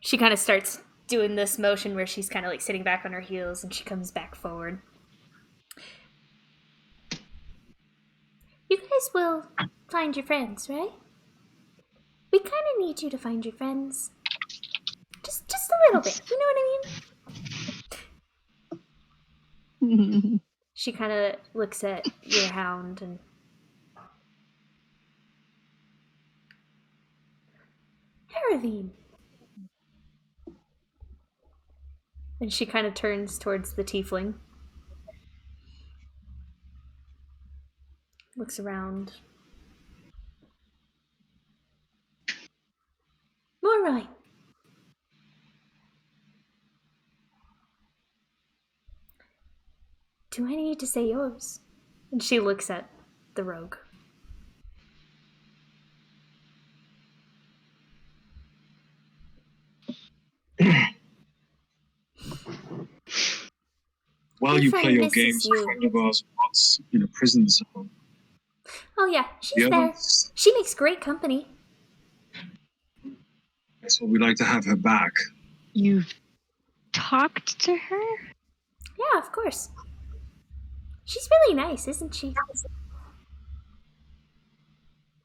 S1: she kind of starts doing this motion where she's kind of like sitting back on her heels and she comes back forward. You guys will find your friends, right? We kind of need you to find your friends. Just a little bit. You know what I mean? She kind of looks at your hound and... Haravine. And she kind of turns towards the tiefling. Looks around. Moroi. Do I need to say yours? And she looks at the rogue.
S3: While
S1: My
S3: you
S1: friend
S3: play your
S1: misses
S3: games,
S1: you.
S3: a friend of ours rots in a prison cell.
S1: Oh yeah, she's
S3: The
S1: there.
S3: others?
S1: She makes great company.
S3: So we'd like to have her back.
S5: You've talked to her?
S1: Yeah, of course. She's really nice, isn't she?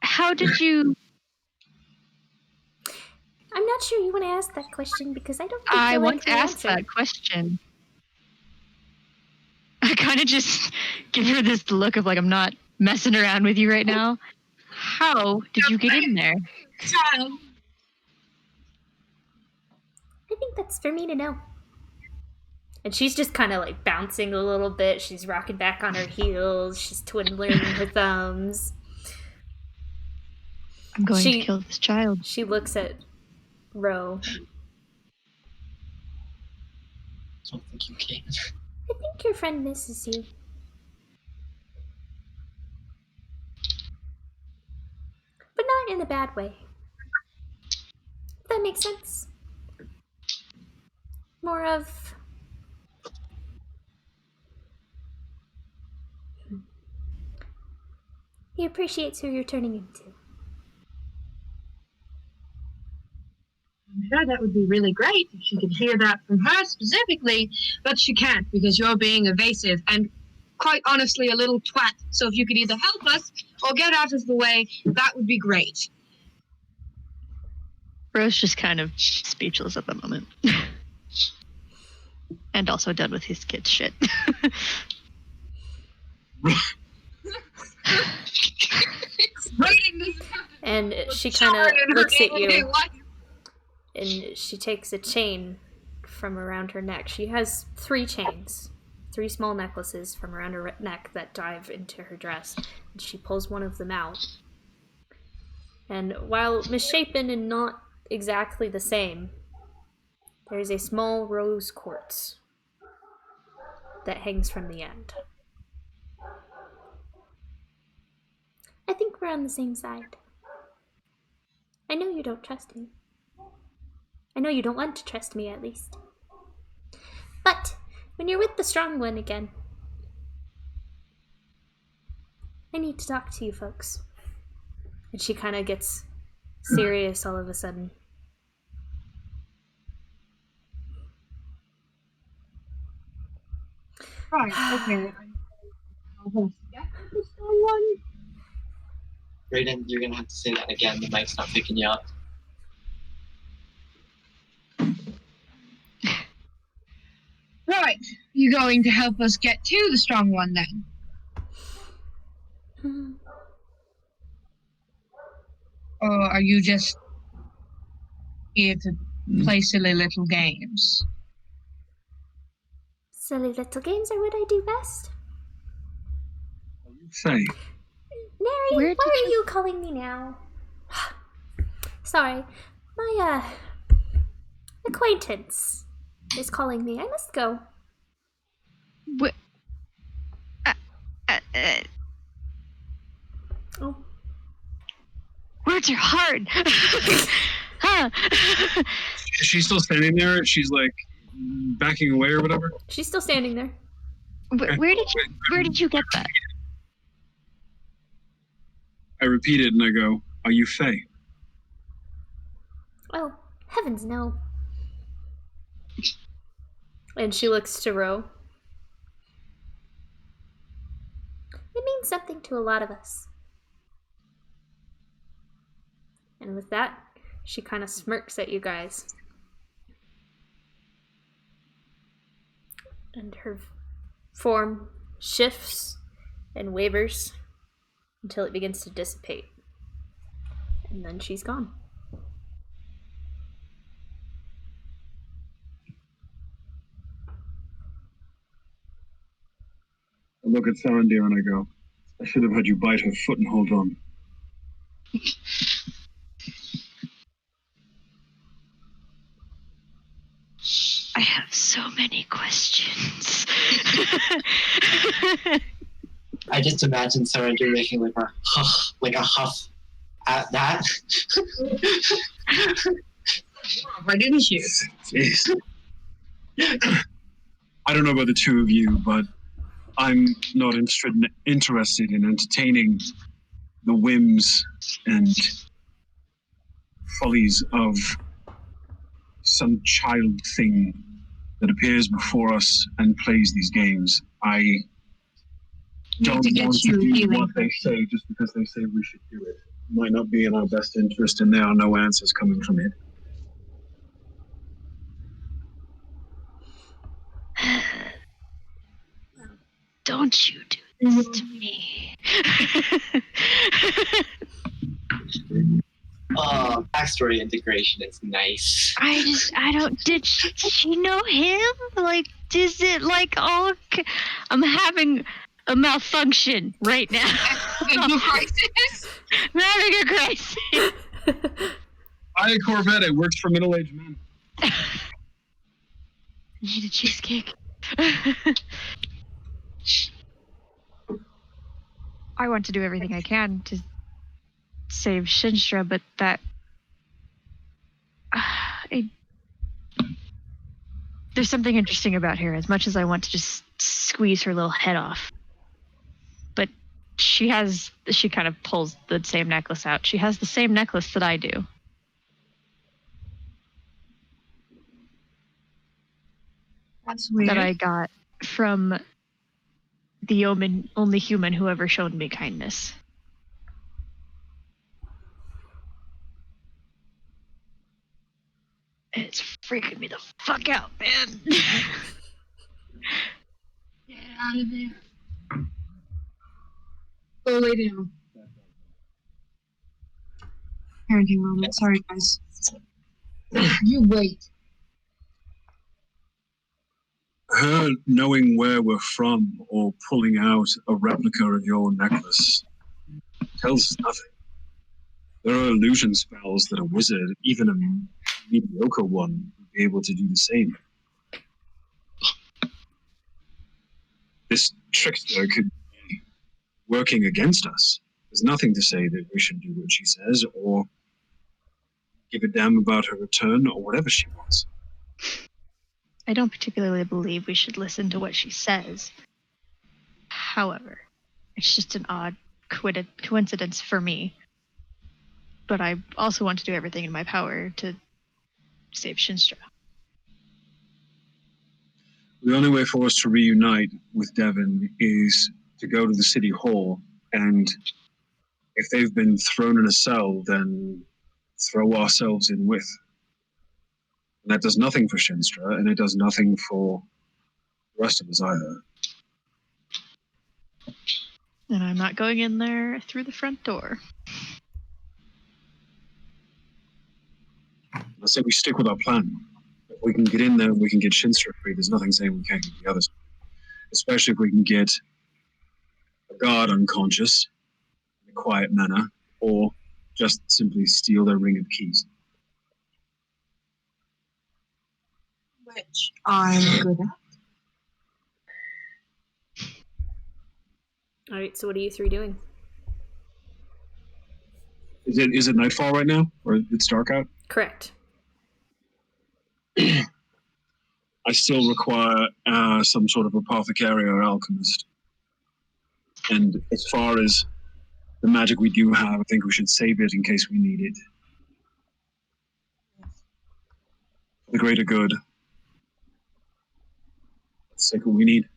S5: How did you...
S1: I'm not sure you want to ask that question because I don't think
S5: I
S1: you'll
S5: want
S1: like
S5: to
S1: the
S5: ask
S1: answer.
S5: that question. I kind of just give her this look of like, I'm not messing around with you right now. How did you get in there?
S6: Child.
S1: I think that's for me to know. And she's just kind of like bouncing a little bit. She's rocking back on her heels. She's twiddling her thumbs.
S5: I'm going
S1: She-
S5: to kill this child.
S1: She looks at Ro.
S4: I don't think you can.
S1: I think your friend misses you. But not in a bad way. If that makes sense. More of... He appreciates who you're turning into.
S6: I'm sure that would be really great if she could hear that from her specifically, but she can't because you're being evasive and quite honestly a little twat. So if you could either help us or get out of the way, that would be great.
S5: Rose just kind of speechless at the moment. And also done with his kid's shit.
S1: And she kind of looks at you, and she takes a chain from around her neck. She has 3 chains, 3 small necklaces from around her neck that dive into her dress. And she pulls one of them out. And while misshapen and not exactly the same, there is a small rose quartz that hangs from the end. I think we're on the same side. I know you don't trust me. I know you don't want to trust me, at least. But when you're with the strong one again, I need to talk to you folks. And she kind of gets serious all of a sudden.
S6: Right, okay. Someone?
S4: Raiden, you're gonna have to say that again. The mic's not picking you up.
S6: Right. You going to help us get to the strong one then? Or are you just here to play silly little games?
S1: Silly little games are what I do best.
S3: Say,
S1: Neri, why are you calling me now? Sorry, my acquaintance is calling me. I must go.
S5: What?
S1: Oh,
S5: Words are hard. Huh.
S3: is she still standing there? She's like backing away or whatever?
S1: she's still standing there.
S5: Where did you get that?
S3: I repeat it and I go, are you Faye?
S1: Oh, heavens no. And she looks to Ro. It means something to a lot of us. And with that, she kind of smirks at you guys. And her form shifts and wavers until it begins to dissipate. And then she's gone.
S3: I look at Sarandir and I go, I should have had you bite her foot and hold on.
S5: I have so many questions.
S4: I just imagine Sarandir making like a huff at that.
S6: Why didn't you?
S3: Jeez. I don't know about the two of you, but I'm not interested in entertaining the whims and follies of some child thing that appears before us and plays these games. I don't want to do what they say just because they say we should do it. Might not be in our best interest, and there are no answers coming from it.
S5: Don't you do this to me.
S4: Backstory integration is nice.
S5: I don't, did she know him? Like, is it like, oh, I'm having a malfunction right now.
S6: No crisis?
S5: I'm having a crisis.
S3: Buy a Corvette, it works for middle-aged men.
S5: I need a cheesecake. I want to do everything I can to save Shinstra, but that... there's something interesting about her, as much as I want to just squeeze her little head off. But she kind of pulls the same necklace out. She has the same necklace that I do.
S6: That's weird.
S5: That I got from the only human who ever showed me kindness. It's freaking me the fuck out, man. Get out of there.
S6: Go lay down. Parenting moment. Sorry, guys. You wait.
S3: Her knowing where we're from or pulling out a replica of your necklace tells us nothing. There are illusion spells that a wizard, even a mediocre one, would be able to do the same. This trickster could be working against us. There's nothing to say that we should do what she says or give a damn about her return or whatever she wants.
S5: I don't particularly believe we should listen to what she says. However, it's just an odd coincidence for me. But I also want to do everything in my power to save Shinstra.
S3: The only way for us to reunite with Devon is to go to the city hall, and if they've been thrown in a cell, then throw ourselves in with. And that does nothing for Shinstra, and it does nothing for the rest of us either.
S5: And I'm not going in there through the front door.
S3: I say we stick with our plan. If we can get in there, we can get Shinstra free. There's nothing saying we can't get the others. Especially if we can get a guard unconscious in a quiet manner, or just simply steal their ring of keys.
S6: Which I'm good at.
S1: All right, so what are you three doing?
S3: Is it nightfall right now, or it's dark out?
S1: Correct.
S3: I still require some sort of apothecary or alchemist. And as far as the magic we do have, I think we should save it in case we need it. For the greater good. Let's take what we need.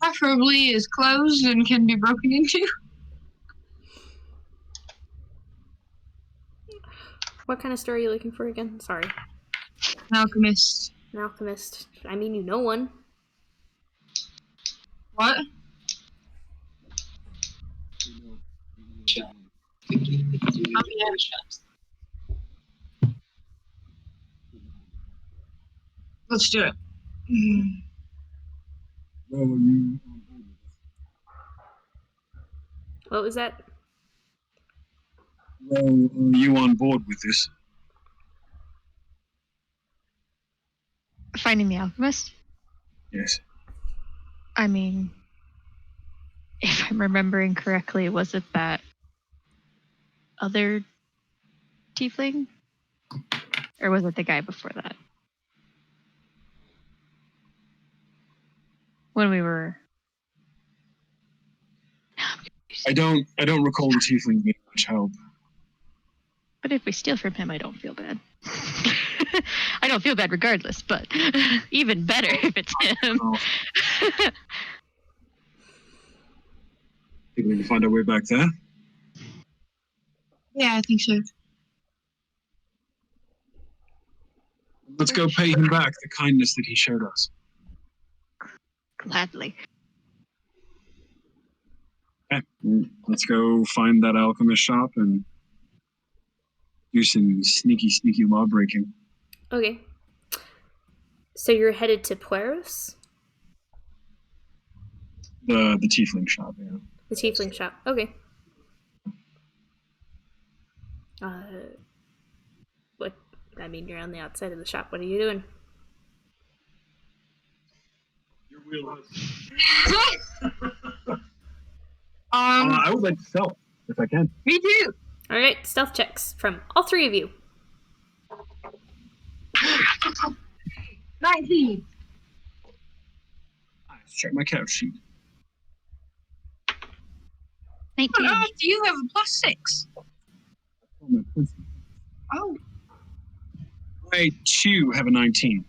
S6: Preferably is closed and can be broken into.
S1: What kind of store are you looking for again? Sorry.
S6: An alchemist.
S1: An alchemist. I mean, you know one.
S6: What? Let's do it.
S3: Well, are you on board with this?
S1: What was that?
S3: Well, are you on board with this?
S5: Finding the alchemist?
S3: Yes.
S5: I mean, if I'm remembering correctly, was it that other tiefling? Or was it the guy before that? When we were...
S3: I don't recall the tiefling being much help.
S5: But if we steal from him, I don't feel bad. I don't feel bad regardless, but even better if it's him.
S3: Think we can find our way back there?
S6: Yeah, I think so.
S3: Let's go pay him back the kindness that he showed us.
S5: Gladly.
S3: Okay, let's go find that alchemist shop and do some sneaky law breaking.
S1: Okay. So you're headed to Pueros?
S3: The tiefling shop, yeah.
S1: The tiefling shop. Okay. What? I mean, you're on the outside of the shop. What are you doing?
S3: Your wheelhouse.
S6: I
S3: would like to sell, if I can.
S6: Me too.
S1: All right, stealth checks from all three of you.
S6: 19.
S3: Let's check my couch sheet.
S5: 19.
S6: Oh, do you have a +6? Oh.
S3: I too have a 19.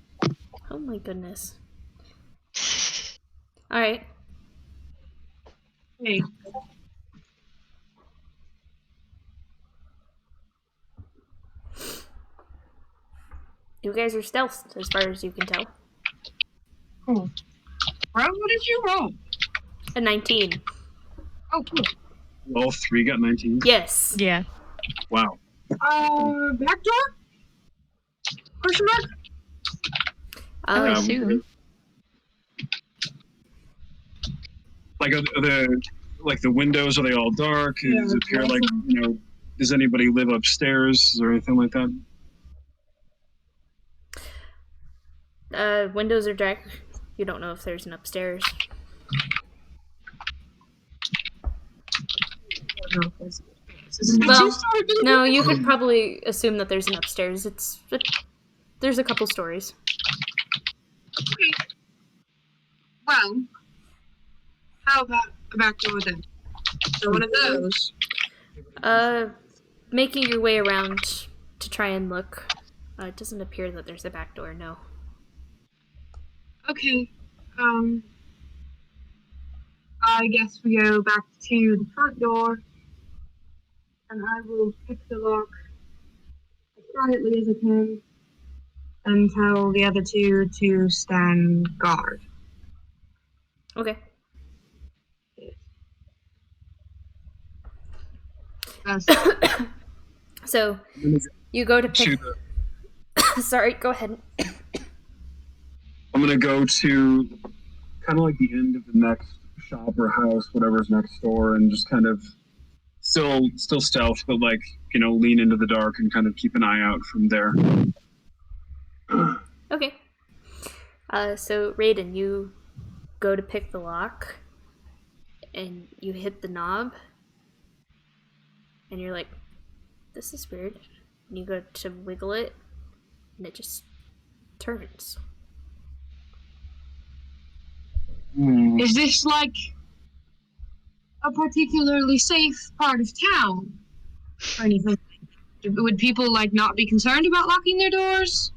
S1: Oh my goodness. Alright.
S6: Hey,
S1: You guys are stealthed as far as you can tell.
S6: cool. Bro, what did you roll?
S1: A 19.
S6: Oh, cool.
S3: All three got 19.
S1: Yes.
S5: Yeah.
S3: Wow.
S6: Back door? Question mark?
S5: I would
S1: Um,
S5: assume.
S3: Like are the windows, are they all dark? Does it appear like, does anybody live upstairs or anything like that?
S1: windows are dark. You don't know if there's an upstairs. Well, no, you could probably assume that there's an upstairs. There's a couple stories.
S6: Okay. Well, how about a back door then? So one of those.
S1: Making your way around to try and look. It doesn't appear that there's a back door, no.
S6: Okay. I guess we go back to the front door, and I will pick the lock as quietly as I can and tell the other two to stand guard.
S1: Okay. So, you go to pick... Sorry, go ahead.
S3: I'm going to go to kind of like the end of the next shop or house, whatever's next door, and just kind of still stealth, but like, lean into the dark and kind of keep an eye out from there.
S1: Okay. So Raiden, you go to pick the lock, and you hit the knob, and you're like, this is weird. And you go to wiggle it, and it just turns.
S6: Is this like a particularly safe part of town? Or anything? Would people not be concerned about locking their doors?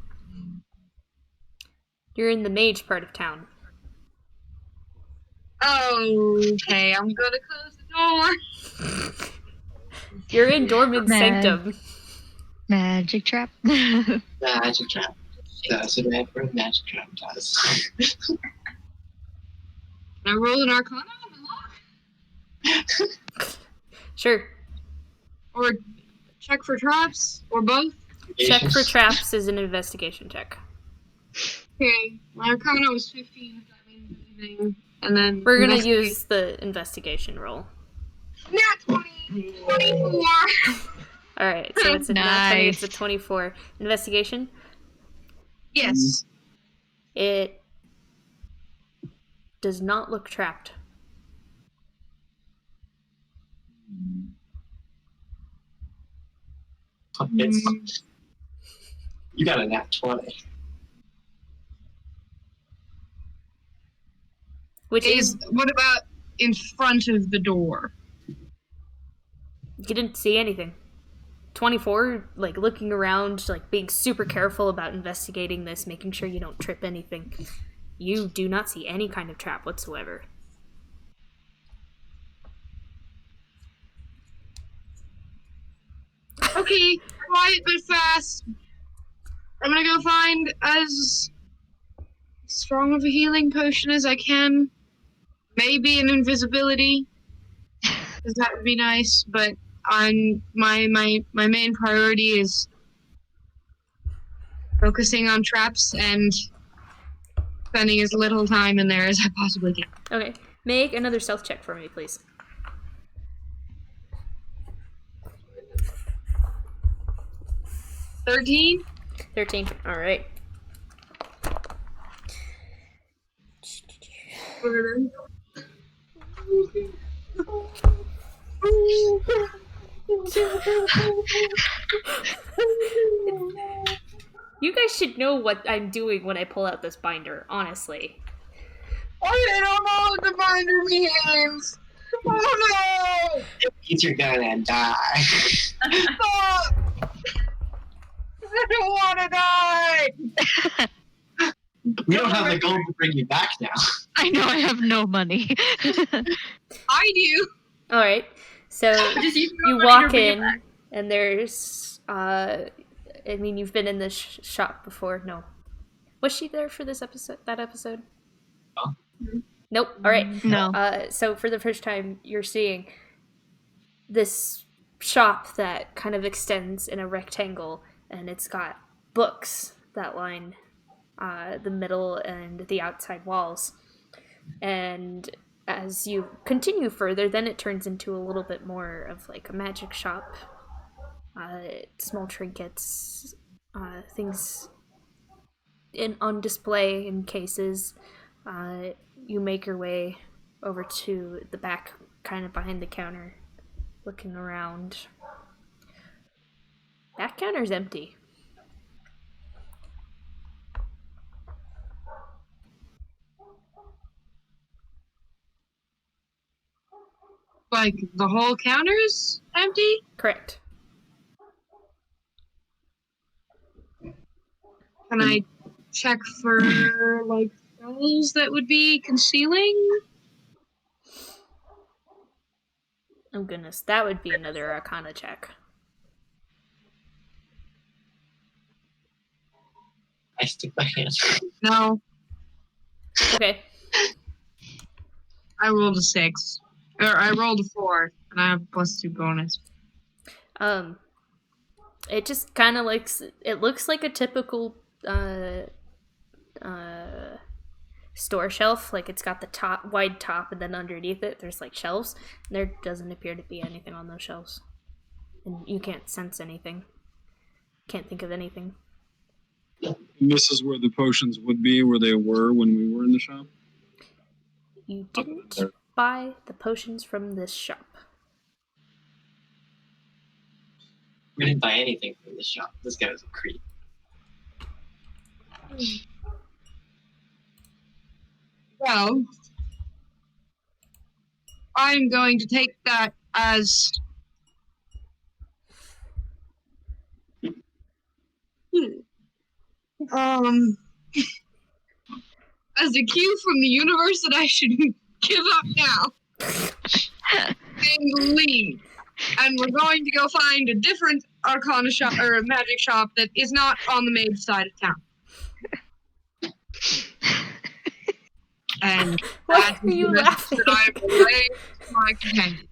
S1: You're in the mage part of town.
S6: Okay, I'm gonna close the door.
S1: You're in Dorman's sanctum.
S5: Magic trap.
S4: Magic trap. That's what a magic trap does.
S6: Can I roll an arcana on the lock?
S1: Sure.
S6: Or check for traps? Or both?
S1: Check for traps is an investigation check.
S6: Okay, my arcana was 15, if that means anything. And then
S1: We're gonna use the investigation roll.
S6: Nat 20! 24!
S1: Alright, so it's a nat 20,
S5: Nice.
S1: it's a 24. Investigation?
S6: Yes.
S1: It does not look trapped.
S4: You got a nat 20.
S1: Which is...
S6: What about in front of the door?
S1: You didn't see anything. 24, looking around, being super careful about investigating this, making sure you don't trip anything. You do not see any kind of trap whatsoever.
S6: Okay, quiet but fast. I'm gonna go find as strong of a healing potion as I can. Maybe an invisibility, because that would be nice. But my main priority is focusing on traps and spending as little time in there as I possibly can.
S1: Okay, make another stealth check for me, please.
S6: 13.
S1: 13, alright. You guys should know what I'm doing when I pull out this binder, honestly.
S6: I don't know what the binder means. Oh no!
S4: It means you're gonna die.
S6: Stop! I don't want to die.
S4: We don't have the gold to bring you back now.
S5: I know I have no money.
S6: I do.
S1: All right. So
S7: Just use your
S1: you
S7: own money to
S1: walk
S7: bring it
S1: in,
S7: back.
S1: and there's. I mean, you've been in this shop before. No, was she there for this episode? That episode?
S4: No.
S1: Nope. All right.
S5: No.
S1: So for the first time, you're seeing this shop that kind of extends in a rectangle, and it's got books that line the middle and the outside walls. And as you continue further, then it turns into a little bit more of like a magic shop. Small trinkets, things on display in cases. You make your way over to the back, kind of behind the counter, looking around. That counter's empty.
S6: Like the whole counter's empty.
S1: Correct.
S6: Can I check for like spells that would be concealing?
S1: Oh goodness, that would be another Arcana check.
S4: I stick my hand.
S6: No,
S1: Okay.
S6: I rolled a 6. Or I rolled a 4, and I have a +2 bonus.
S1: It just kind of it looks like a typical store shelf. Like it's got the top wide top, and then underneath it there's like shelves. There doesn't appear to be anything on those shelves, and you can't sense anything. Can't think of anything.
S3: And this is where the potions would be, where they were when we were in the shop.
S1: You didn't buy the potions from this shop.
S4: We didn't buy anything from this shop. This guy was a creep.
S6: Well, I'm going to take that as as a cue from the universe that I should give up now and leave. And we're going to go find a different Arcana shop or a magic shop that is not on the mage side of town. And
S1: Why are you laughing?
S6: I will lay my companion.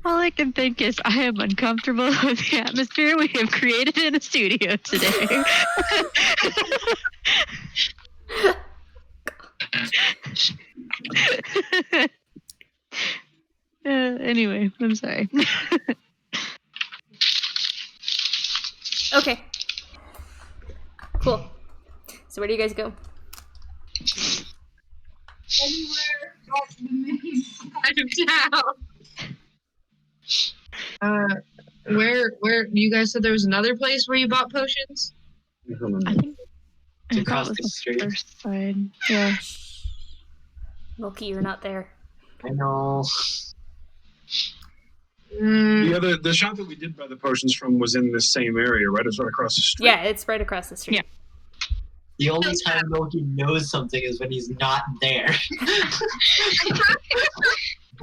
S5: All I can think is I am uncomfortable with the atmosphere we have created in the studio today. Anyway, I'm sorry.
S1: Okay. Cool. So where do you guys go?
S6: Anywhere off the main side of town. Where you guys said there was another place where you bought potions?
S5: I think
S4: It's
S5: I
S4: across
S5: thought it
S4: the
S5: was
S4: street.
S5: the first side. Yeah.
S1: Loki, you're not there.
S4: I know.
S3: The shop that we did buy the potions from was in this same area, right? It was right across the street.
S1: Yeah, it's right across the street.
S5: Yeah.
S4: The only time Loki knows something is when he's not there.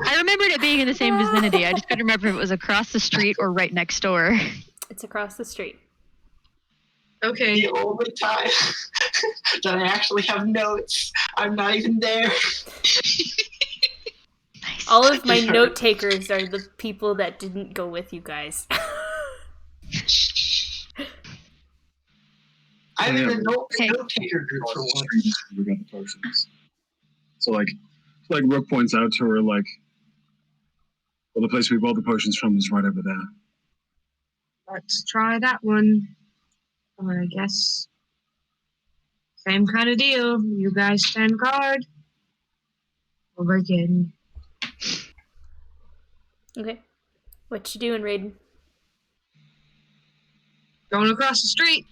S5: I remembered it being in the same vicinity. I just couldn't remember if it was across the street or right next door.
S1: It's across the street.
S6: Okay.
S4: The only time that I actually have notes. I'm not even there.
S5: Nice.
S1: All of my note takers are the people that didn't go with you guys.
S4: I'm in the
S5: Hey.
S4: note taker group for once.
S3: We got the potions. So like Rook points out to her, like, well, the place we bought the potions from is right over there.
S6: Let's try that one. I guess. Same kind of deal. You guys stand guard. We'll break in.
S1: Okay. What you doing, Raiden?
S6: Going across the street.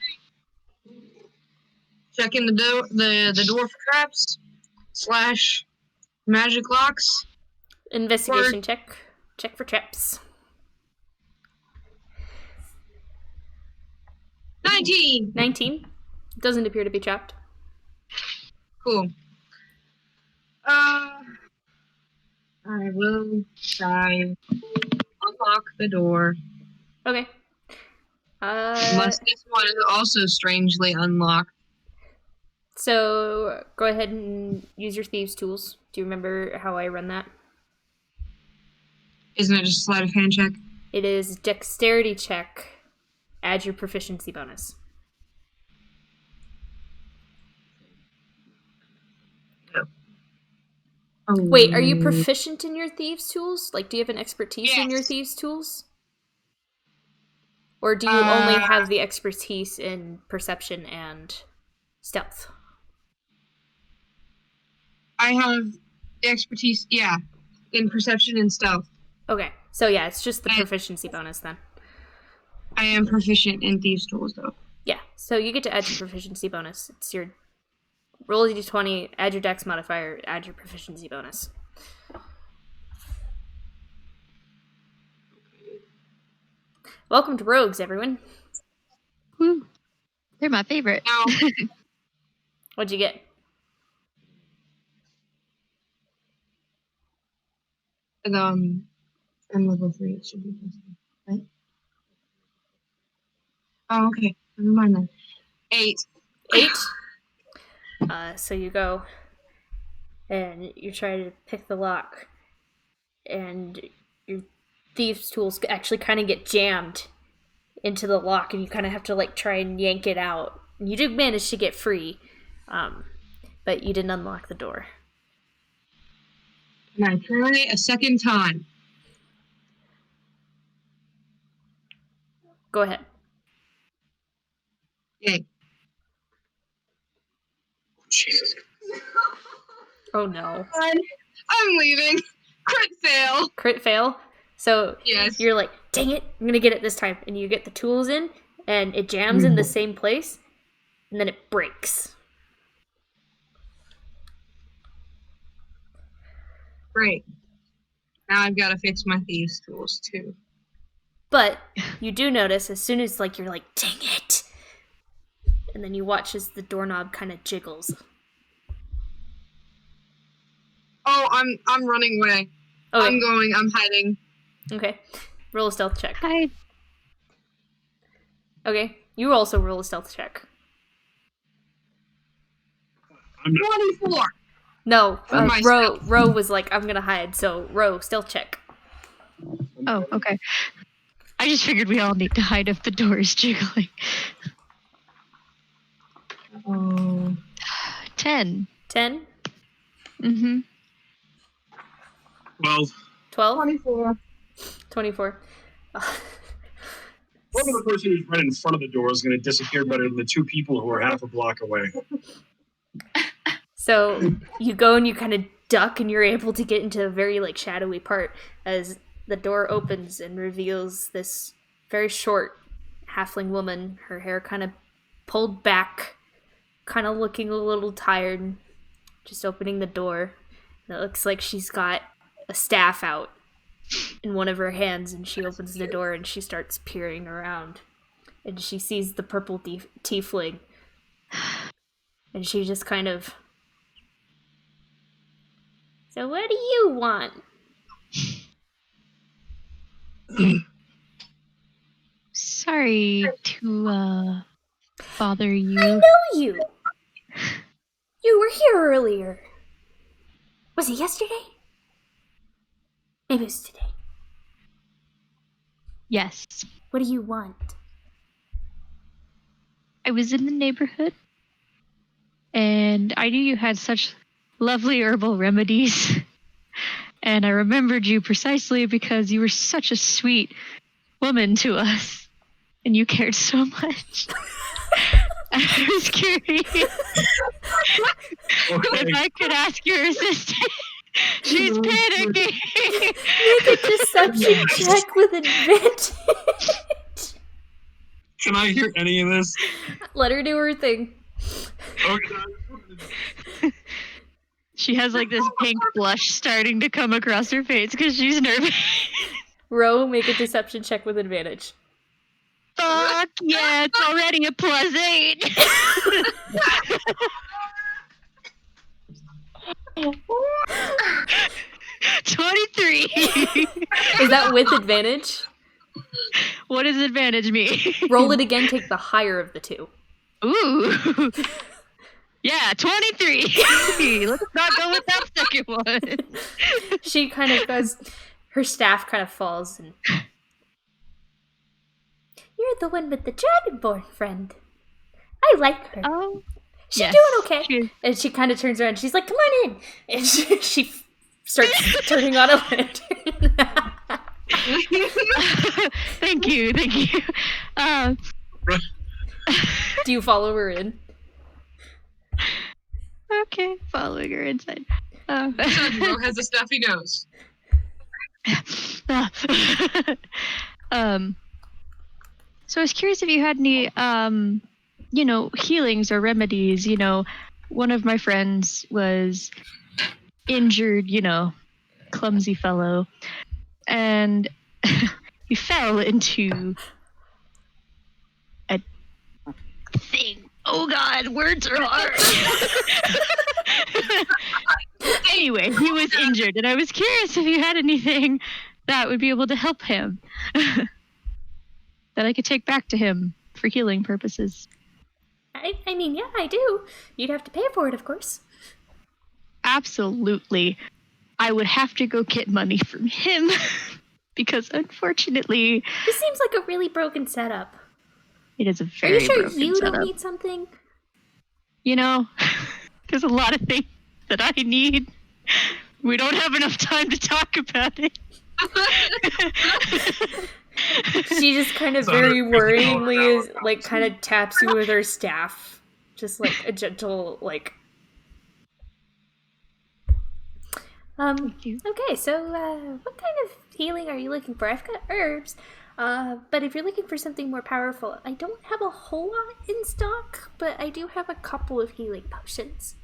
S6: Checking the door for traps. / magic locks.
S1: Investigation check. Check for traps.
S6: 19.
S1: 19. Doesn't appear to be trapped.
S6: Cool. I will try unlock the door.
S1: Okay.
S6: Unless this one is also strangely unlocked.
S1: So go ahead and use your thieves' tools. Do you remember how I run that?
S6: Isn't it just a sleight of hand check?
S1: It is dexterity check. Add your proficiency bonus.
S6: Oh.
S1: Wait, are you proficient in your thieves' tools? Like, do you have an expertise in your
S6: Yes.
S1: thieves' tools? Or do you only have the expertise in perception and stealth?
S6: I have the expertise, in perception and stealth.
S1: Okay, so yeah, it's just the proficiency bonus then.
S6: I am proficient in thieves' tools, though.
S1: Yeah, so you get to add your proficiency bonus. It's your roll a d20, add your dex modifier, add your proficiency bonus. Welcome to Rogues, everyone.
S5: Woo. They're my favorite.
S6: Now,
S1: What'd you get?
S6: I'm level 3. It should be possible, right? Oh, okay. Never mind then. 8.
S1: 8. So you go and you try to pick the lock, and your thieves' tools actually kind of get jammed into the lock, and you kind of have to like try and yank it out. And you do manage to get free, but you didn't unlock the door.
S6: Can I try a second time?
S1: Go ahead.
S6: Yay.
S3: Jesus.
S1: Oh no.
S6: I'm leaving. Crit fail.
S1: Crit fail. So
S6: Yes.
S1: you're like, dang it, I'm gonna get it this time. And you get the tools in, and it jams in the same place, and then it breaks.
S6: Great. Now I've got to fix my thieves' tools, too.
S1: But you do notice as soon as like you're like, dang it, and then you watch as the doorknob kind of jiggles.
S6: Oh, I'm running away.
S1: Okay.
S6: I'm hiding.
S1: Okay. Roll a stealth check.
S5: Hi.
S1: Okay. You also roll a stealth check.
S3: I'm not,
S6: 24.
S1: No,
S6: For my
S1: Ro was like, I'm gonna hide. So Ro, stealth check.
S5: Oh, okay. I just figured we all need to hide if the door is jiggling.
S6: Oh.
S5: 10.
S1: 10,
S5: Mm-hmm.
S3: 12.
S1: 12,
S6: 24.
S1: 24.
S3: One of the person who's right in front of the door is going to disappear better than the two people who are half a block away.
S1: So you go and you kind of duck, and you're able to get into a very like shadowy part as the door opens and reveals this very short halfling woman, her hair kind of pulled back, kind of looking a little tired, just opening the door. And it looks like she's got a staff out in one of her hands, and she opens the door and she starts peering around, and she sees the purple tiefling, and she just kind of, so what do you want?
S5: Sorry to bother you.
S1: I know you. You were here earlier. Was it yesterday? Maybe it was today.
S5: Yes.
S1: What do you want?
S5: I was in the neighborhood, and I knew you had such lovely herbal remedies. And I remembered you precisely because you were such a sweet woman to us, and you cared so much. I was curious if I could ask your assistant. She's panicking.
S1: Make a deception check with advantage.
S3: Can I hear any of this?
S1: Let her do her thing.
S3: Okay.
S5: She has like this pink blush starting to come across her face because she's nervous.
S1: Ro, make a deception check with advantage.
S5: Fuck yeah, it's already a +8. 23.
S1: Is that with advantage?
S5: What does advantage mean?
S1: Roll it again, take the higher of the two.
S5: Ooh. Yeah, 23. Let's not go with that second one.
S1: She kind of goes, her staff kind of falls, and you're the one with the dragonborn friend. I like her.
S5: Oh.
S1: She's
S5: yes,
S1: doing okay.
S5: she-
S1: And she kind of turns around. She's like, come on in. And she starts turning on a lantern.
S5: Thank you.
S1: Do you follow her in?
S5: Okay, following her inside.
S6: Bro has a stuffy nose.
S5: So I was curious if you had any, healings or remedies. One of my friends was injured, clumsy fellow, and he fell into a thing. Oh God, words are hard. Anyway, he was injured, and I was curious if you had anything that would be able to help him that I could take back to him for healing purposes.
S1: I mean, yeah, I do. You'd have to pay for it, of course.
S5: Absolutely. I would have to go get money from him because unfortunately
S1: This seems like a really broken setup.
S5: it is a
S1: Are
S5: very
S1: you sure
S5: broken
S1: you
S5: setup.
S1: don't need something?
S5: There's a lot of things that I need. We don't have enough time to talk about it.
S1: She just kind of
S3: So
S1: very
S3: $150
S1: worryingly is
S3: hour
S1: like kind of taps you with her staff. Just like a gentle like
S5: Thank you.
S1: okay, so what kind of healing are you looking for? I've got herbs. But if you're looking for something more powerful, I don't have a whole lot in stock, but I do have a couple of healing potions.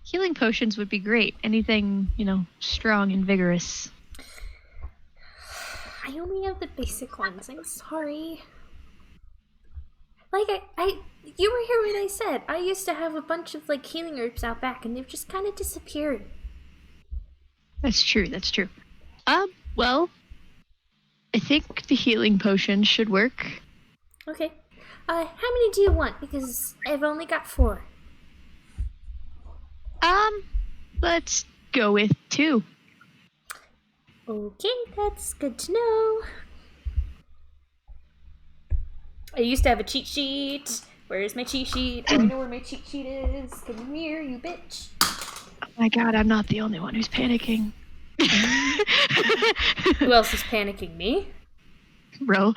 S5: Healing potions would be great. Anything, strong and vigorous.
S1: I only have the basic ones. I'm sorry. Like you were here when I said I used to have a bunch of like healing herbs out back, and they've just kind of disappeared.
S5: That's true. Well, I think the healing potion should work.
S1: Okay. How many do you want? Because I've only got 4.
S5: Let's go with 2.
S1: Okay, that's good to know. I used to have a cheat sheet. Where's my cheat sheet? Oh, I know where my cheat sheet is. Come here, you bitch.
S5: Oh my God, I'm not the only one who's panicking.
S1: Who else is panicking? Me?
S5: Bro.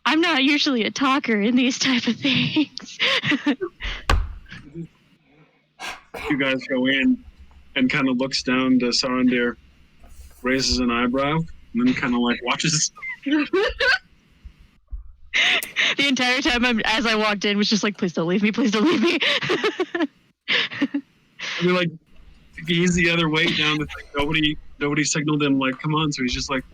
S5: I'm not usually a talker in these type of things.
S3: You guys go in and kind of looks down to Sarandir, raises an eyebrow, and then kind of like watches.
S5: The entire time as I walked in was just like, please don't leave me, please don't leave me.
S3: I mean, like, he's the other way down the thing. Nobody signaled him, like, come on. So he's just like,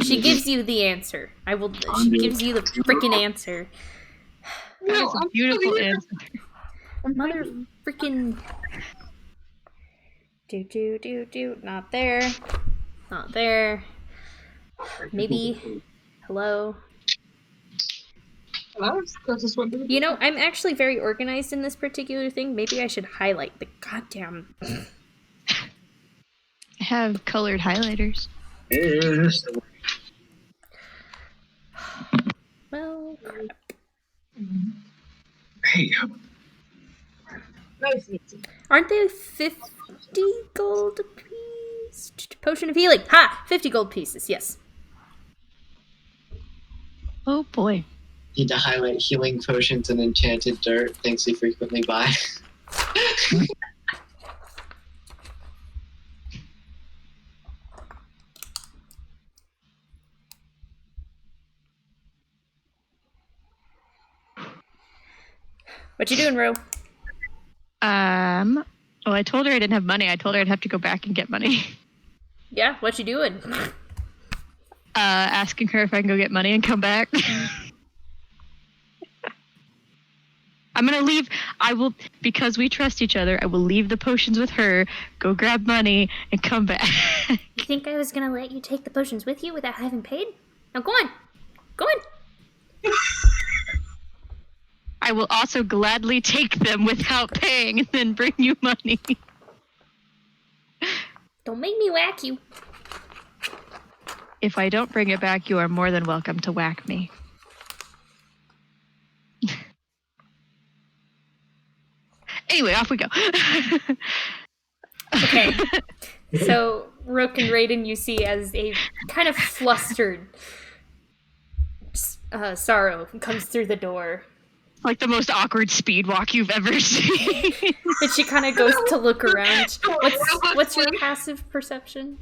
S1: She gives you the answer. She gives you the freaking answer.
S5: That is a beautiful answer.
S1: Mother freaking. Do. Not there. Not there. Maybe. Hello.
S6: Hello? Closest one to the
S1: I'm actually very organized in this particular thing. Maybe I should highlight the goddamn.
S5: I have colored highlighters.
S1: Well, crap.
S3: hey,
S6: Nice.
S1: Aren't they 50 gold apiece? Potion of healing. Ha! 50 gold pieces, yes.
S5: Oh boy.
S4: Need to highlight healing potions and enchanted dirt, things we frequently buy.
S1: What you doing, Ro?
S5: I told her I didn't have money. I told her I'd have to go back and get money.
S1: Yeah, what you doing?
S5: asking her if I can go get money and come back. I'm gonna leave. I will, because we trust each other, I will leave the potions with her, go grab money, and come back.
S1: You think I was gonna let you take the potions with you without having paid? Now go on. Go on.
S5: I will also gladly take them without paying and then bring you money.
S1: Don't make me whack you.
S5: If I don't bring it back, you are more than welcome to whack me. Anyway, off we go.
S1: Okay. So, Rook and Raiden you see as a kind of flustered Sorrow comes through the door.
S5: Like the most awkward speed walk you've ever seen.
S1: And she kind of goes to look around. What's your passive perception?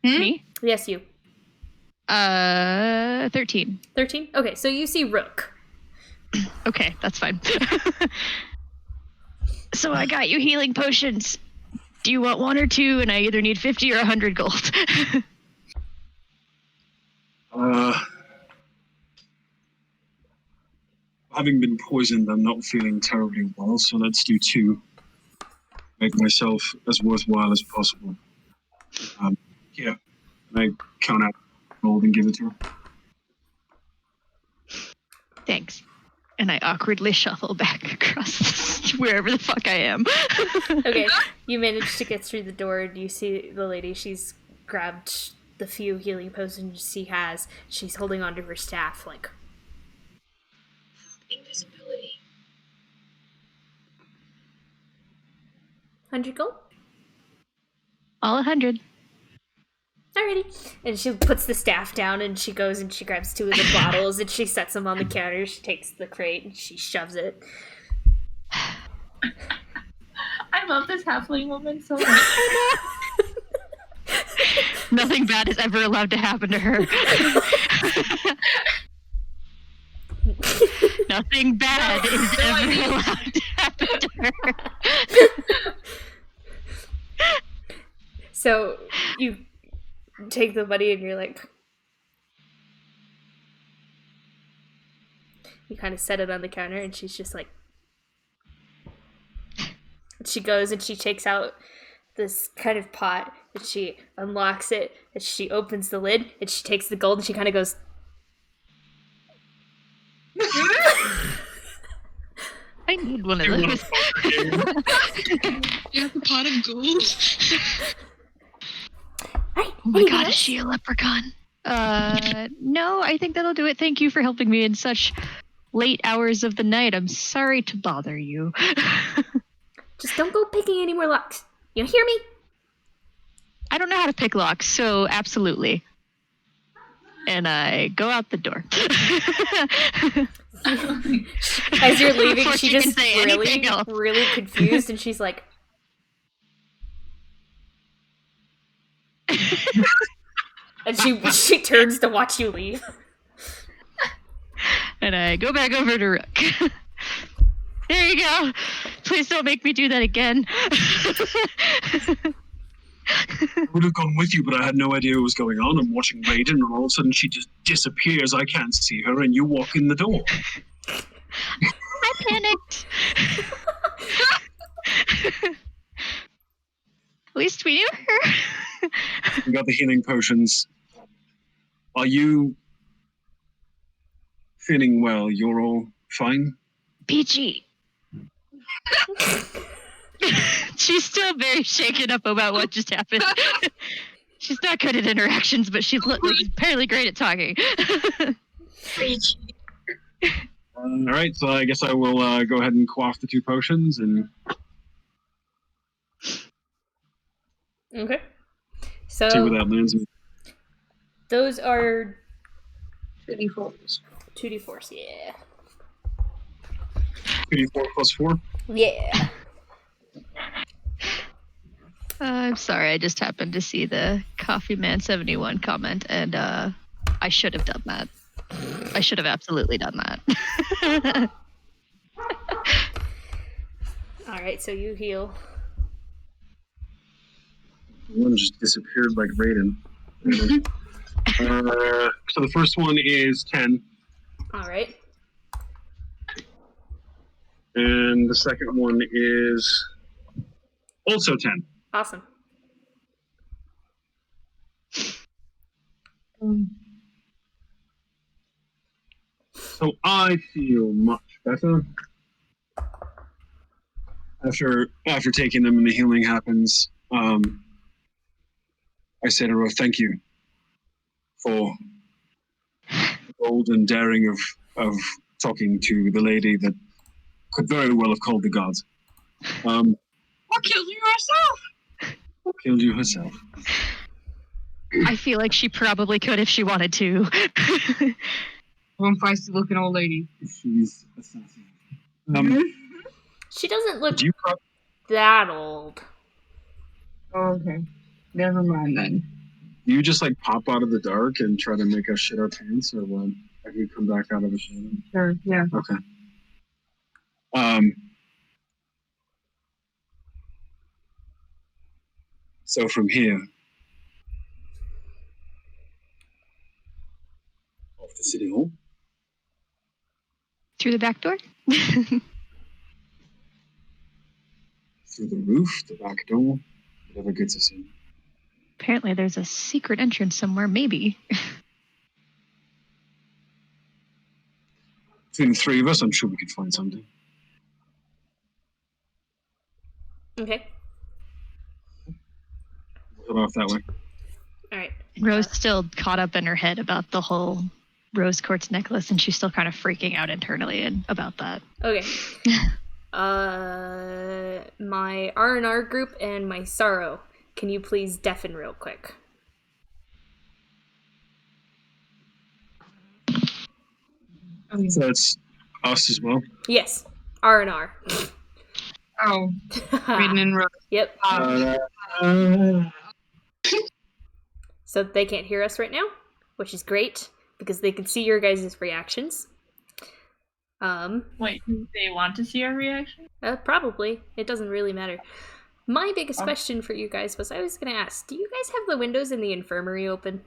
S5: Me?
S1: Yes, you.
S5: 13.
S1: 13? Okay, so you see Rook.
S5: Okay, that's fine. So I got you healing potions. Do you want one or two? And I either need 50 or 100 gold.
S3: Having been poisoned, I'm not feeling terribly well, so let's do 2. Make myself as worthwhile as possible. Here, and I count out gold and give it to her.
S5: Thanks. And I awkwardly shuffle back across wherever the fuck I am.
S1: Okay, you manage to get through the door and you see the lady. She's grabbed the few healing potions she has. She's holding onto her staff like...
S6: Invisibility.
S1: 100 gold?
S5: All 100.
S1: Alrighty. And she puts the staff down and she goes and she grabs 2 of the bottles and she sets them on the counter. She takes the crate and she shoves it.
S7: I love this halfling woman so much.
S5: Nothing bad is ever allowed to happen to her. Nothing bad is ever allowed to happen to her.
S1: So you take the money and you're like... You kind of set it on the counter and she's just like... She goes and she takes out this kind of pot and she unlocks it and she opens the lid and she takes the gold and she kind of goes...
S5: I need one of those.
S2: You have a pot of gold?
S1: Right,
S5: Oh my god, is she a leprechaun? No, I think that'll do it. Thank you for helping me in such late hours of the night. I'm sorry to bother you.
S1: Just don't go picking any more locks. You hear me?
S5: I don't know how to pick locks, so absolutely. And I go out the door.
S1: As you're leaving,
S5: Before
S1: she
S5: can
S1: just
S5: say anything
S1: really,
S5: else.
S1: really confused and she's like... And she turns to watch you leave.
S5: And I go back over to Rook. There you go. Please don't make me do that again.
S3: I would have gone with you, but I had no idea what was going on. I'm watching Raiden, and all of a sudden she just disappears. I can't see her, and you walk in the door.
S5: I panicked. At least we knew her.
S3: We got the healing potions. Are you feeling well? You're all fine?
S5: Peachy. She's still very shaken up about what just happened. She's not good at interactions, but she's apparently great at talking.
S3: All right, so I guess I will go ahead and quaff the 2 potions and...
S1: Okay.
S3: see
S1: So
S3: where that lands me.
S1: those are
S6: 2d4s.
S1: 2d4s, yeah.
S3: 2d4 plus 4?
S1: Yeah.
S5: I'm sorry, I just happened to see the Coffee Man 71 comment, and I should have done that. I should have absolutely done that.
S1: Alright, so you heal.
S3: One just disappeared like Raiden. So the first one is 10,
S1: All right.
S3: and the second one is also 10.
S1: Awesome.
S3: So I feel much better after taking them and the healing happens. I say to her, thank you for the bold and daring of talking to the lady that could very well have called the gods.
S6: Or killed you yourself.
S3: Killed you herself.
S5: I feel like she probably could if she wanted to.
S6: One feisty looking old lady.
S3: She's a sassy.
S1: She doesn't look
S3: Do you prob-
S1: that old.
S6: Oh, okay. Never mind then.
S3: do you just like pop out of the dark and try to make us shit our pants, or what? Have you come back out of the shadow?
S6: Sure, yeah.
S3: Okay. So from here, off to City Hall,
S5: Through the back door?
S3: through the roof, the back door, whatever gets us in.
S5: Apparently there's a secret entrance somewhere, maybe.
S3: Between the three of us, I'm sure we could find something.
S1: Okay.
S3: We'll head off that way.
S1: All right.
S5: Rose still caught up in her head about the whole rose quartz necklace, and she's still kind of freaking out internally about that.
S1: Okay. My R&R group and my sorrow. Can you please deafen real quick?
S3: So it's us as well.
S1: Yes. R&R.
S6: Oh, Raiden and Rose.
S1: Yep.
S3: Uh,
S1: So they can't hear us right now, which is great because they can see your guys' reactions.
S7: Wait, do they want to see our reaction?
S1: Probably. It doesn't really matter. My biggest question for you guys was I was going to ask, do you guys have the windows in the infirmary open?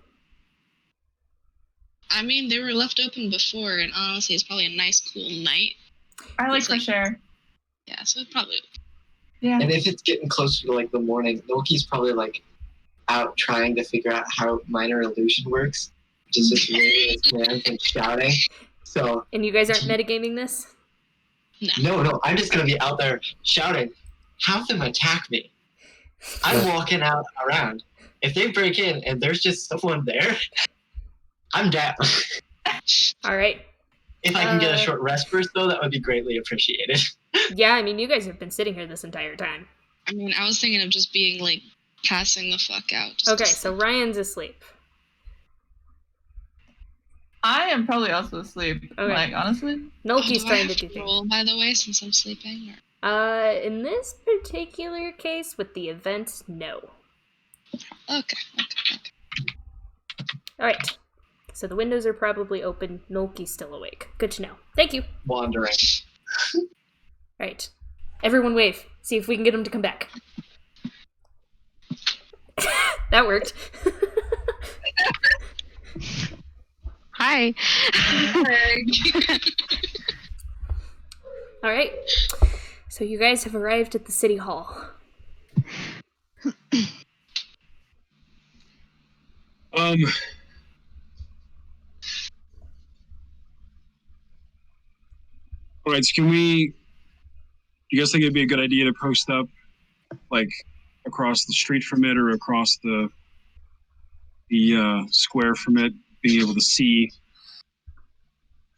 S2: I mean, they were left open before, and honestly, it's probably a nice, cool night.
S7: I like
S2: It's like-
S7: fresh air.
S2: Yeah, so it probably.
S7: Yeah.
S4: And if it's getting closer to like the morning, Loki's probably like out trying to figure out how minor illusion works, which is just waving his hands and shouting. So
S1: And you guys aren't metagaming this?
S4: no, I'm just gonna be out there shouting, have them attack me. I'm walking out around. If they break in and there's just someone there, I'm down.
S1: All right.
S4: If I can get a short rest burst though, that would be greatly appreciated.
S1: Yeah, I mean, you guys have been sitting here this entire time.
S2: I mean, I was thinking of just being like passing the fuck out. Just
S1: Okay,
S2: to
S1: so
S2: sleep.
S1: Ryan's asleep.
S7: I am probably also asleep.
S1: Okay.
S7: Like, honestly.
S1: Nulky's
S2: do I
S1: trying to
S2: have
S1: do things.
S2: roll, by the way, since I'm sleeping? Or...
S1: In this particular case, with the event, no.
S2: Okay.
S1: All right. So the windows are probably open. Nulky's still awake. Good to know. Thank you.
S4: Wandering.
S1: All right. Everyone wave. See if we can get him to come back. That worked.
S5: Hi.
S1: All right. So you guys have arrived at the city hall.
S3: All right, so you guys think it'd be a good idea to post up, like, across the street from it or across the square from it, being able to see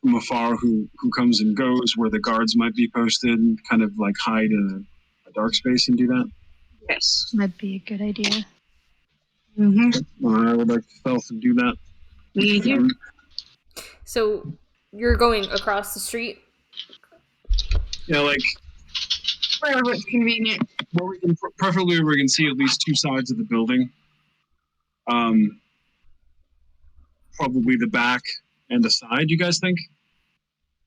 S3: from afar who comes and goes, where the guards might be posted, kind of like hide in a dark space and do that?
S6: Yes.
S5: Might be a good idea.
S6: Mm-hmm.
S3: I would like to stealth and do that.
S6: Mm-hmm.
S1: So you're going across the street?
S3: Yeah, like,
S6: Wherever it's convenient.
S3: where we can, preferably where we can see at least two sides of the building. Probably the back and the side, you guys think?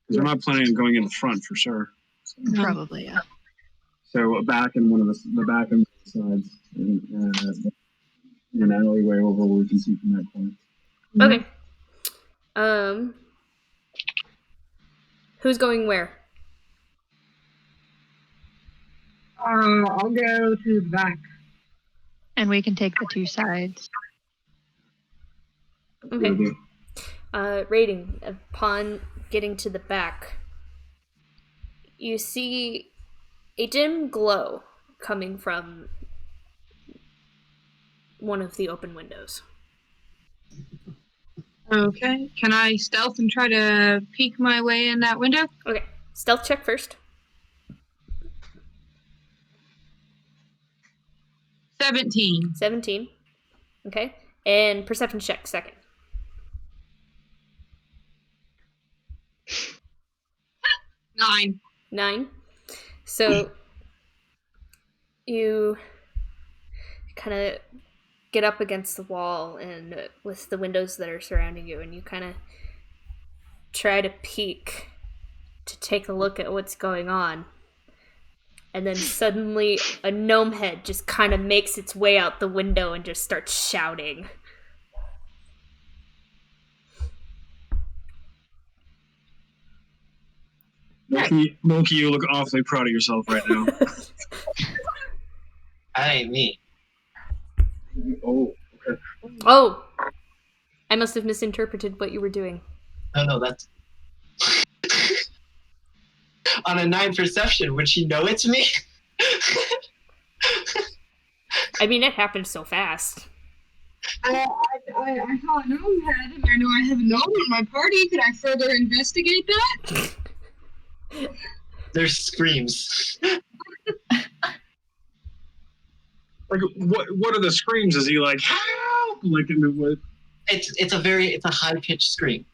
S3: Because we're not planning on going in the front for sure.
S5: Probably, yeah.
S3: So a back and one of the back and the sides, and an alleyway over where we can see from that corner.
S1: Okay. Who's going where?
S6: I'll go to the back.
S5: And we can take the two sides.
S1: Okay. Rating. Upon getting to the back, you see a dim glow coming from one of the open windows.
S6: Okay. Can I stealth and try to peek my way in that window?
S1: Okay. Stealth check first.
S6: 17.
S1: 17. Okay. And perception check second.
S6: 9.
S1: 9. So you kind of get up against the wall and with the windows that are surrounding you, and you kind of try to peek to take a look at what's going on. And then suddenly a gnome head just kind of makes its way out the window and just starts shouting.
S3: Moki, you look awfully proud of yourself right now.
S4: That ain't me.
S3: Oh, okay.
S1: Oh! I must have misinterpreted what you were doing.
S4: No, that's... On a 9 perception, would she know it's me?
S1: I mean, it happened so fast.
S6: I saw a gnome head, and I know I have a gnome in my party. Could I further investigate that?
S4: There's screams.
S3: Like, what are the screams? Is he like, help? Like, I mean, what?
S4: It's a high pitched scream.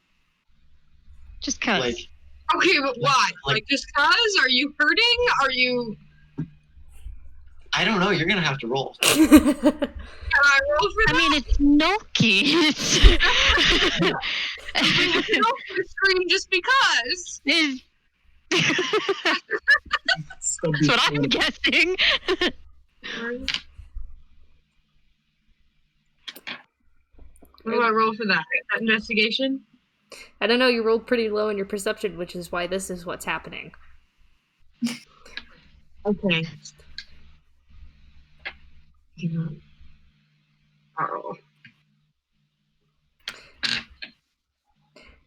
S5: Just cause.
S4: Like,
S6: Okay, but why? Like, just cause? Are you hurting? Are you...
S4: I don't know. You're gonna have to roll.
S6: Can I roll for
S5: I
S6: that?
S5: mean, it's Noki.
S6: I don't scream just because.
S5: That's what I'm guessing.
S6: What do I roll for that? Investigation?
S1: I don't know, you rolled pretty low in your perception, which is why this is what's happening.
S6: Okay. Oh.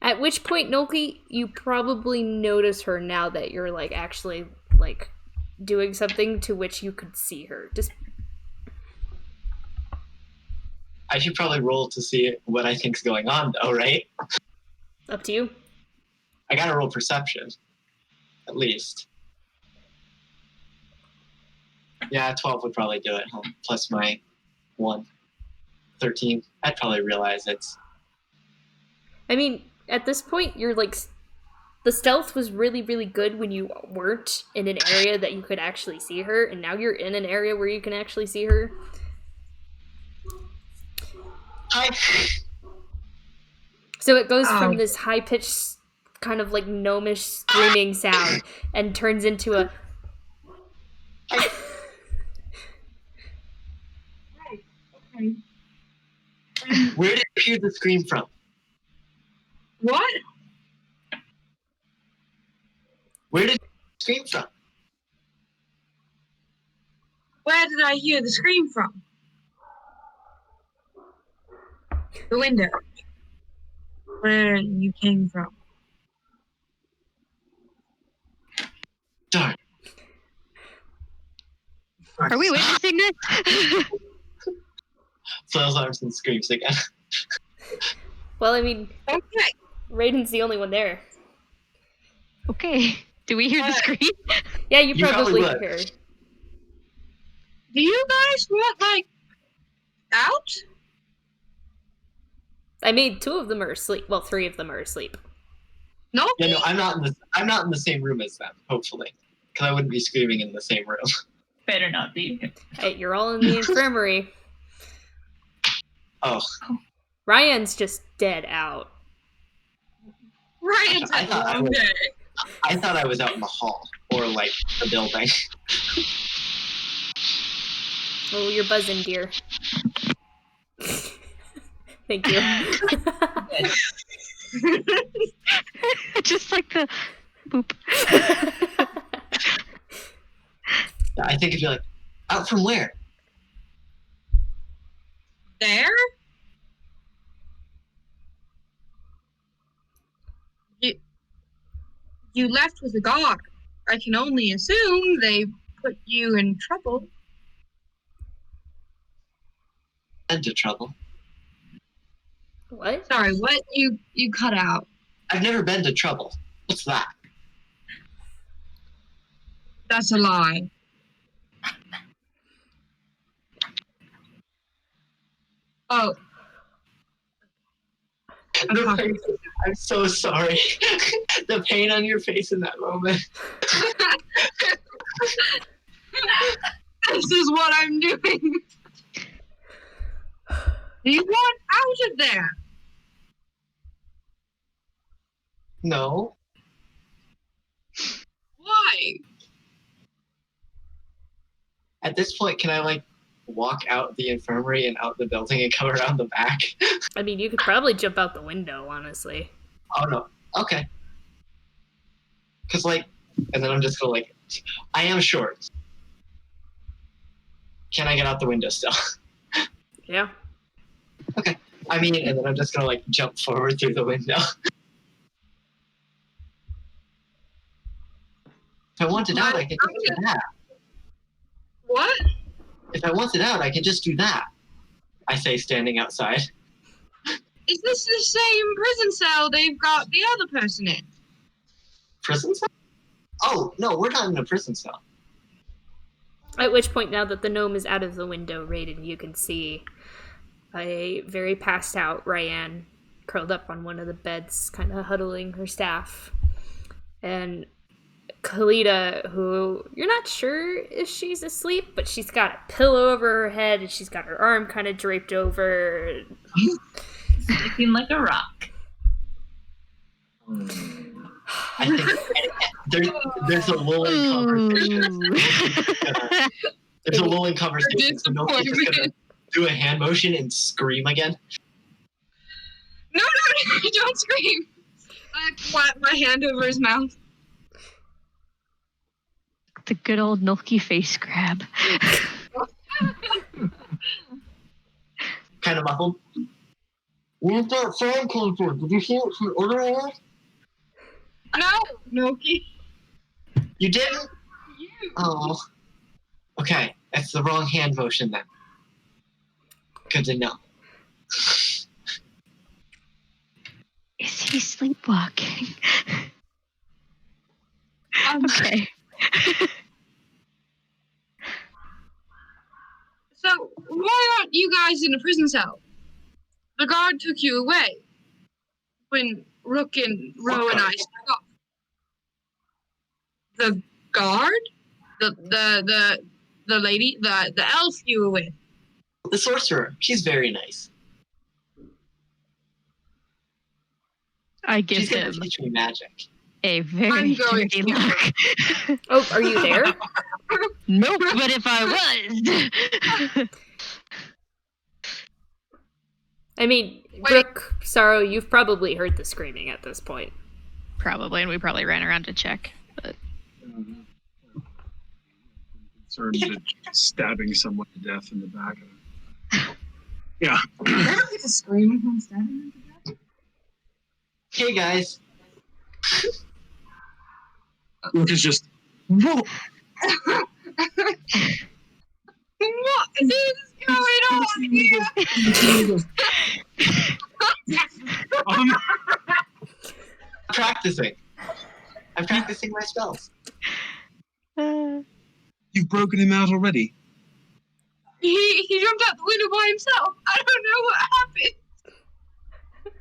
S1: At which point, Noki, you probably notice her now that you're, like, actually, like, doing something to which you could see her. Just...
S4: I should probably roll to see what I think's going on, though, right?
S1: Up to you.
S4: I gotta roll perception, at least. Yeah, 12 would probably do it, plus my 1. 13. I'd probably realize it's...
S1: I mean, at this point, you're, like... The stealth was really, really good when you weren't in an area that you could actually see her, and now you're in an area where you can actually see her.
S4: Hi.
S1: So it goes from this high-pitched, kind of like gnomish screaming sound, and turns into a...
S4: Where did you hear the scream from?
S6: What?
S4: Where did you scream from?
S6: Where did I hear the scream from? The window. Where you came from.
S4: Darn.
S5: Are we witnessing this?
S4: Flails arms and screams again.
S1: Well, I mean,
S6: Okay.
S1: Raiden's the only one there.
S5: Okay. Do we hear the scream?
S1: Yeah, you
S4: You
S1: probably
S4: probably would.
S1: hear.
S6: Do you guys want, like, out?
S1: I mean, 2 of them are asleep. Well, 3 of them are asleep.
S6: No?
S4: Yeah, no, I'm not in the same room as them, hopefully. Because I wouldn't be screaming in the same room.
S7: Better not be.
S1: Hey, you're all in the infirmary.
S4: Oh.
S1: Ryan's just dead out.
S6: Ryan's
S4: I
S6: had a
S4: thought I
S6: long
S4: was-
S6: day.
S4: I thought I was out in the hall. Or, like, the building.
S1: Oh, you're buzzing, dear. Thank you.
S5: Just like the boop.
S4: I think it'd be like, out from where?
S6: There? You left with a guard. I can only assume they put you in trouble.
S4: Into trouble.
S1: What?
S6: Sorry, what? You cut out.
S4: I've never been to trouble. What's that?
S6: That's a lie. Oh.
S4: I'm so sorry. The pain on your face in that moment.
S6: This is what I'm doing. Do you want out of there?
S4: No.
S6: Why?
S4: At this point, can I walk out the infirmary and out the building and come around the back?
S1: I mean, you could probably jump out the window, honestly.
S4: Oh no. Okay. Cause and then I'm just gonna I am short. Can I get out the window still?
S1: Yeah.
S4: Okay. I mean, and then I'm just gonna jump forward through the window. If I wanted out, I could just do that.
S6: What?
S4: If I wanted out, I could just do that. I say, standing outside.
S6: Is this the same prison cell they've got the other person in?
S4: Prison cell? Oh, no, we're not in a prison cell.
S1: At which point, now that the gnome is out of the window, Raiden, you can see a very passed out Ryan curled up on one of the beds, kind of huddling her staff. And Kalita, who you're not sure if she's asleep, but she's got a pillow over her head and she's got her arm kind of draped over.
S7: Sleeping like a rock.
S4: I think there's a lulling conversation. There's a lulling conversation. So Noki's just gonna do a hand motion and scream again.
S6: No, don't scream. I clap my hand over his mouth.
S5: The good old Nulky face grab.
S4: Kind of muffled. Where's that sound came from? Did you hear it from otherwise?
S6: No, Noki.
S4: You didn't?
S6: You.
S4: Oh. Okay, that's the wrong hand motion then. Good to know.
S5: Is he sleepwalking? Okay.
S6: So, why aren't you guys in a prison cell? The guard took you away when Rook and Ro and I struck off. The guard? The lady? The elf you were with?
S4: The sorcerer. She's very nice.
S5: I give
S4: She's gonna
S5: him
S4: teach me magic.
S5: a very
S6: I'm going
S5: dirty
S6: to-
S5: look.
S1: Oh, are you there?
S5: Nope, but if I was.
S1: I mean,
S6: Wait.
S1: Rook, Sorrow, you've probably heard the screaming at this point.
S5: Probably, and we probably ran around to check. But
S3: Concerned that stabbing someone to death in the back of it. Yeah.
S6: I don't get to scream if I'm stabbing them to death.
S4: Hey guys.
S3: Rook is just, whoa.
S6: What is going on here?
S3: Um,
S4: Practicing. I'm practicing my spells.
S3: you've broken him out already.
S6: He jumped out the window by himself. I don't know what happened.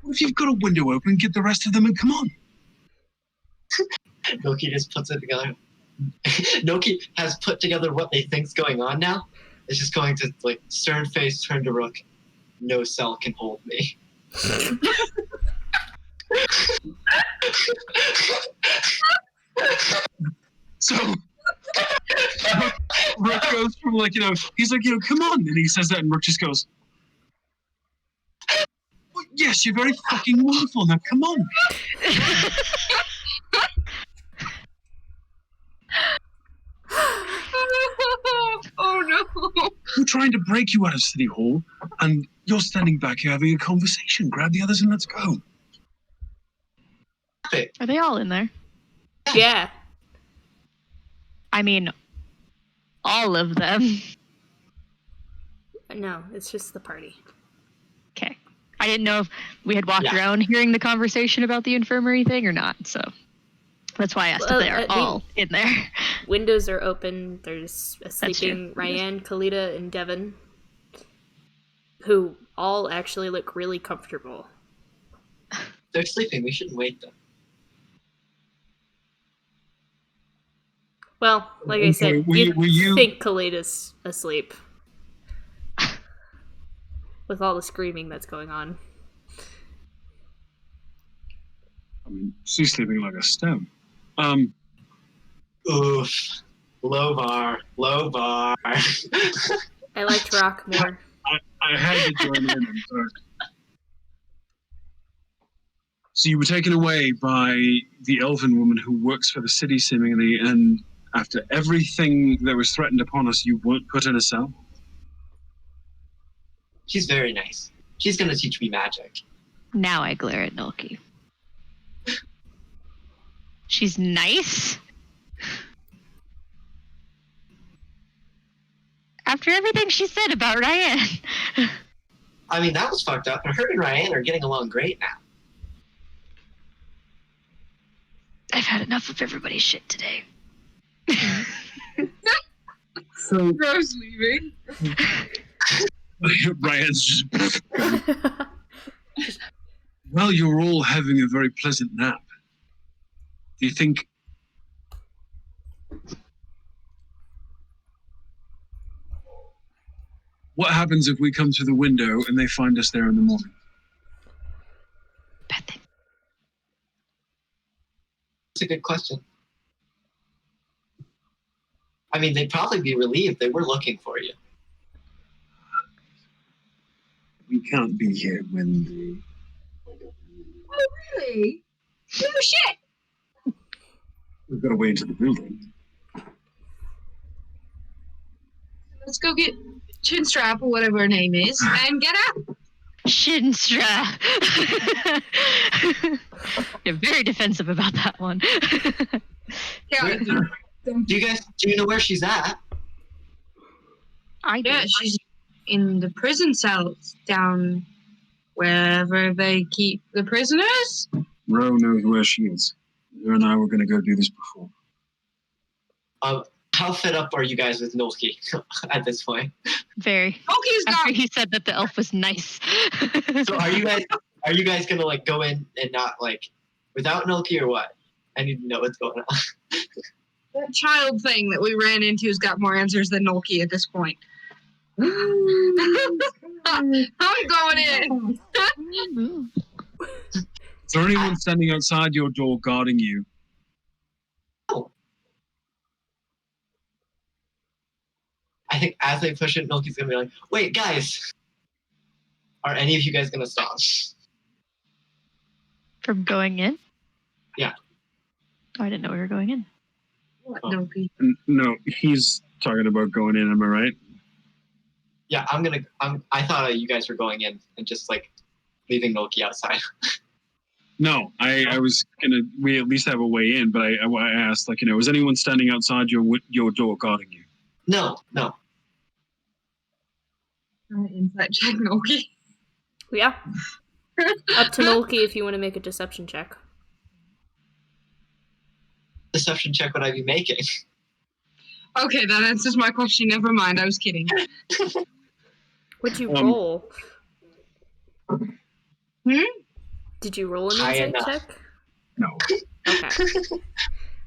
S3: What if you've got a window open, get the rest of them and come on?
S4: Noki just puts it together. Noki has put together what they think's going on now. It's just going to stern face, turn to Rook. No cell can hold me.
S3: So Rook goes from he's like, come on, and he says that, and Rook just goes, Yes, you're very fucking wonderful. Now, come on.
S6: Oh no!
S3: We're trying to break you out of City Hall, and you're standing back here having a conversation. Grab the others and let's go.
S5: Are they all in there?
S1: Yeah.
S5: I mean, all of them.
S1: No, it's just the party.
S5: Okay. I didn't know if we had walked
S4: Yeah.
S5: around hearing the conversation about the infirmary thing or not, so that's why I asked
S1: Well,
S5: if they are all in there.
S1: Windows are open. There's a
S5: That's
S1: sleeping
S5: true.
S1: Ryan, Kalita, and Devon, who all actually look really comfortable.
S4: They're sleeping. We shouldn't wake them.
S1: Well, like I
S3: Okay,
S1: said,
S3: were you-
S1: think Kalita's asleep. With all the screaming that's going on.
S3: I mean, she's sleeping like a stone.
S4: Oof. Low bar. Low bar.
S1: I liked Rock more.
S3: I had to join in. I'm sorry. So you were taken away by the elven woman who works for the city, seemingly, and after everything that was threatened upon us, you weren't put in a cell?
S4: She's very nice. She's gonna teach me magic.
S5: Now I glare at Nulki. She's nice? After everything she said about Ryan.
S4: I mean, that was fucked up, and her and Ryan are getting along great now.
S5: I've had enough of everybody's shit today.
S3: So
S6: Rose leaving.
S3: Ryan's just... Well, you're all having a very pleasant nap. Do you think... What happens if we come through the window and they find us there in the morning?
S5: Bad thing.
S4: That's a good question. I mean, they'd probably be relieved. They were looking for you.
S3: We can't be here when they...
S6: Oh really? Oh shit!
S3: We've got to wait into the building.
S6: Let's go get Chinstrap or whatever her name is and get out.
S5: Shinstra. You're very defensive about that one.
S6: Yeah,
S4: Do you know where she's at?
S5: I do.
S6: yeah, she's in the prison cells down wherever they keep the prisoners.
S3: Ro knows where she is. Her and I were going to go do this before.
S4: How fed up are you guys with Nolki at this point?
S5: Very.
S6: Loki's
S5: After
S6: got
S5: he said that the elf was nice.
S4: So are you guys gonna like go in and not like without Nolki or what? I need to know what's going on.
S6: that child thing that we ran into's got more answers than Nolki at this point. I'm going in.
S3: Is there anyone standing outside your door guarding you?
S4: I think as they push it, Nolki's gonna be like, "Wait, guys, are any of you guys gonna stop?"
S5: From going in?
S4: Yeah.
S5: Oh, I didn't know we were going in.
S6: What, Nolki?
S3: No, he's talking about going in, am I right?
S4: Yeah, I thought you guys were going in and just like leaving Nolki outside.
S3: No, I was gonna. We at least have a way in, but I asked, like, is anyone standing outside your door guarding you?
S4: No.
S6: Insight check, Nolki.
S1: Yeah. Up to Nolki if you want to make a deception check.
S4: Deception check would I be making?
S6: Okay, that answers my question. Never mind, I was kidding.
S1: What'd you roll?
S6: Hmm?
S1: Did you roll an
S4: High
S1: insight
S4: enough.
S1: check?
S3: No.
S1: Okay.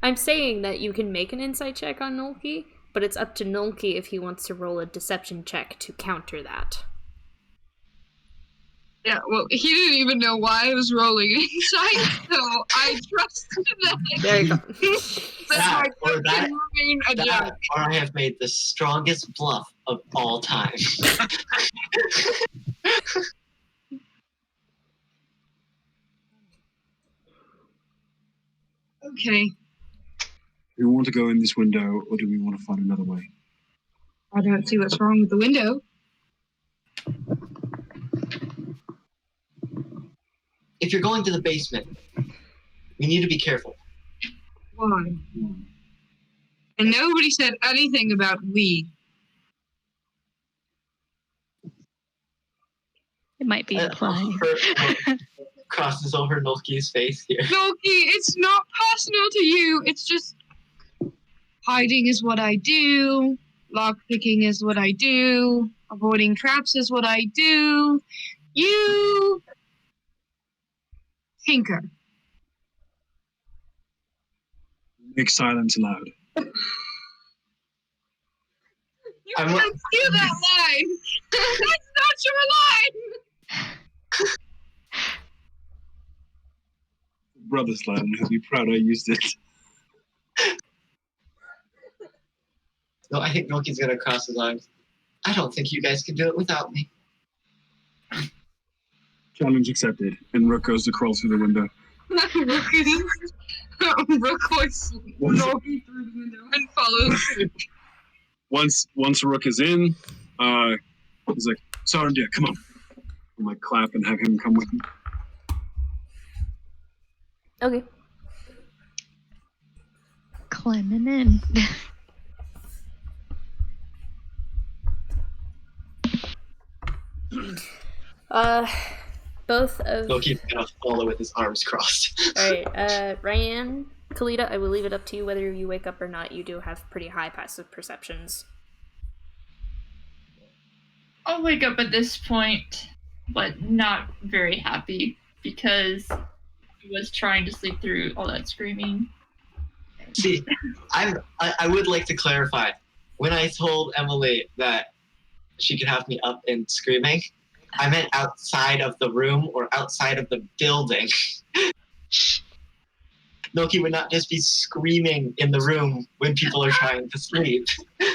S1: I'm saying that you can make an insight check on Nolki, but it's up to Nolki if he wants to roll a deception check to counter that.
S6: Yeah, well, he didn't even know why I was rolling insight, so I trusted that.
S1: There you go.
S4: That,
S6: my
S4: or that-
S6: remain a
S4: That,
S6: judge.
S4: or I have made the strongest bluff of all time.
S6: Okay.
S3: Do we want to go in this window, or do we want to find another way?
S6: I don't see what's wrong with the window.
S4: If you're going to the basement, you need to be careful.
S6: Why? And nobody said anything about we.
S5: It might be implied.
S4: Her crosses over Nolki's face here.
S6: Nolki, it's not personal to you. It's just hiding is what I do. Lockpicking is what I do. Avoiding traps is what I do. You tinker.
S3: Make silence loud.
S6: You can't steal that line. That's not your line.
S3: Brother's line, and he'll be proud I used it.
S4: No, I think Nolki's gonna cross his arms. I don't think you guys can do it without me.
S3: Challenge accepted. And Rook goes to crawl through the window.
S6: Rook hoists Nolki through the window and follows.
S3: Once Rook is in, he's like, Sarandir, come on. I'm like, clap and have him come with me.
S1: Okay.
S5: Climbing in.
S1: Both of...
S4: Nolki's gonna follow with his arms crossed.
S1: Alright, Ryan, Kalita, I will leave it up to you whether you wake up or not. You do have pretty high passive perceptions.
S7: I'll wake up at this point, but not very happy because I was trying to sleep through all that screaming.
S4: See, I would like to clarify. When I told Emily that she could have me up and screaming, I meant outside of the room or outside of the building. Nolki would not just be screaming in the room when people are trying to sleep.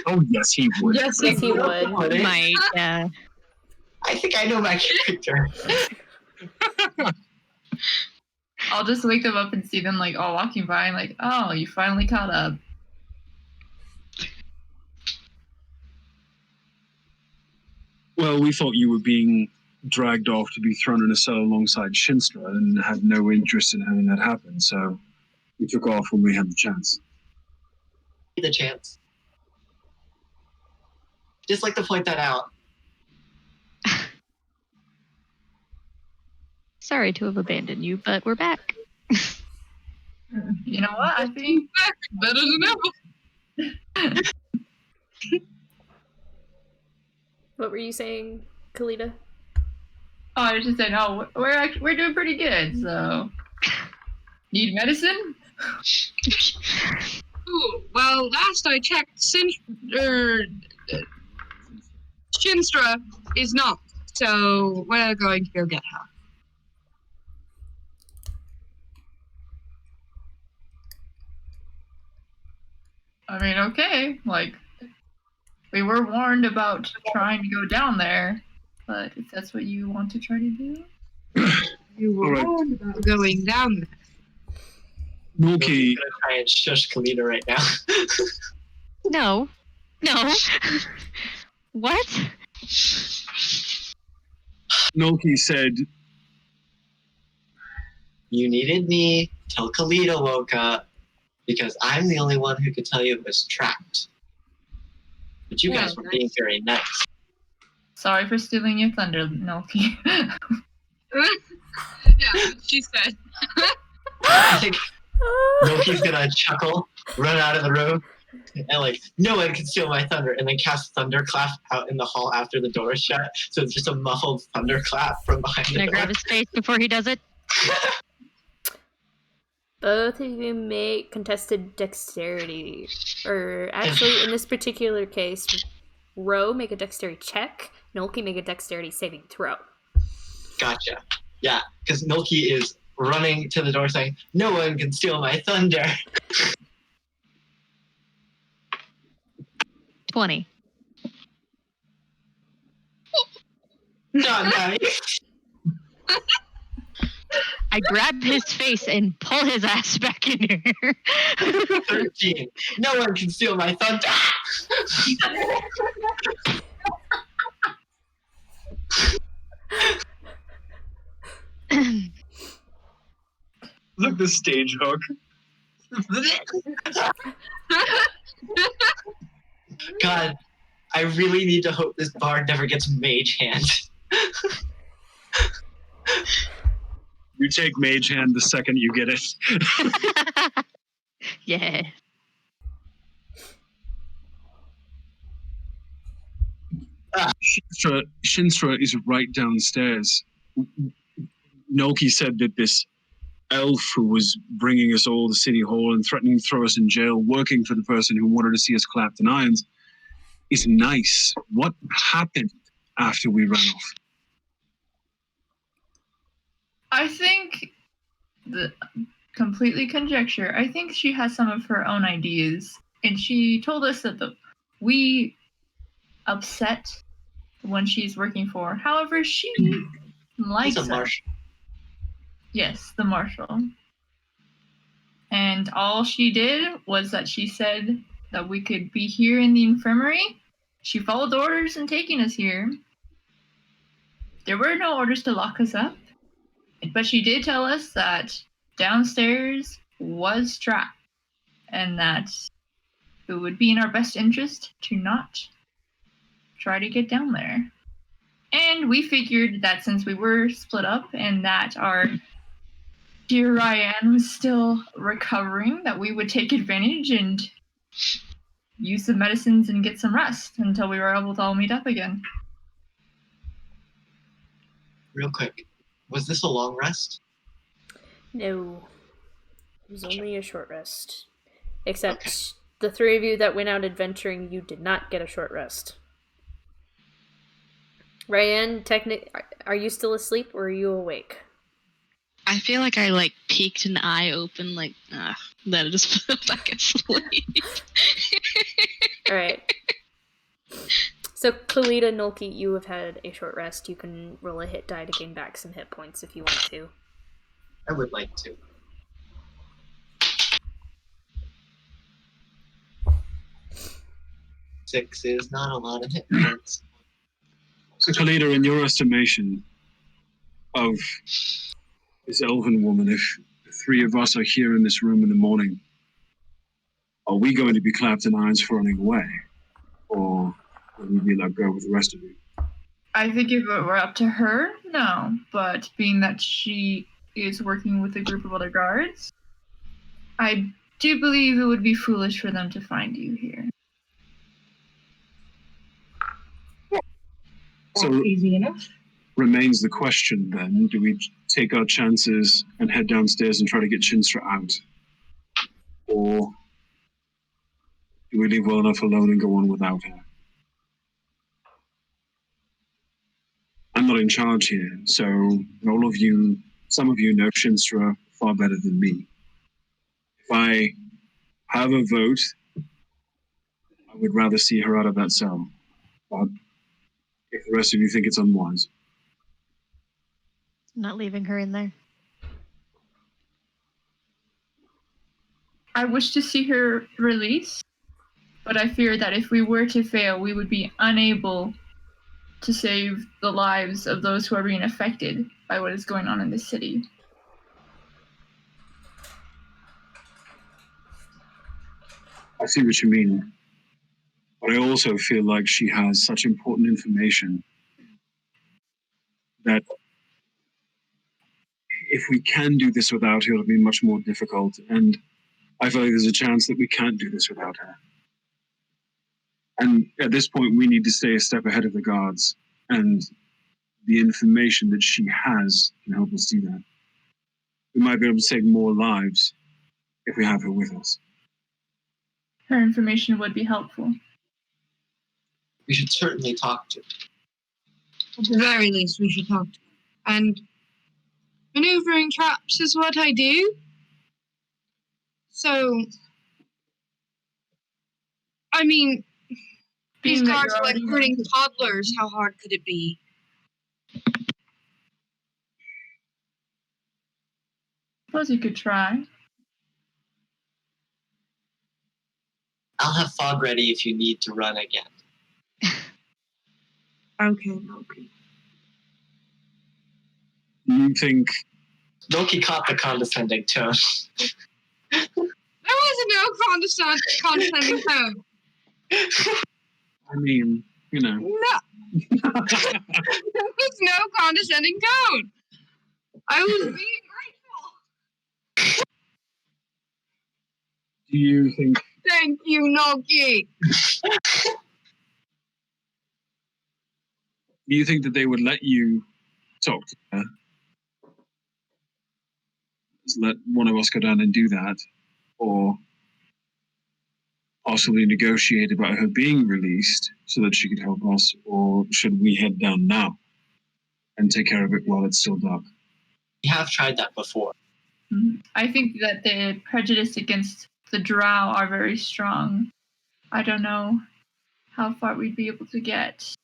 S3: Oh, yes, he would.
S1: Yes, he would.
S5: Might, yeah.
S4: I think I know my character.
S7: I'll just wake them up and see them like all walking by and like, oh, you finally caught up.
S3: Well, we thought you were being dragged off to be thrown in a cell alongside Shinstra and had no interest in having that happen, so we took off when we had the chance.
S4: The chance. Just like to point that out.
S5: Sorry to have abandoned you, but we're back.
S7: You know what? I think
S6: Better than ever.
S1: What were you saying, Kalita?
S7: Oh, I was just saying, oh, we're doing pretty good. So, need medicine?
S6: Ooh, well, last I checked, Shinstra is not. So we're going to go get her.
S7: I mean, okay, like we were warned about trying to go down there, but if that's what you want to try to do,
S6: You were
S3: Alright.
S6: warned about going down there.
S3: Nolki,
S4: I'm gonna try and shush Kalita right now.
S5: No. What?
S3: Nolki said,
S4: You needed me till Kalita woke up because I'm the only one who could tell you it was trapped. But you guys were being very nice.
S7: sorry for stealing your thunder, Nolki.
S6: Yeah, she said.
S4: I think Nolki's gonna chuckle, run out of the room, and like, no one can steal my thunder, and then cast thunderclap out in the hall after the door is shut. So it's just a muffled thunderclap from behind
S5: Can
S4: the
S5: I
S4: door.
S5: grab his face before he does it?
S1: Both of you make contested dexterity. Or actually, in this particular case, Ro make a dexterity check, Nolki make a dexterity saving throw.
S4: Gotcha. Yeah, because Nolki is running to the door saying, no one can steal my thunder.
S5: 20.
S4: Not nice.
S5: I grab his face and pull his ass back in here.
S4: 13. No one can steal my thunder.
S3: Look, the stage hook.
S4: God, I really need to hope this bard never gets mage hand.
S3: You take mage hand the second you get it.
S5: Yeah.
S3: Shinstra is right downstairs. Nolki said that this elf who was bringing us all to City Hall and threatening to throw us in jail, working for the person who wanted to see us clapped in irons, is nice. What happened after we ran off?
S7: I think the completely conjecture. I think she has some of her own ideas, and she told us that we upset the one she's working for. However, she likes
S4: He's a
S7: us.
S4: marshal.
S7: Yes, the marshal. And all she did was that she said that we could be here in the infirmary. She followed the orders in taking us here. There were no orders to lock us up, but she did tell us that downstairs was trapped and that it would be in our best interest to not try to get down there. And we figured that since we were split up and that our dear Ryan was still recovering, that we would take advantage and use the medicines and get some rest until we were able to all meet up again.
S4: Real quick, was this a long rest?
S1: No. It was only a short rest. Except the three of you that went out adventuring, you did not get a short rest. Ryan, are you still asleep or are you awake?
S2: I feel like I peeked an eye open, then I just fell back asleep.
S1: Alright. So, Kalita, Nolki, you have had a short rest. You can roll a hit die to gain back some hit points if you want to.
S4: I would like to. Six is not a lot of hit points.
S3: So, Kalita, in your estimation of this elven woman, if the three of us are here in this room in the morning, are we going to be clapped in irons for running away? Or will we be let go with the rest of you?
S7: I think if it were up to her, no. But being that she is working with a group of other guards, I do believe it would be foolish for them to find you here.
S3: So
S6: Easy enough.
S3: remains the question then, do we take our chances and head downstairs and try to get Chinstra out? Or do we leave well enough alone and go on without her? I'm not in charge here, so some of you know Chinstra far better than me. If I have a vote, I would rather see her out of that cell. But if the rest of you think it's unwise,
S5: Not leaving her in there.
S7: I wish to see her released, but I fear that if we were to fail, we would be unable to save the lives of those who are being affected by what is going on in this city.
S3: I see what you mean. But I also feel like she has such important information that if we can do this without her, it'll be much more difficult. And I feel like there's a chance that we can't do this without her. And at this point, we need to stay a step ahead of the guards. And the information that she has can help us do that. We might be able to save more lives if we have her with us.
S7: Her information would be helpful.
S4: We should certainly talk to her.
S6: At the very least, we should talk to her. And maneuvering traps is what I do. So, I mean, these
S7: Being that
S6: guards
S7: you're
S6: are like
S7: already-
S6: hurting toddlers. How hard could it be?
S7: suppose you could try.
S4: I'll have fog ready if you need to run again.
S6: Okay.
S3: Do you think
S4: Loki caught the condescending tone.
S6: There was no condescending tone.
S3: I mean, you know.
S6: No, there was no condescending tone. I was being grateful.
S3: Do you think
S6: Thank you, Loki.
S3: that they would let you talk to her? Just let one of us go down and do that, or possibly negotiate about her being released so that she could help us, or should we head down now and take care of it while it's still dark?
S4: We have tried that before.
S7: I think that the prejudice against the drow are very strong. I don't know how far we'd be able to get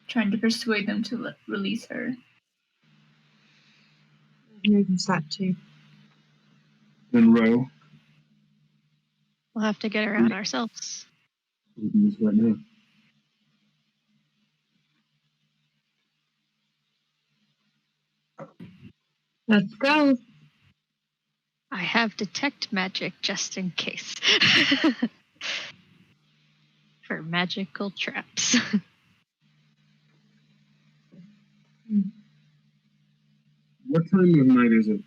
S7: trying to persuade them to release her.
S6: Notice that too.
S3: Monroe,
S5: We'll have to get around ourselves.
S3: we'll do this right now.
S6: Let's go.
S5: I have detect magic just in case. For magical traps.
S3: What time of night is it?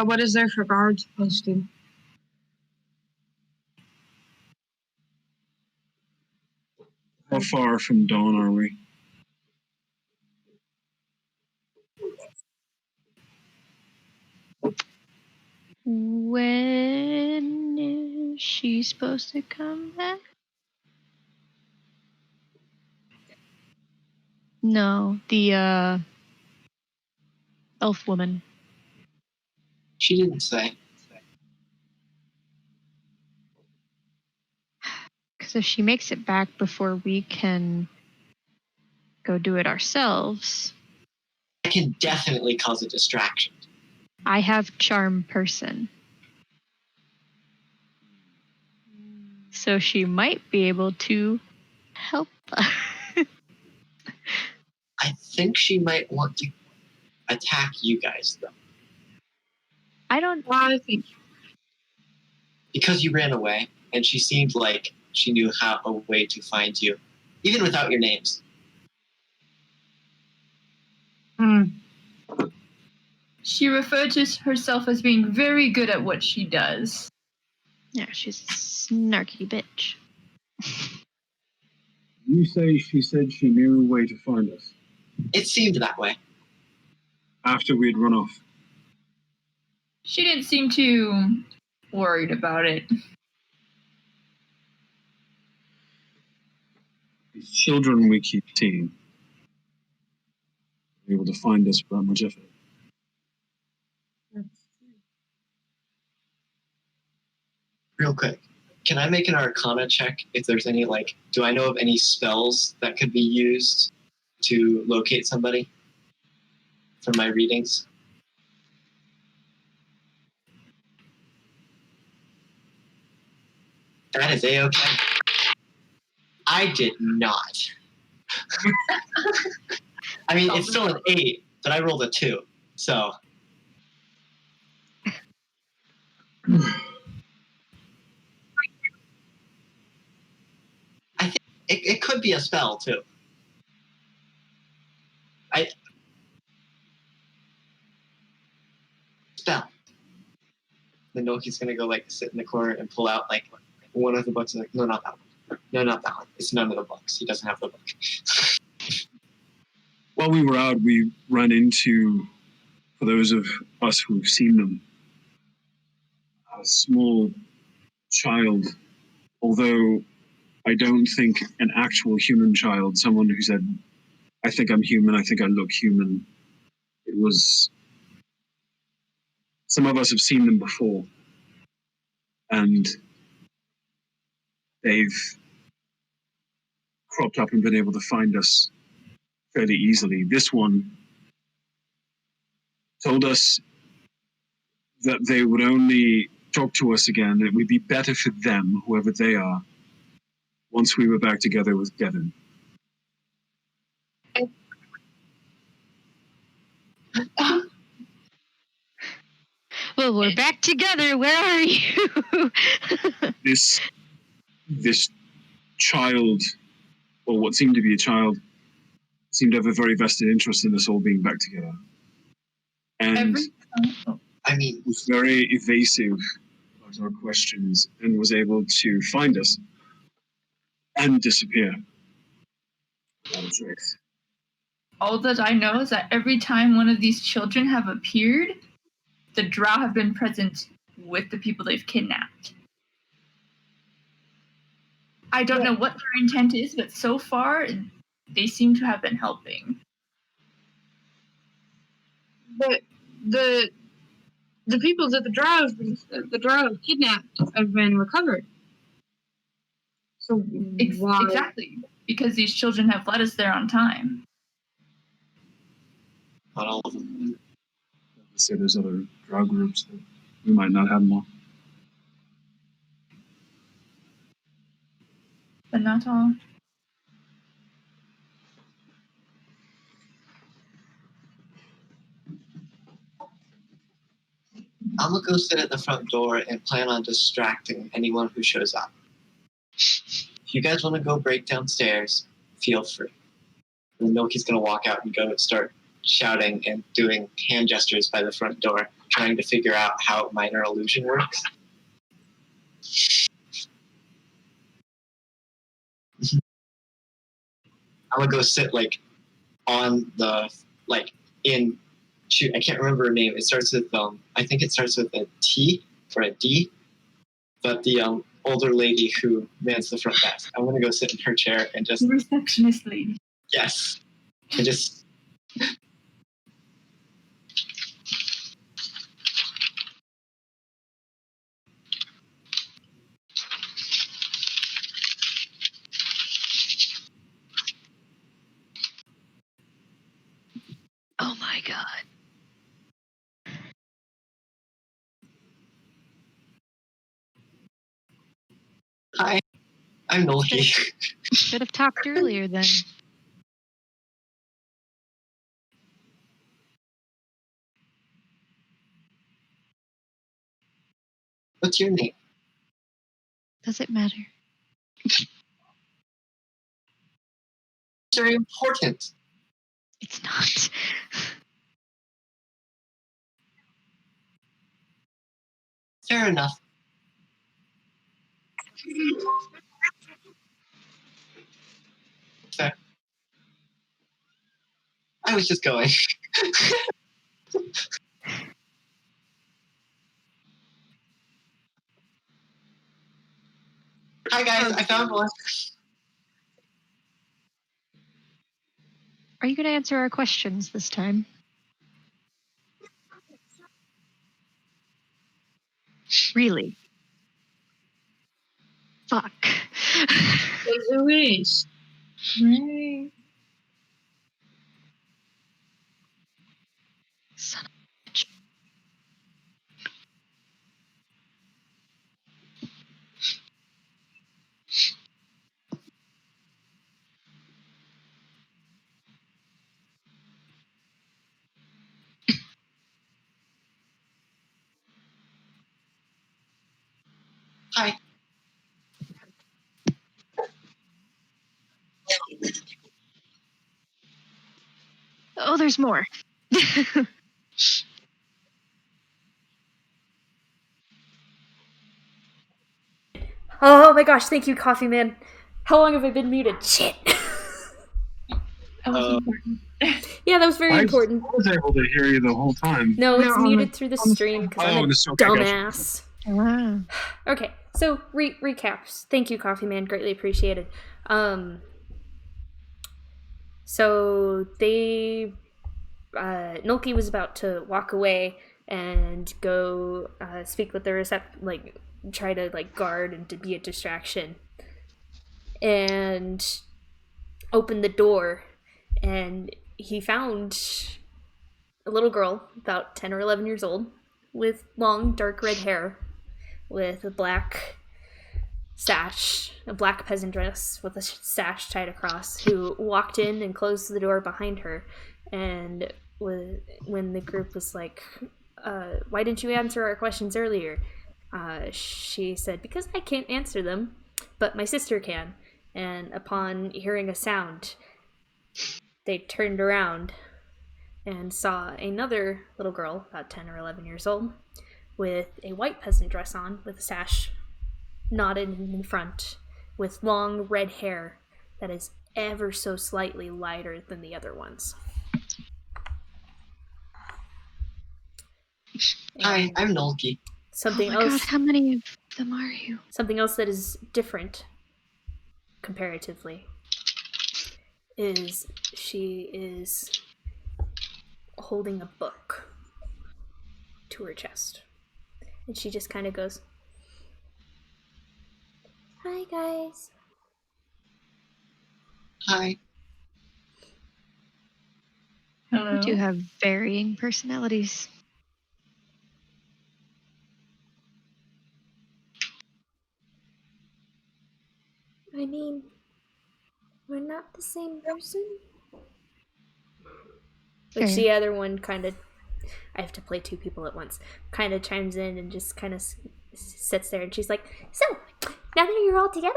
S6: What is there for guards posted?
S3: How far from dawn are we?
S5: When is she supposed to come back? No, the elf woman.
S4: She didn't say.
S5: Because if she makes it back before we can go do it ourselves,
S4: I can definitely cause a distraction.
S5: I have charm person. So she might be able to help.
S4: I think she might want to attack you guys, though.
S5: I don't.
S6: I think
S4: Because you ran away, and she seemed like she knew how a way to find you, even without your names.
S7: She referred to herself as being very good at what she does.
S5: Yeah, she's a snarky bitch.
S3: You say she said she knew a way to find us
S4: It seemed that way.
S3: after we'd run off.
S7: She didn't seem too worried about it.
S3: These children we keep seeing are able to find us without much effort.
S4: Real quick, can I make an Arcana check if there's any, like, do I know of any spells that could be used to locate somebody for my readings? That is A-okay. I did not. I mean, it's still an 8, but I rolled a 2, so. I think it could be a spell, too. Spell. Then Noki's gonna go, like, sit in the corner and pull out, like, one of the books and, like, no, not that one. No, not that one. It's none of the books. He doesn't have the book.
S3: While we were out, we ran into, for those of us who've seen them, a small child, although I don't think an actual human child, someone who said, I think I'm human, I think I look human. It was, some of us have seen them before. And they've cropped up and been able to find us fairly easily. This one told us that they would only talk to us again. It would be better for them, whoever they are, once we were back together with Devin.
S5: Well, we're back together. Where are you?
S3: This child, or what seemed to be a child, seemed to have a very vested interest in us all being back together. And
S4: I mean,
S3: was very evasive about our questions and was able to find us and disappear.
S7: All that I know is that every time one of these children have appeared, the drow have been present with the people they've kidnapped. I don't know what their intent is, but so far, they seem to have been helping.
S6: But the people that the drow have kidnapped have been recovered. So why?
S7: Exactly, because these children have led us there on time.
S4: not all of them.
S3: Let's say there's other drug groups that we might not have more.
S7: But not all.
S4: I'm gonna go sit at the front door and plan on distracting anyone who shows up. If you guys want to go break downstairs, feel free. And Milky's gonna walk out and go start shouting and doing hand gestures by the front door, trying to figure out how minor illusion works. I'm gonna go sit on the in. Shoot, I can't remember her name. It starts with I think it starts with a T or a D. But the older lady who mans the front desk, I'm gonna go sit in her chair and just
S7: The receptionist lady.
S4: yes, and just.
S5: Oh my god.
S4: Hi, I'm Nolki.
S5: Should have talked earlier then.
S4: What's your name?
S5: Does it matter?
S4: It's very important.
S5: It's not.
S4: Fair enough. Fair. I was just going. Hi guys, I found one.
S5: Are you going to answer our questions this time? Really? Fuck.
S6: As always.
S7: Right.
S5: Son of a bitch.
S4: Hi.
S5: Oh, there's more.
S1: Oh my gosh, thank you, Coffee Man. How long have I been muted? Shit.
S7: That was important.
S1: Yeah, that was very important.
S3: I was able to hear you the whole time.
S1: No, it's
S6: No,
S1: muted through the stream because I'm a dumbass.
S5: Ah.
S1: Okay, so recaps. Thank you, Coffee Man. Greatly appreciated. So they, Nolki was about to walk away and go speak with the try to guard and to be a distraction. and opened the door, and he found a little girl about 10 or 11 years old with long dark red hair, with a black sash, a black peasant dress with a sash tied across, who walked in and closed the door behind her. And when the group was like, why didn't you answer our questions earlier? She said, because I can't answer them, but my sister can. And upon hearing a sound, they turned around and saw another little girl, about 10 or 11 years old, with a white peasant dress on, with a sash knotted in front, with long red hair that is ever so slightly lighter than the other ones.
S4: Hi, I'm Nolki.
S1: Something
S5: Oh my
S1: else.
S5: God, how many of them are you?
S1: Something else that is different, comparatively, is she is holding a book to her chest, and she just kind of goes, "Hi guys."
S4: Hi.
S7: Hello.
S5: You two have varying personalities.
S1: I mean, we're not the same person. Which
S5: Fair.
S1: the other one kind of, I have to play two people at once, kind of chimes in and just kind of sits there, and she's like, so, now that you're all together.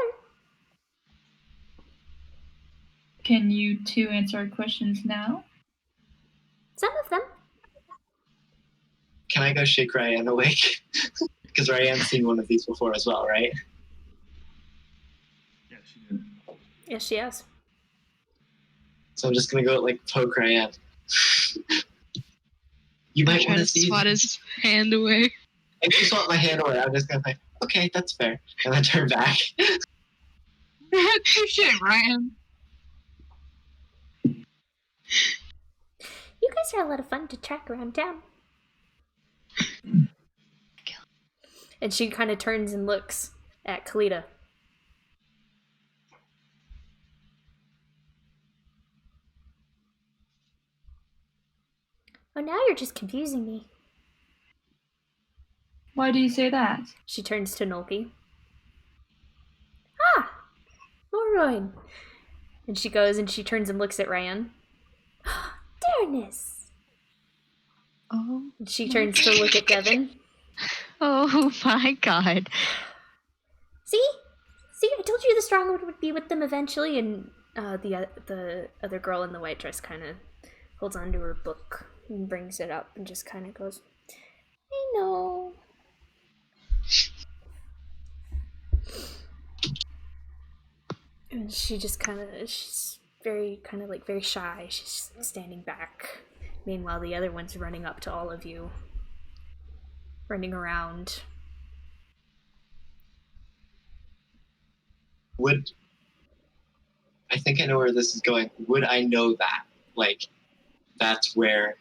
S7: Can you two answer our questions now?
S1: Some of them.
S4: Can I go shake Ryan awake? Because Ryan's seen one of these before as well, right?
S3: Yeah, she did.
S1: Yes, she has.
S4: So I'm just gonna go like poke Ryan. You might
S2: Trying
S4: want
S2: to
S4: to see.
S2: swat his hand away.
S4: If you swat my hand away, I'm just gonna say, okay, that's fair, and then turn back.
S6: Touche, Ryan.
S1: You guys are a lot of fun to track around town. And she kind of turns and looks at Kalita. Oh, now you're just confusing me.
S7: Why do you say that?
S1: She turns to Nolki. Ah! Morroyn! And she goes and she turns and looks at Ryan. Dearness!
S5: Oh.
S1: And she turns to look at Devin.
S5: Oh my God.
S1: See? I told you the strong would be with them eventually. And the other girl in the white dress kind of holds onto her book and brings it up and just kind of goes, I know. And she just kind of, she's very shy. She's standing back. Meanwhile, the other one's running up to all of you, running around.
S4: I think I know where this is going. Would I know that? Like, that's where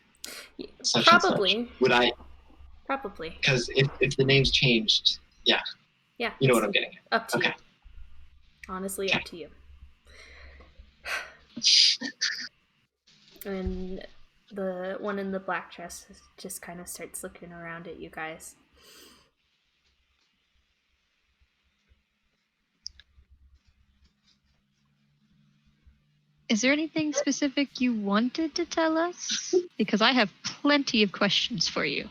S4: such
S1: Probably.
S4: and such. Would I?
S1: Probably.
S4: Because if the name's changed, yeah.
S1: Yeah.
S4: You know what I'm getting at.
S1: Up to
S4: Okay.
S1: you. Honestly, up to you. And the one in the black dress just kind of starts looking around at you guys.
S5: Is there anything specific you wanted to tell us? Because I have plenty of questions for you.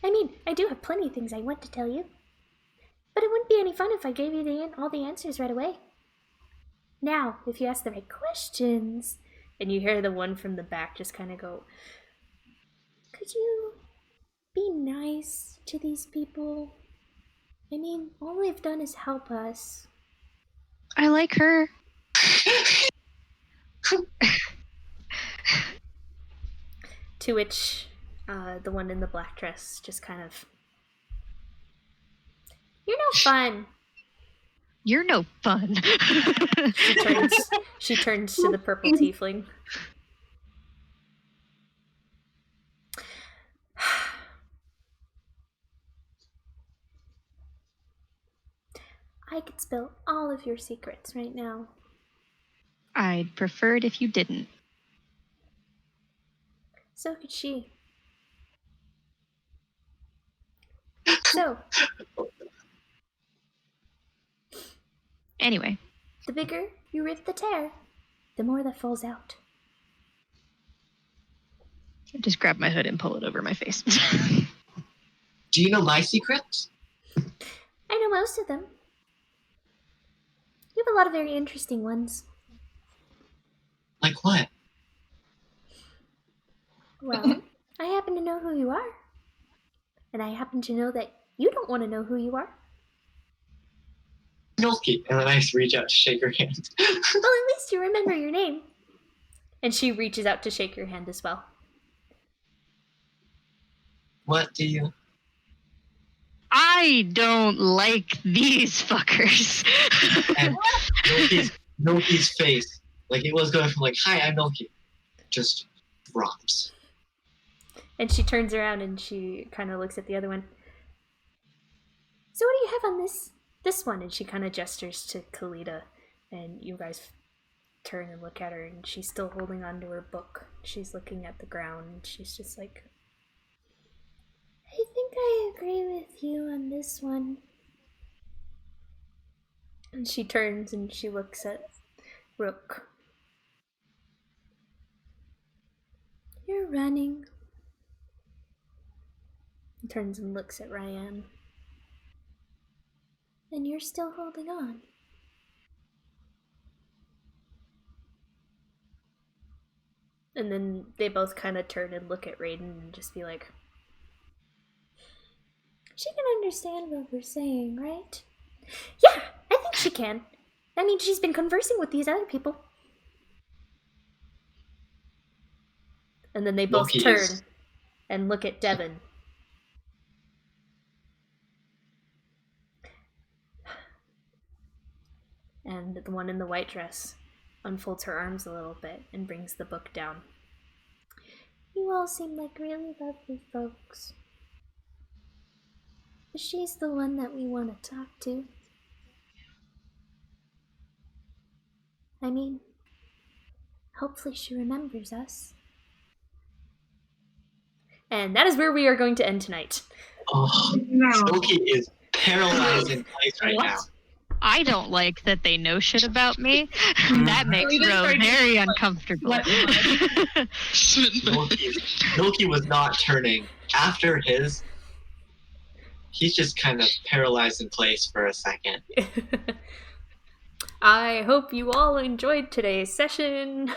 S1: I mean, I do have plenty of things I want to tell you. But it wouldn't be any fun if I gave you all the answers right away. Now, if you ask the right questions, and you hear the one from the back just kind of go, could you be nice to these people? I mean, all they've done is help us.
S5: I like her.
S1: To which the one in the black dress just kind of, you're no fun.
S5: You're no fun.
S1: She turns to the purple tiefling. I could spill all of your secrets right now.
S5: I'd prefer it if you didn't.
S1: So could she. So,
S5: Anyway,
S1: the bigger you rip the tear, the more that falls out.
S5: I just grab my hood and pull it over my face.
S4: Do you know my secrets?
S1: I know most of them. You have a lot of very interesting ones.
S4: Like what?
S1: Well, I happen to know who you are. And I happen to know that you don't want to know who you are.
S4: Milky. And then I reach out to shake her hand.
S1: Well, at least you remember your name. And she reaches out to shake your hand as well.
S4: What do you...
S5: I don't like these fuckers.
S4: And Milky's face, like it was going from like, hi, I'm Milky, just drops.
S1: And she turns around and she kind of looks at the other one. So what do you have on this one? And she kind of gestures to Kalita. And you guys turn and look at her, and she's still holding on to her book. She's looking at the ground, and she's just like, I think I agree with you on this one. And she turns and she looks at Rook. You're running. He turns and looks at Ryan. And you're still holding on. And then they both kind of turn and look at Raiden and just be like, she can understand what we're saying, right? Yeah, I think she can. I mean, she's been conversing with these other people. And then they both turn and look at Devin. And the one in the white dress unfolds her arms a little bit and brings the book down. You all seem like really lovely folks. But she's the one that we want to talk to. I mean, hopefully she remembers us. And that is where we are going to end tonight.
S4: Oh,
S6: No.
S4: Milky is paralyzed in place right
S6: What?
S4: now.
S5: I don't like that they know shit about me. That makes
S7: We just
S5: Ro
S7: tried to,
S5: very uncomfortable.
S7: let
S4: Milky was not turning. After his, he's just kind of paralyzed in place for a second.
S1: I hope you all enjoyed today's session.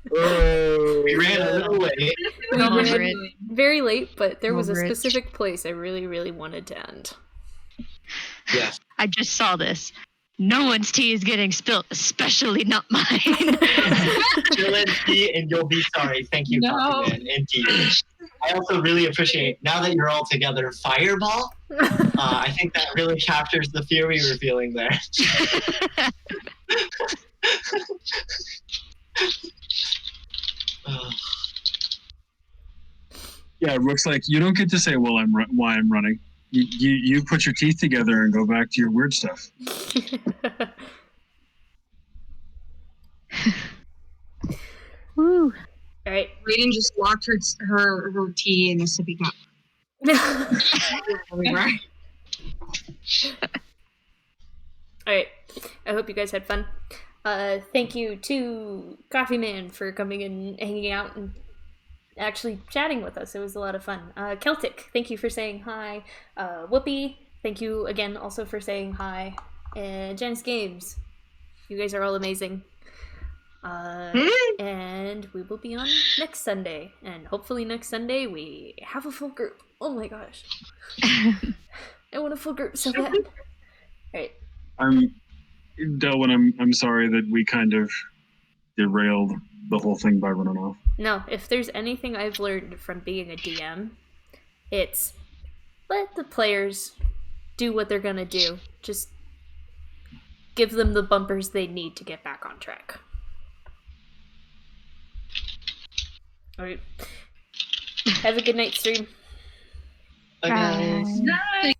S4: We ran a little late.
S1: We
S5: I'm over
S1: ran
S5: it.
S1: very late, but there was a
S5: Over it.
S1: specific place I really, really wanted to end.
S4: Yes.
S5: I just saw this. No one's tea is getting spilt, especially not mine.
S4: Chillin' tea and you'll be sorry. Thank you,
S7: No.
S4: Coffee Man. Indeed. I also really appreciate, now that you're all together, Fireball. I think that really captures the fear we were feeling there.
S3: Yeah, Rook's like, you don't get to say, well, why I'm running. You put your teeth together and go back to your weird stuff.
S5: Woo.
S1: All right.
S6: Raiden just locked her tea in a sippy cup. Everywhere.
S1: All right. I hope you guys had fun. Thank you to Coffee Man for coming and hanging out and actually chatting with us. It was a lot of fun. Celtic, thank you for saying hi. Whoopi, thank you again also for saying hi. And Janice Games, you guys are all amazing. And we will be on next Sunday. And hopefully next Sunday we have a full group. Oh my gosh. I want a full group so bad. Alright.
S3: Delwyn, I'm sorry that we kind of derailed the whole thing by running off.
S1: No, if there's anything I've learned from being a DM, it's let the players do what they're gonna do. Just give them the bumpers they need to get back on track. Alright. Have a good night, stream.
S4: Bye, guys.
S5: Bye.
S7: Nice.